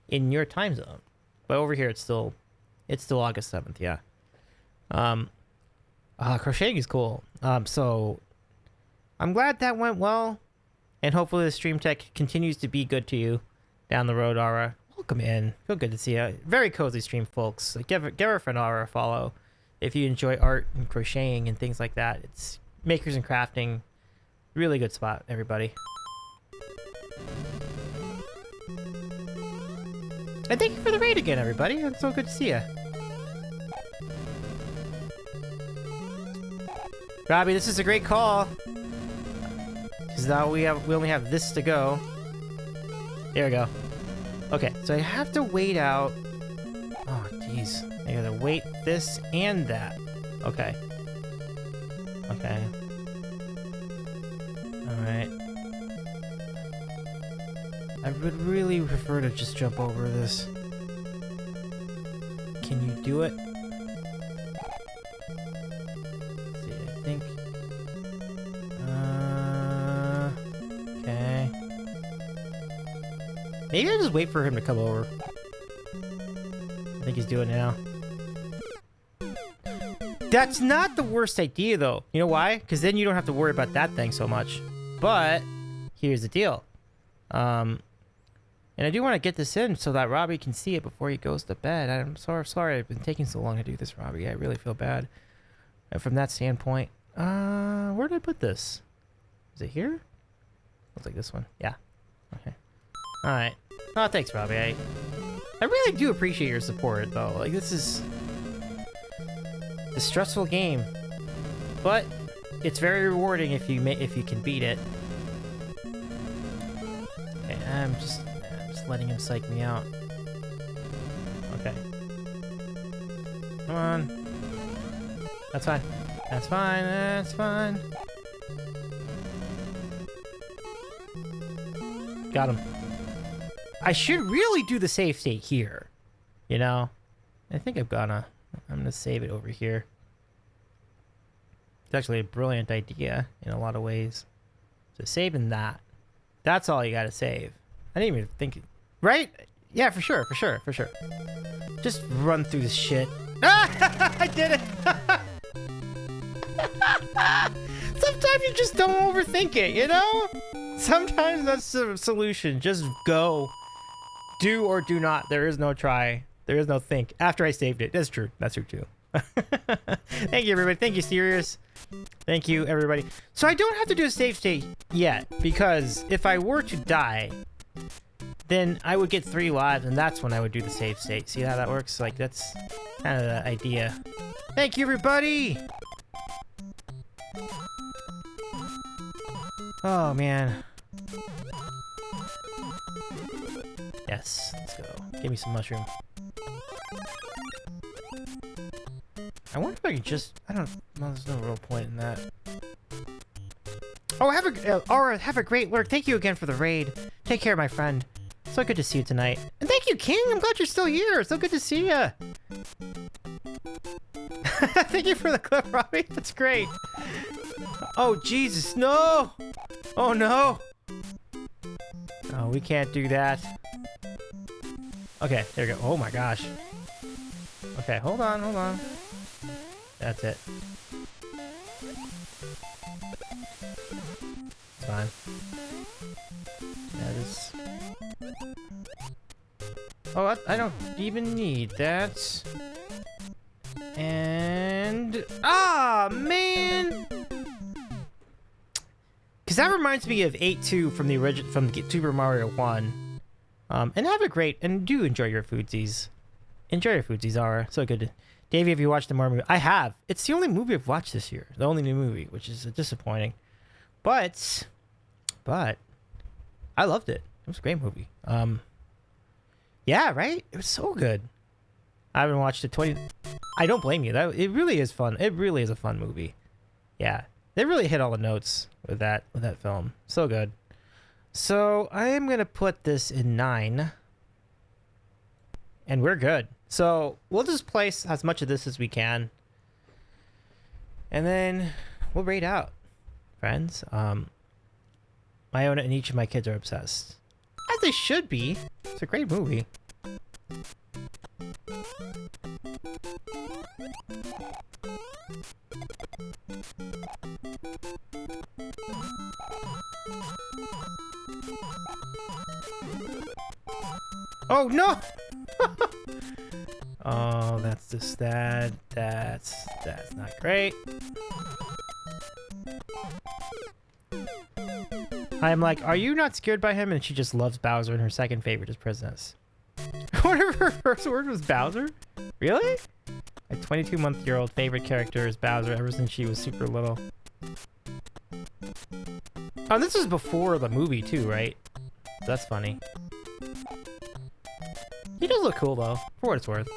Speaker 1: in your time zone. But over here, it's still August 7th. Yeah. Crocheting is cool. So I'm glad that went well, and hopefully the stream tech continues to be good to you down the road, Ara. Welcome in. Feel good to see you. Very cozy stream, folks. Give our friend Ara a follow if you enjoy art and crocheting and things like that. It's makers and crafting. Really good spot, everybody. And thank you for the raid again, everybody. It's so good to see you. Robbie, this is a great call. Because now we only have this to go. There we go. Okay, so I have to wait out. Oh, jeez. I gotta wait this and that. Okay. Okay. Alright. I would really prefer to just jump over this. Can you do it? Let's see, I think. Okay. Maybe I'll just wait for him to come over. I think he's doing it now. That's not the worst idea, though. You know why? Because then you don't have to worry about that thing so much. But here's the deal. And I do want to get this in so that Robbie can see it before he goes to bed. I'm sorry I've been taking so long to do this, Robbie. I really feel bad. And from that standpoint, where did I put this? Is it here? Looks like this one. Yeah. Okay. All right. Oh, thanks, Robbie. I really do appreciate your support, though. Like, this is a stressful game, but it's very rewarding if you can beat it. Okay, I'm just letting him psych me out. Okay. Come on. That's fine. That's fine. That's fine. Got him. I should really do the save state here. You know? I think I'm gonna save it over here. It's actually a brilliant idea in a lot of ways. So saving that. That's all you gotta save. I didn't even think... Right? Yeah, for sure. Just run through this shit. Ah! I did it! Sometimes you just don't overthink it, you know? Sometimes that's the solution. Just go. Do or do not. There is no try. There is no think. After I saved it. That's true. That's true, too. Thank you, everybody. Thank you, Sirius. Thank you, everybody. So I don't have to do a save state yet, because if I were to die, then I would get 3 lives, and that's when I would do the save state. See how that works? Like, that's kind of the idea. Thank you, everybody! Oh, man. Yes, let's go. Give me some mushroom. I wonder if I could just... I don't... Well, there's no real point in that. Oh, Aura, have a great work. Thank you again for the raid. Take care, my friend. So good to see you tonight. And thank you, King. I'm glad you're still here. So good to see you. Thank you for the clip, Robbie. That's great. Oh, Jesus, no. Oh, no. Oh, we can't do that. Okay, there we go. Oh, my gosh. Okay, hold on, hold on. That's it. It's fine. That is... Oh, I don't even need that. And... Ah, man! Because that reminds me of 8-2 from the original, from Super Mario 1. And have a great... And do enjoy your foodsies. Enjoy your foodsies, Aura. So good. Davey, have you watched the Mario movie? I have. It's the only movie I've watched this year. The only new movie, which is disappointing. But I loved it. It was a great movie. Yeah, right? It was so good. I haven't watched it 20... I don't blame you. It really is fun. It really is a fun movie. Yeah. They really hit all the notes with that film. So good. So I am going to put this in 9. And we're good. So we'll just place as much of this as we can. And then we'll rate out, friends. Iona and each of my kids are obsessed. As they should be. It's a great movie. Oh no! Oh, that's just that. That's not great. I'm like, are you not scared by him? And she just loves Bowser, and her second favorite is Princess. What if her first word was Bowser? Really? My 22-month-old favorite character is Bowser ever since she was super little. Oh, this is before the movie too, right? That's funny. He does look cool though, for what it's worth.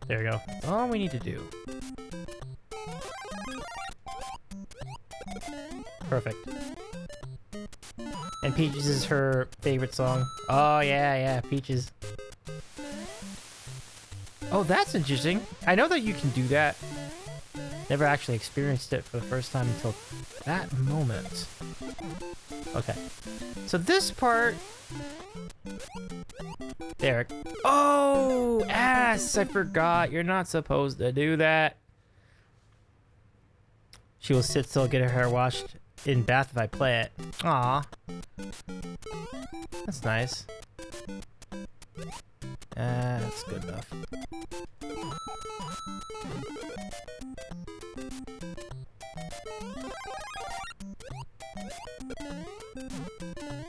Speaker 1: There we go. That's all we need to do. Perfect. And Peaches is her favorite song. Oh yeah, Peaches. Oh, that's interesting. I know that you can do that. Never actually experienced it for the first time until that moment. Okay. So this part... There. Oh, ass! I forgot. You're not supposed to do that. She will sit still, get her hair washed in bath if I play it. Aw. That's nice. That's good enough.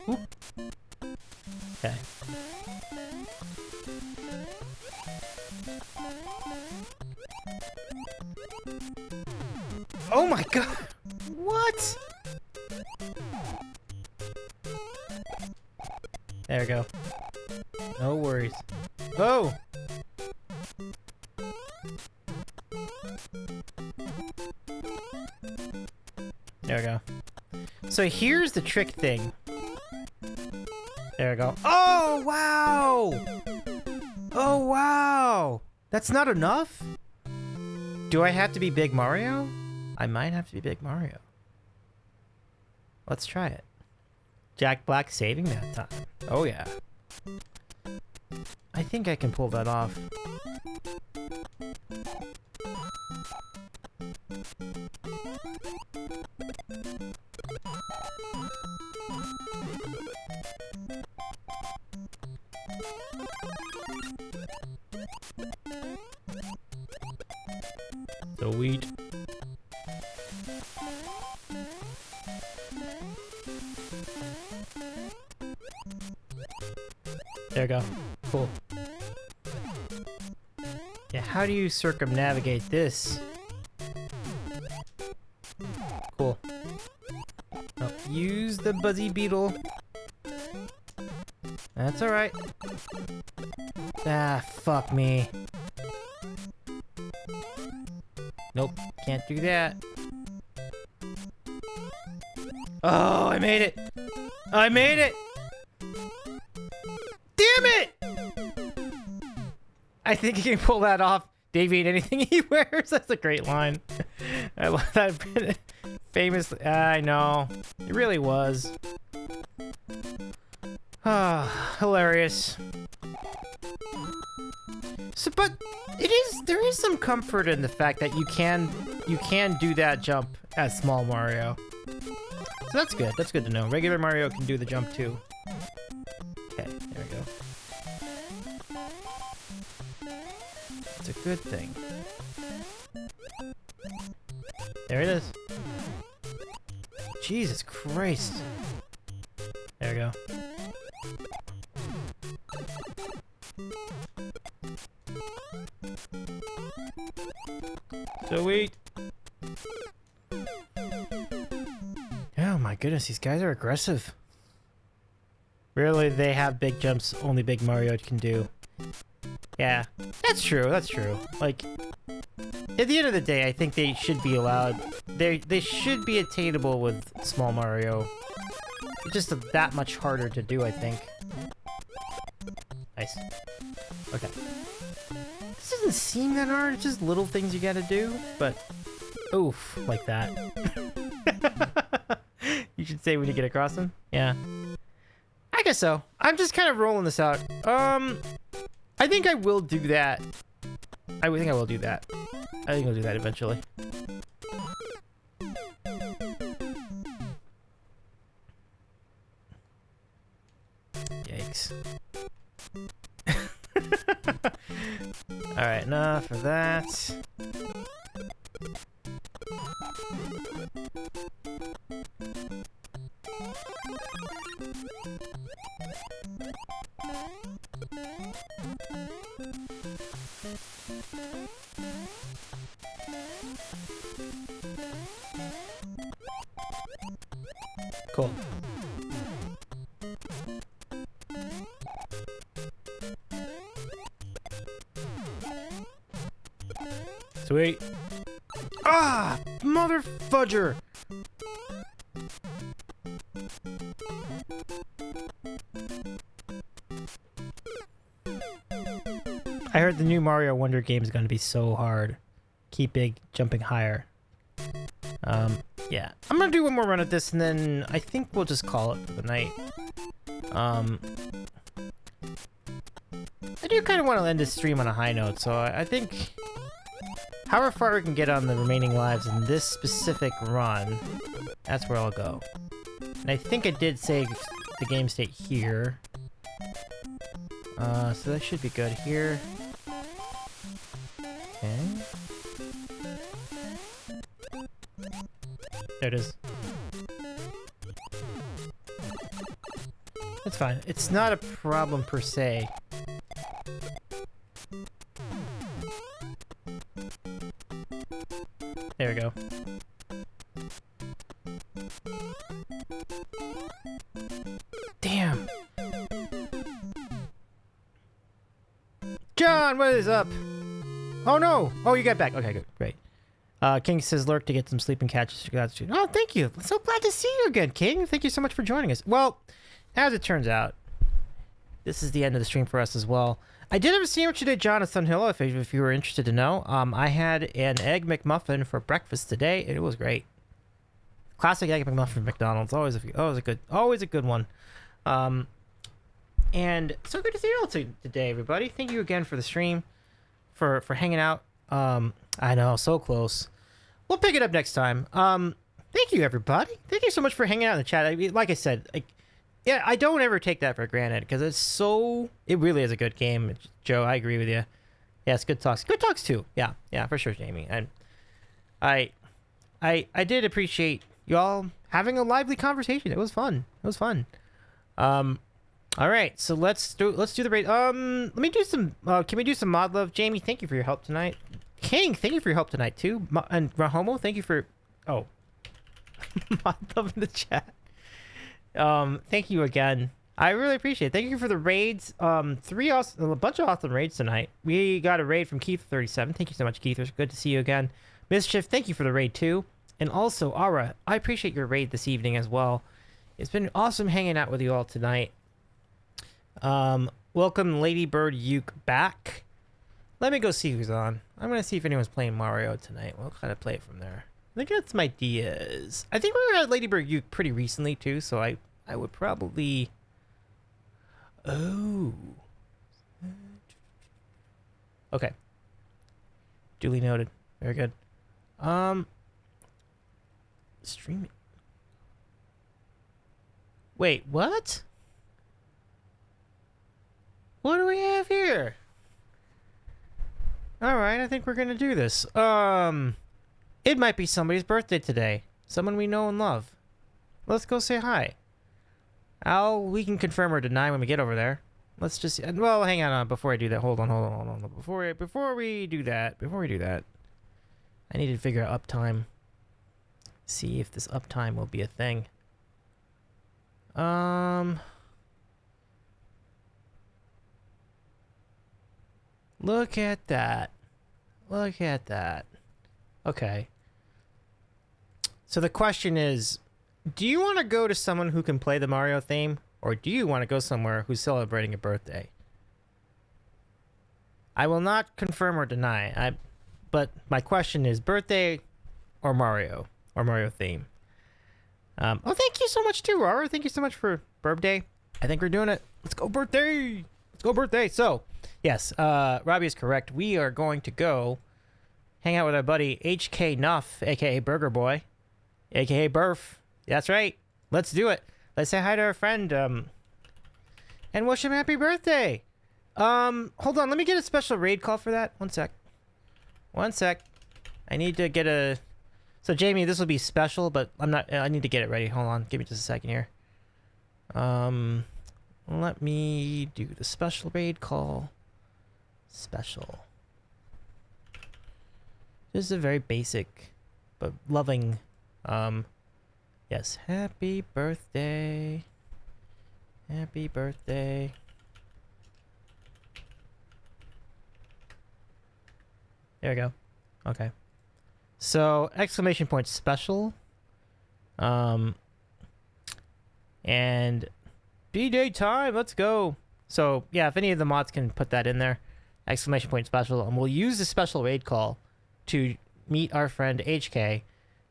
Speaker 1: Oop. Okay. Oh my god! What? There we go. No worries. Oh! There we go. So here's the trick thing. There we go. Oh, wow! Oh, wow! That's not enough? Do I have to be Big Mario? I might have to be Big Mario. Let's try it. Jack Black saving that time. Oh, yeah. I think I can pull that off. The wheat. There we go. Cool. Yeah, how do you circumnavigate this? Cool. Oh, use the Buzzy Beetle. That's alright. Ah, fuck me. Nope, can't do that. Oh, I made it! I made it! Damn it! I think he can pull that off. Davy ain't anything he wears. That's a great line. I love that. Famous. I know. It really was. Ah, hilarious. So, but there is some comfort in the fact that you can do that jump as small Mario. So that's good. That's good to know. Regular Mario can do the jump too. Okay, there we go. It's a good thing. There it is. Jesus Christ. There we go. Sweet. Oh my goodness, these guys are aggressive. Really, they have big jumps only Big Mario can do. Yeah, that's true, that's true. Like, at the end of the day, I think they should be allowed... They should be attainable with small Mario. It's just that much harder to do, I think. Nice. Okay. This doesn't seem that hard, it's just little things you gotta do, but... Oof, like that. You should say when you get across them? Yeah. I guess so. I'm just kind of rolling this out. I think I will do that. I think I will do that. I think I'll do that eventually. Yikes. Alright, enough of that. Cool. Sweet. Ah, mother fudger. I heard the new Mario Wonder game is going to be so hard. Keep big, jumping higher. Yeah. I'm going to do one more run at this, and then I think we'll just call it for the night. I do kind of want to end this stream on a high note, so I think... However far we can get on the remaining lives in this specific run, that's where I'll go. And I think I did save the game state here. So that should be good here. Okay. There it is. That's fine. It's not a problem per se. There we go. Damn! John, what is up? Oh no! Oh, you got back. Okay, good. Great. King says lurk to get some sleep and catch. Oh, thank you. So glad to see you again, King. Thank you so much for joining us. Well, as it turns out, this is the end of the stream for us as well. I did have a sandwich today, John, at Sunhill, if you were interested to know. I had an Egg McMuffin for breakfast today, and it was great. Classic Egg McMuffin from McDonald's. Always a good one. And so good to see you all today, everybody. Thank you again for the stream, for hanging out. I know, so close. We'll pick it up next time. Thank you, everybody. Thank you so much for hanging out in the chat. I mean, like I said, yeah, I don't ever take that for granted because it really is a good game. Joe, I agree with you. Yeah, it's good talks. Good talks too. Yeah, for sure, Jamie. And I did appreciate y'all having a lively conversation. It was fun. All right, so let's do the raid. Let me do some. Can we do some mod love, Jamie? Thank you for your help tonight. King, thank you for your help tonight too. And Rahomo, thank you for. Oh, mod love in the chat. Thank you again. I really appreciate it. Thank you for the raids. A bunch of awesome raids tonight. We got a raid from Keith37. Thank you so much, Keith. It's good to see you again. Mischief, thank you for the raid too. And also, Aura, I appreciate your raid this evening as well. It's been awesome hanging out with you all tonight. Welcome Ladybird Uke back. Let me go see who's on. I'm going to see if anyone's playing Mario tonight. We'll kind of play it from there. I think that's some ideas. I think we were at Ladybird Uke pretty recently too, so I would probably... Oh. Okay. Duly noted. Very good. Streaming. Wait, what? What do we have here? Alright, I think we're gonna do this. It might be somebody's birthday today. Someone we know and love. Let's go say hi. We can confirm or deny when we get over there. Let's just... Well, hang on before I do that. Hold on. Before we do that, I need to figure out uptime. See if this uptime will be a thing. Look at that. Look at that. Okay. So the question is, do you want to go to someone who can play the Mario theme, or do you want to go somewhere who's celebrating a birthday? I will not confirm or deny. But my question is birthday or Mario theme. Oh, thank you so much too, Aura. Thank you so much for birthday. I think we're doing it. Let's go birthday. Let's go birthday. So, yes, Robbie is correct. We are going to go hang out with our buddy HK Nuff, aka Burger Boy, aka Burf. That's right. Let's do it. Let's say hi to our friend, and wish him happy birthday. Hold on. Let me get a special raid call for that. One sec. I need to get a... So, Jamie, this will be special, but I need to get it ready. Hold on. Give me just a second here. Let me do the special raid call. Special. This is a very basic, but loving, yes. Happy birthday. Happy birthday. There we go. Okay. So, exclamation point special. And B-Day time, let's go. So, yeah, if any of the mods can put that in there, exclamation point special, and we'll use the special raid call to meet our friend HK.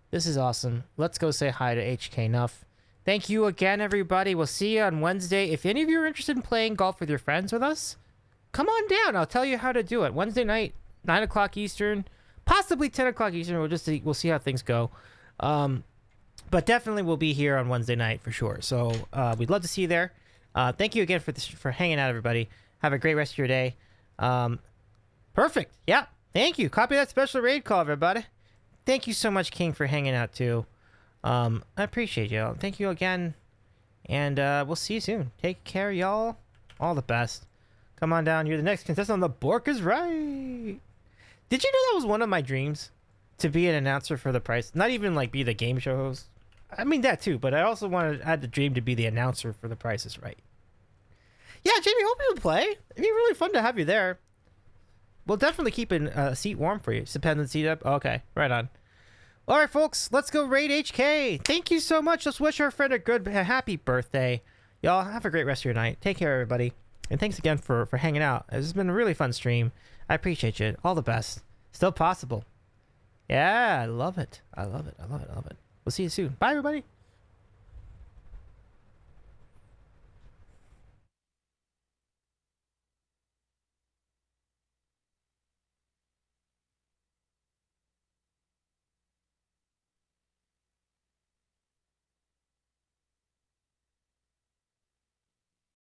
Speaker 1: This is awesome. Let's go say hi to HK Nuff. Thank you again, everybody. We'll see you on Wednesday. If any of you are interested in playing golf with your friends with us, come on down. I'll tell you how to do it. Wednesday night, 9 o'clock Eastern, possibly 10 o'clock Eastern. We'll see how things go. But definitely we'll be here on Wednesday night for sure. So we'd love to see you there. Thank you again for hanging out, everybody. Have a great rest of your day. Perfect. Yeah. Thank you. Copy that special raid call, everybody. Thank you so much, King, for hanging out too. I appreciate you. Thank you again. And we'll see you soon. Take care, y'all. All the best. Come on down. You're the next contestant on the Bork is Right. Did you know that was one of my dreams? To be an announcer for The Price. Not even like be the game show host. I mean that too, but I also had the dream to be the announcer for The Price is Right. Yeah, Jamie, hope you'll play. It'd be really fun to have you there. We'll definitely keep a seat warm for you. Dependent seat up. Okay, right on. All right, folks, let's go raid HK. Thank you so much. Let's wish our friend a happy birthday. Y'all have a great rest of your night. Take care, everybody. And thanks again for hanging out. This has been a really fun stream. I appreciate you. All the best. Still possible. Yeah, I love it. I love it. We'll see you soon. Bye, everybody.